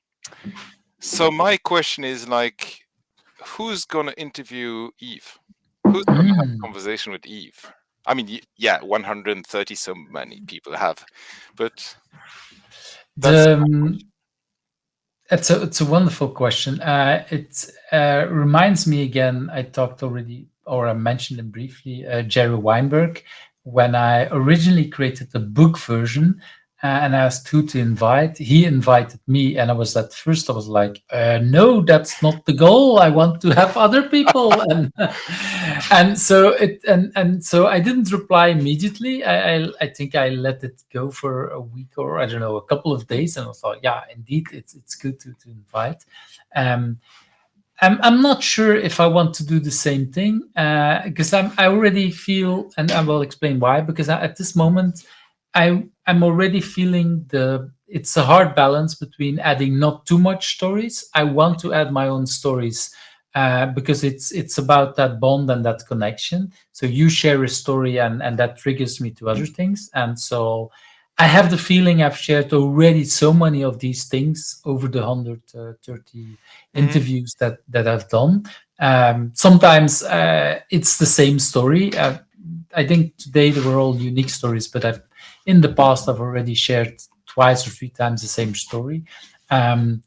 So my question is, like, who's gonna interview Eve? Who's gonna have a conversation with Eve? I mean, yeah, 130 so many people have, but that's the my question. it's a wonderful question. It reminds me again. I talked already, or I mentioned him briefly. Jerry Weinberg, when I originally created the book version, and asked who to invite. He invited me, and I was at first I was like, "No, that's not the goal. I want to have other people." And and so I didn't reply immediately. I think I let it go for a week, or I don't know, a couple of days, and I thought, yeah, indeed, it's good to invite. Um, I'm not sure if I want to do the same thing, because I already feel, and I will explain why. Because at this moment, I'm already feeling it's a hard balance between adding not too much stories. I want to add my own stories, because it's about that bond and that connection. So you share a story, and that triggers me to other things, and so I have the feeling I've shared already so many of these things over the 130 Mhm. interviews that I've done. Sometimes it's the same story. I think today they were all unique stories, but in the past I've already shared twice or three times the same story. Um,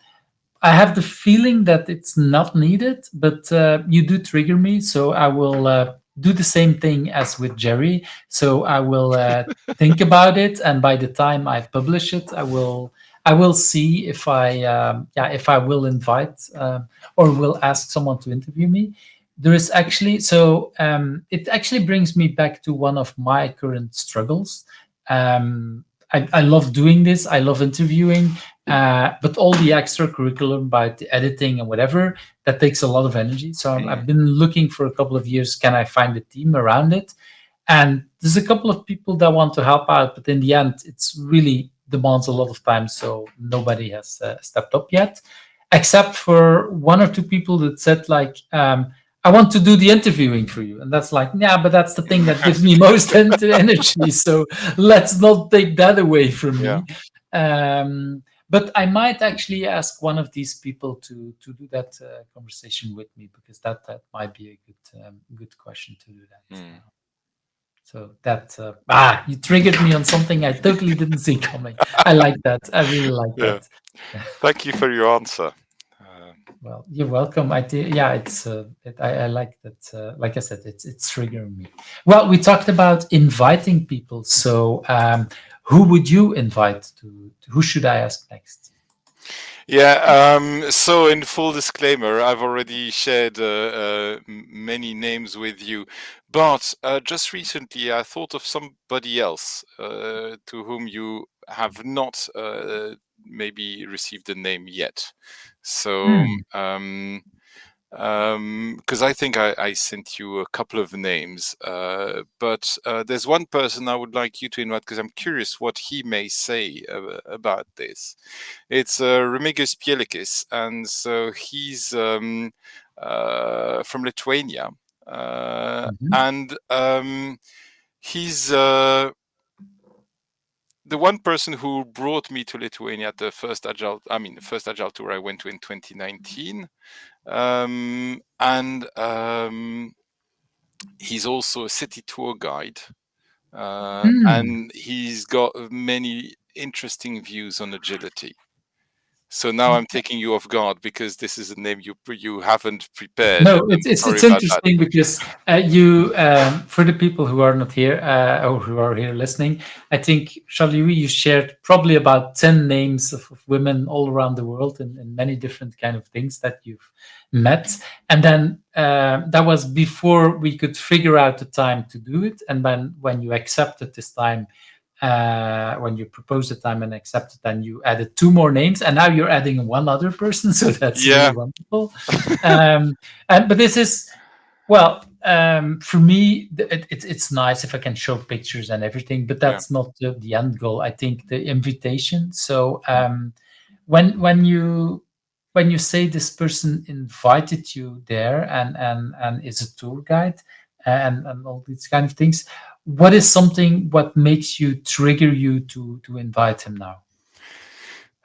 I have the feeling that it's not needed, but you do trigger me, so I will do the same thing as with Jerry. So I will think about it, and by the time I publish it, I will see if if I will invite or will ask someone to interview me. There is actually it actually brings me back to one of my current struggles. I love doing this. I love interviewing, but all the extra curriculum by the editing and whatever, that takes a lot of energy. So I've been looking for a couple of years. Can I find a team around it? And there's a couple of people that want to help out, but in the end, it's really demands a lot of time. So nobody has stepped up yet, except for one or two people that said like, I want to do the interviewing for you. And that's like, yeah, but that's the thing that gives me most energy. So let's not take that away from me. But I might actually ask one of these people to do that conversation with me, because that might be a good question to do that. So that you triggered me on something I totally didn't see coming. I like that. I really like that. Thank you for your answer. Well, you're welcome. I like that. Like I said, it's triggering me. Well, we talked about inviting people. So, who would you invite to? Who should I ask next? Yeah, so in full disclaimer, I've already shared many names with you, but just recently I thought of somebody else to whom you have not maybe received a name yet. So, because I think I sent you a couple of names, but there's one person I would like you to invite, because I'm curious what he may say about this. It's Remigius Pielikis, and so he's from Lithuania, and he's the one person who brought me to Lithuania at the first agile tour I went to in 2019. He's also a city tour guide, and he's got many interesting views on agility. So now I'm taking you off guard, because this is a name you haven't prepared. No, it's interesting because you for the people who are not here or who are here listening, I think, Charles-Louis, you shared probably about 10 names of women all around the world in many different kind of things that you've met, and then that was before we could figure out the time to do it, and then when you accepted this time. When you proposed the time and accepted, then you added 2 more names, and now you're adding one other person. So that's really wonderful. But this is, well, for me, it's nice if I can show pictures and everything, but that's not the end goal. I think the invitation. So when you say this person invited you there and is a tour guide and all these kind of things, what is something what makes you trigger you to invite him now?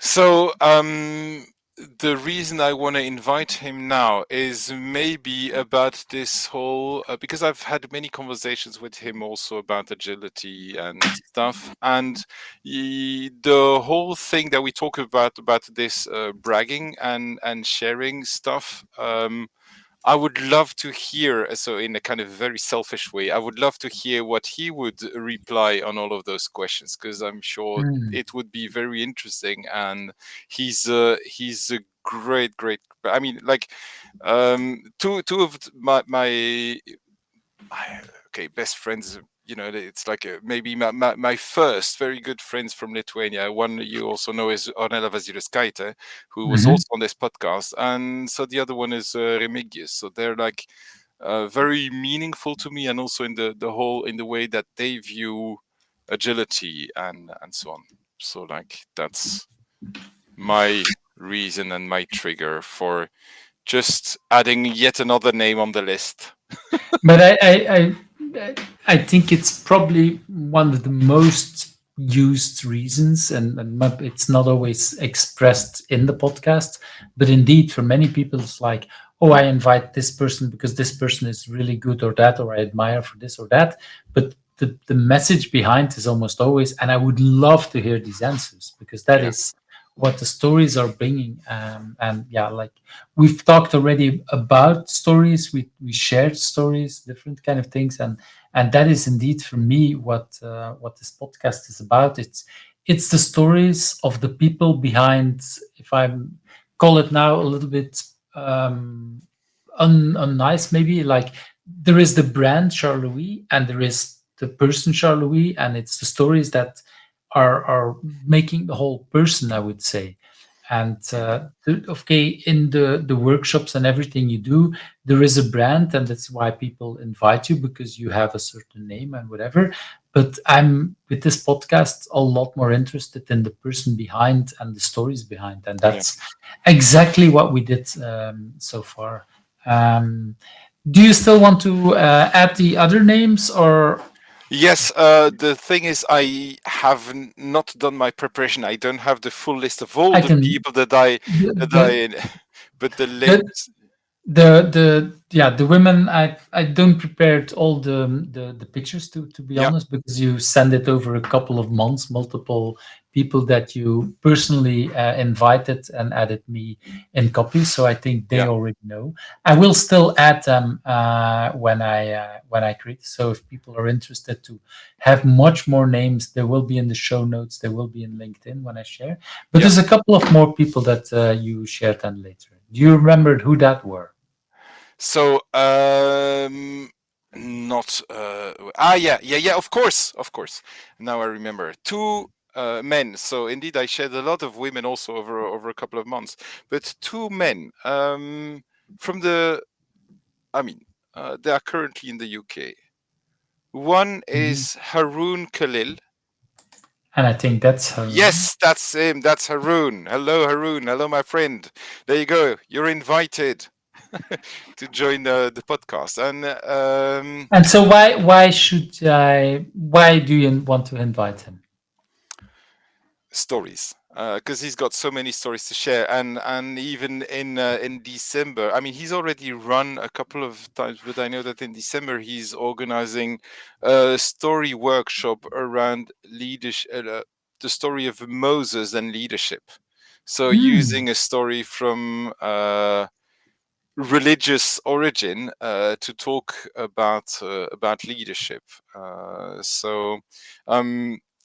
So the reason I want to invite him now is maybe about this whole because I've had many conversations with him also about agility and stuff, and the whole thing that we talk about this bragging and sharing stuff. I would love to hear, so in a kind of very selfish way, I would love to hear what he would reply on all of those questions, because I'm sure it would be very interesting. And he's a great. I mean, like two of my best friends. You know, it's like maybe my first very good friends from Lithuania. One you also know is Ornela Vasiliauskaite, who was also on this podcast, and so the other one is Remigius. So they're like very meaningful to me, and also in the way that they view agility and so on. So like that's my reason and my trigger for just adding yet another name on the list. But I think it's probably one of the most used reasons, and it's not always expressed in the podcast, but indeed for many people it's like, oh, I invite this person because this person is really good or that, or I admire for this or that. But the message behind is almost always, and I would love to hear these answers, because that is what the stories are bringing. And yeah, like we've talked already about stories, we shared stories, different kind of things, and that is indeed for me what this podcast is about. it's the stories of the people behind, if I call it now a little bit unnice, maybe, like there is the brand Charles-Louis and there is the person Charles-Louis, and it's the stories that are making the whole person, I would say. And okay, in the workshops and everything you do, there is a brand, and that's why people invite you, because you have a certain name and whatever. But I'm, with this podcast, a lot more interested in the person behind and the stories behind, and Yeah. that's exactly what we did so far. um, do you still want to add the other names, or Yes, the thing is, I have not done my preparation. I don't have the full list of all I the can people that I the that the I, but the the, names. the women, I don't prepared all the pictures, to be Yeah, honest, because you send it over a couple of months, multiple people that you personally invited and added me in copies, so I think they yeah, already know. I will still add them when I create, so if people are interested to have much more names, they will be in the show notes, they will be in LinkedIn when I share. But yeah. there's a couple of more people that you shared then later. Do you remember who that were? So, not yeah. Of course. Now I remember two men. So indeed, I shared a lot of women also over a couple of months, but two men. From the, I mean, they are currently in the UK. One Mhm. is Haroon Khalil. And I think that's Harun. Yes, that's him. That's Haroon. Hello, Haroon. Hello, my friend. There you go. You're invited to join the podcast. And And so why do you want to invite him? stories, because he's got so many stories to share. And even in December, I mean, he's already run a couple of times, but I know that in December he's organizing a story workshop around leadership, the story of Moses and leadership. So Hmm. using a story from religious origin to talk about leadership. So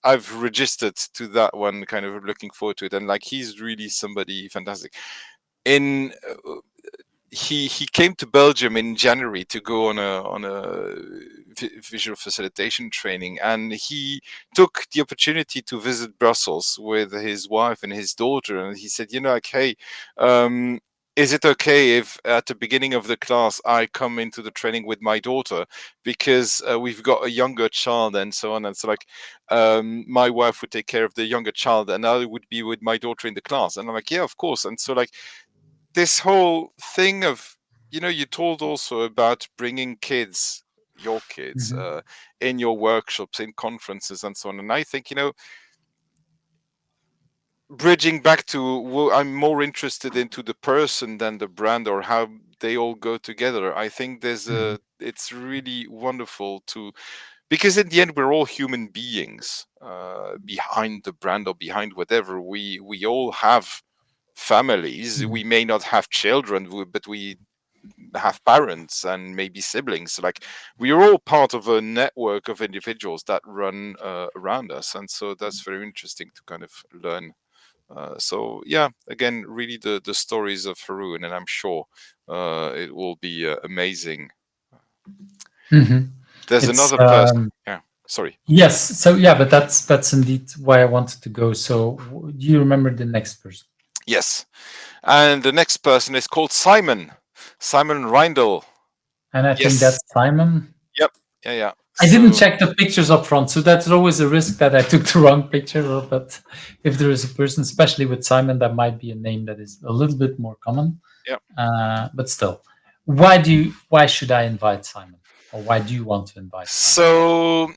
I've registered to that one, kind of looking forward to it. And like, he's really somebody fantastic. In he came to Belgium in January to go on a visual facilitation training, and he took the opportunity to visit Brussels with his wife and his daughter. And he said, like, hey, is it okay if at the beginning of the class I come into the training with my daughter, because we've got a younger child and so on. And so like, my wife would take care of the younger child and I would be with my daughter in the class. And I'm like, yeah, of course. And so like, this whole thing of, you told also about bringing kids, your kids, Hmm. in your workshops, in conferences and so on. And I think, bridging back to, I'm more interested into the person than the brand, or how they all go together. I think Hmm. it's really wonderful to, because in the end we're all human beings, behind the brand or behind whatever. We all have families. Hmm. We may not have children, but we have parents and maybe siblings. Like, we are all part of a network of individuals that run around us, and so that's very interesting to kind of learn. So yeah, again, really the stories of Haroon, and I'm sure it will be amazing. Hmm. There's It's another person. Yeah, sorry. yes. So yeah, but that's indeed why I wanted to go. So do you remember the next person? Yes, and the next person is called Simon Reindl. And I think Yes. that's Simon. Yep. Yeah. I didn't So check the pictures up front, so that's always a risk that I took the wrong picture. But if there is a person, especially with Simon, that might be a name that is a little bit more common. yeah. But still, why should I invite Simon, or why do you want to invite Simon? So,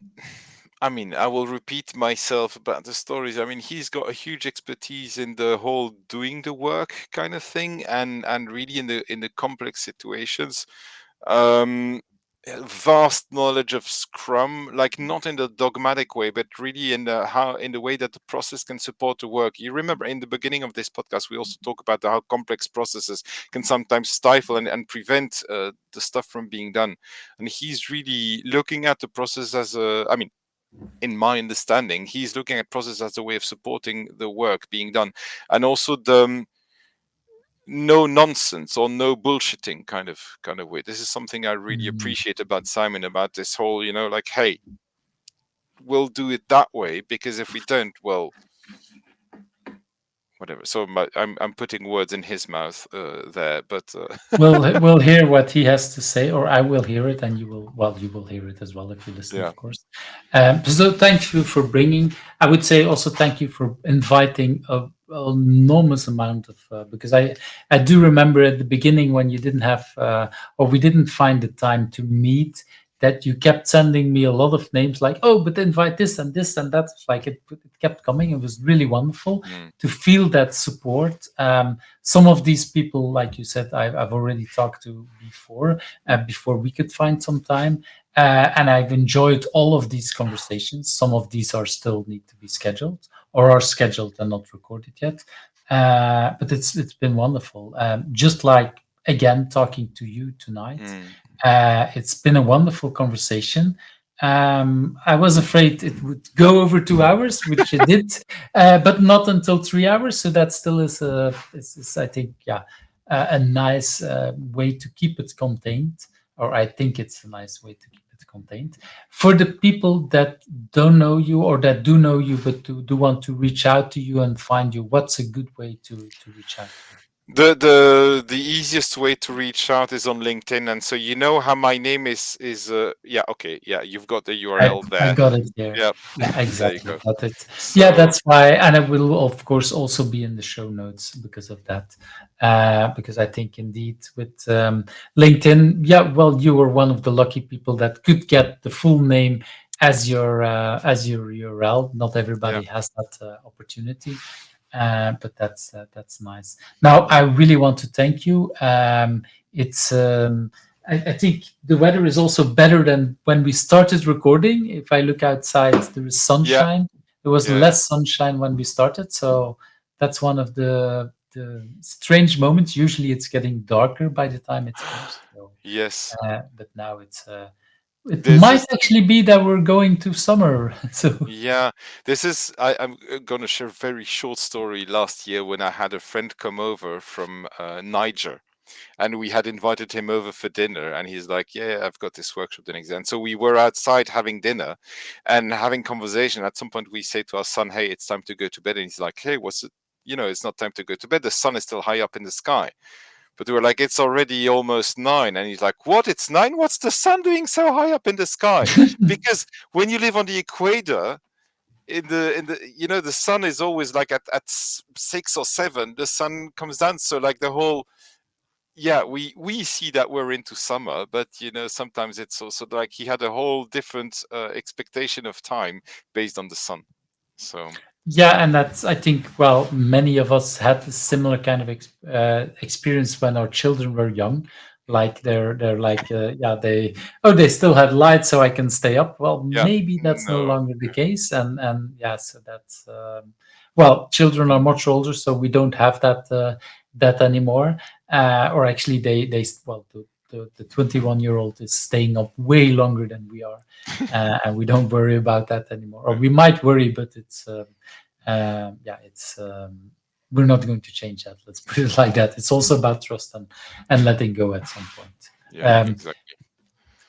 I mean, I will repeat myself about the stories. I mean, he's got a huge expertise in the whole doing the work kind of thing, and really in the complex situations. Um, Vast knowledge of Scrum, like, not in the dogmatic way, but really in the way that the process can support the work. You remember in the beginning of this podcast, we also talk about how complex processes can sometimes stifle and prevent the stuff from being done. And he's really looking at the process as a, I mean, in my understanding, he's looking at process as a way of supporting the work being done, and also the no nonsense or no bullshitting kind of way. This is something I really appreciate about Simon, about this whole, like, hey, we'll do it that way, because if we don't, well, whatever. So I'm putting words in his mouth there, but We'll hear what he has to say, or I will hear it, and you will hear it as well if you listen, yeah, of course. So thank you for bringing. I would say also thank you for inviting a enormous amount of because I do remember at the beginning when you didn't have or we didn't find the time to meet, that you kept sending me a lot of names like, oh, but invite this and this and that. Like it kept coming. It was really wonderful to feel that support. Some of these people, like you said, I've already talked to before we could find some time. And I've enjoyed all of these conversations. Some of these are still need to be scheduled or are scheduled and not recorded yet. But it's been wonderful. Just like, again, talking to you tonight. It's been a wonderful conversation. I was afraid it would go over 2 hours, which it did, but not until 3 hours. So that still is, I think, a nice way to keep it contained, or I think it's a nice way to keep it contained. For the people that don't know you or that do know you but do want to reach out to you and find you, what's a good way to reach out to you? The easiest way to reach out is on LinkedIn, and so how my name is you've got the URL there. I got it there. Yeah, Exactly. there you go. Got it. So, that's why, and it will of course also be in the show notes because of that. Because I think indeed with LinkedIn, you were one of the lucky people that could get the full name as your URL. Not everybody has that opportunity. But that's nice. Now, I really want to thank you. It's I think the weather is also better than when we started recording. If I look outside, there is sunshine. There was less sunshine when we started, so that's one of the strange moments. Usually, it's getting darker by the time it's finished. So, yes, but now it might actually be that we're going to summer. So this is I'm going to share a very short story. Last year, when I had a friend come over from Niger, and we had invited him over for dinner, and he's like, yeah, I've got this workshop the next day. And so we were outside having dinner and having conversation. At some point we say to our son, hey, it's time to go to bed. And he's like, hey, what's it? It's not time to go to bed. The sun is still high up in the sky. But we were like, it's already almost 9. And he's like, what? It's 9? What's the sun doing so high up in the sky? Because when you live on the equator, in the the sun is always like at 6 or 7, the sun comes down. So like the whole, we see that we're into summer, but sometimes it's also like he had a whole different expectation of time based on the sun. So and that's, I think, well, many of us had a similar kind of experience when our children were young. Like they're like they still had light, so I can stay up. Well, maybe that's no longer the case, and so that's children are much older, so we don't have that anymore. Or actually, the 21-year-old is staying up way longer than we are, and we don't worry about that anymore. Or we might worry, but it's we're not going to change that. Let's put it like that. It's also about trust and letting go at some point. Exactly.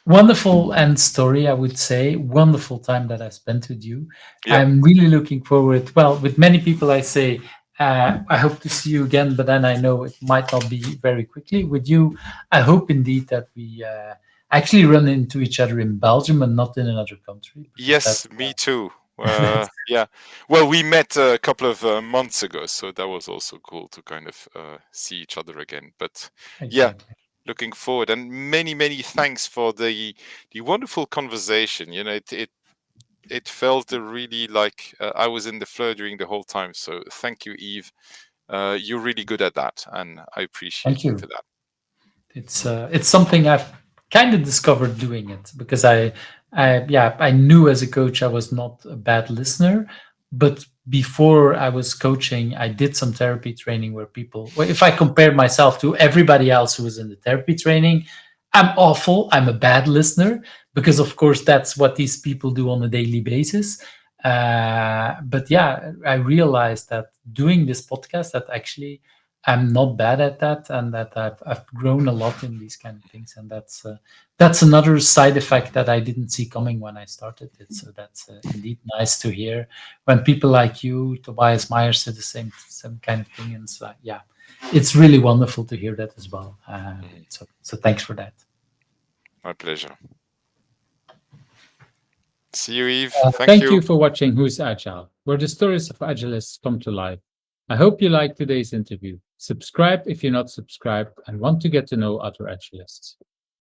Wonderful end story, I would say. Wonderful time that I spent with you. I'm really looking forward. Well, with many people, I say, I hope to see you again, but then I know it might not be very quickly. With you, I hope indeed that we actually run into each other in Belgium and not in another country. Yes, me too. Well, we met a couple of months ago, so that was also cool to kind of see each other again. But looking forward, and many thanks for the wonderful conversation. It felt really like I was in the flow during the whole time. So thank you, Yves. You're really good at that, and I appreciate you for that. It's something I've kind of discovered doing it, because I knew as a coach I was not a bad listener, but before I was coaching, I did some therapy training where if I compare myself to everybody else who was in the therapy training, I'm awful. I'm a bad listener because, of course, that's what these people do on a daily basis. But yeah, I realized that doing this podcast, that actually I'm not bad at that, and that I've grown a lot in these kind of things, and that's another side effect that I didn't see coming when I started it. So that's indeed nice to hear when people like you, Tobias Meyer, said the same kind of thing, and so yeah, it's really wonderful to hear that as well. So thanks for that. My pleasure. See you, Yves. Thank you for watching Who's Agile, where the stories of agilists come to life. I hope you liked today's interview. Subscribe if you're not subscribed and want to get to know other agilists.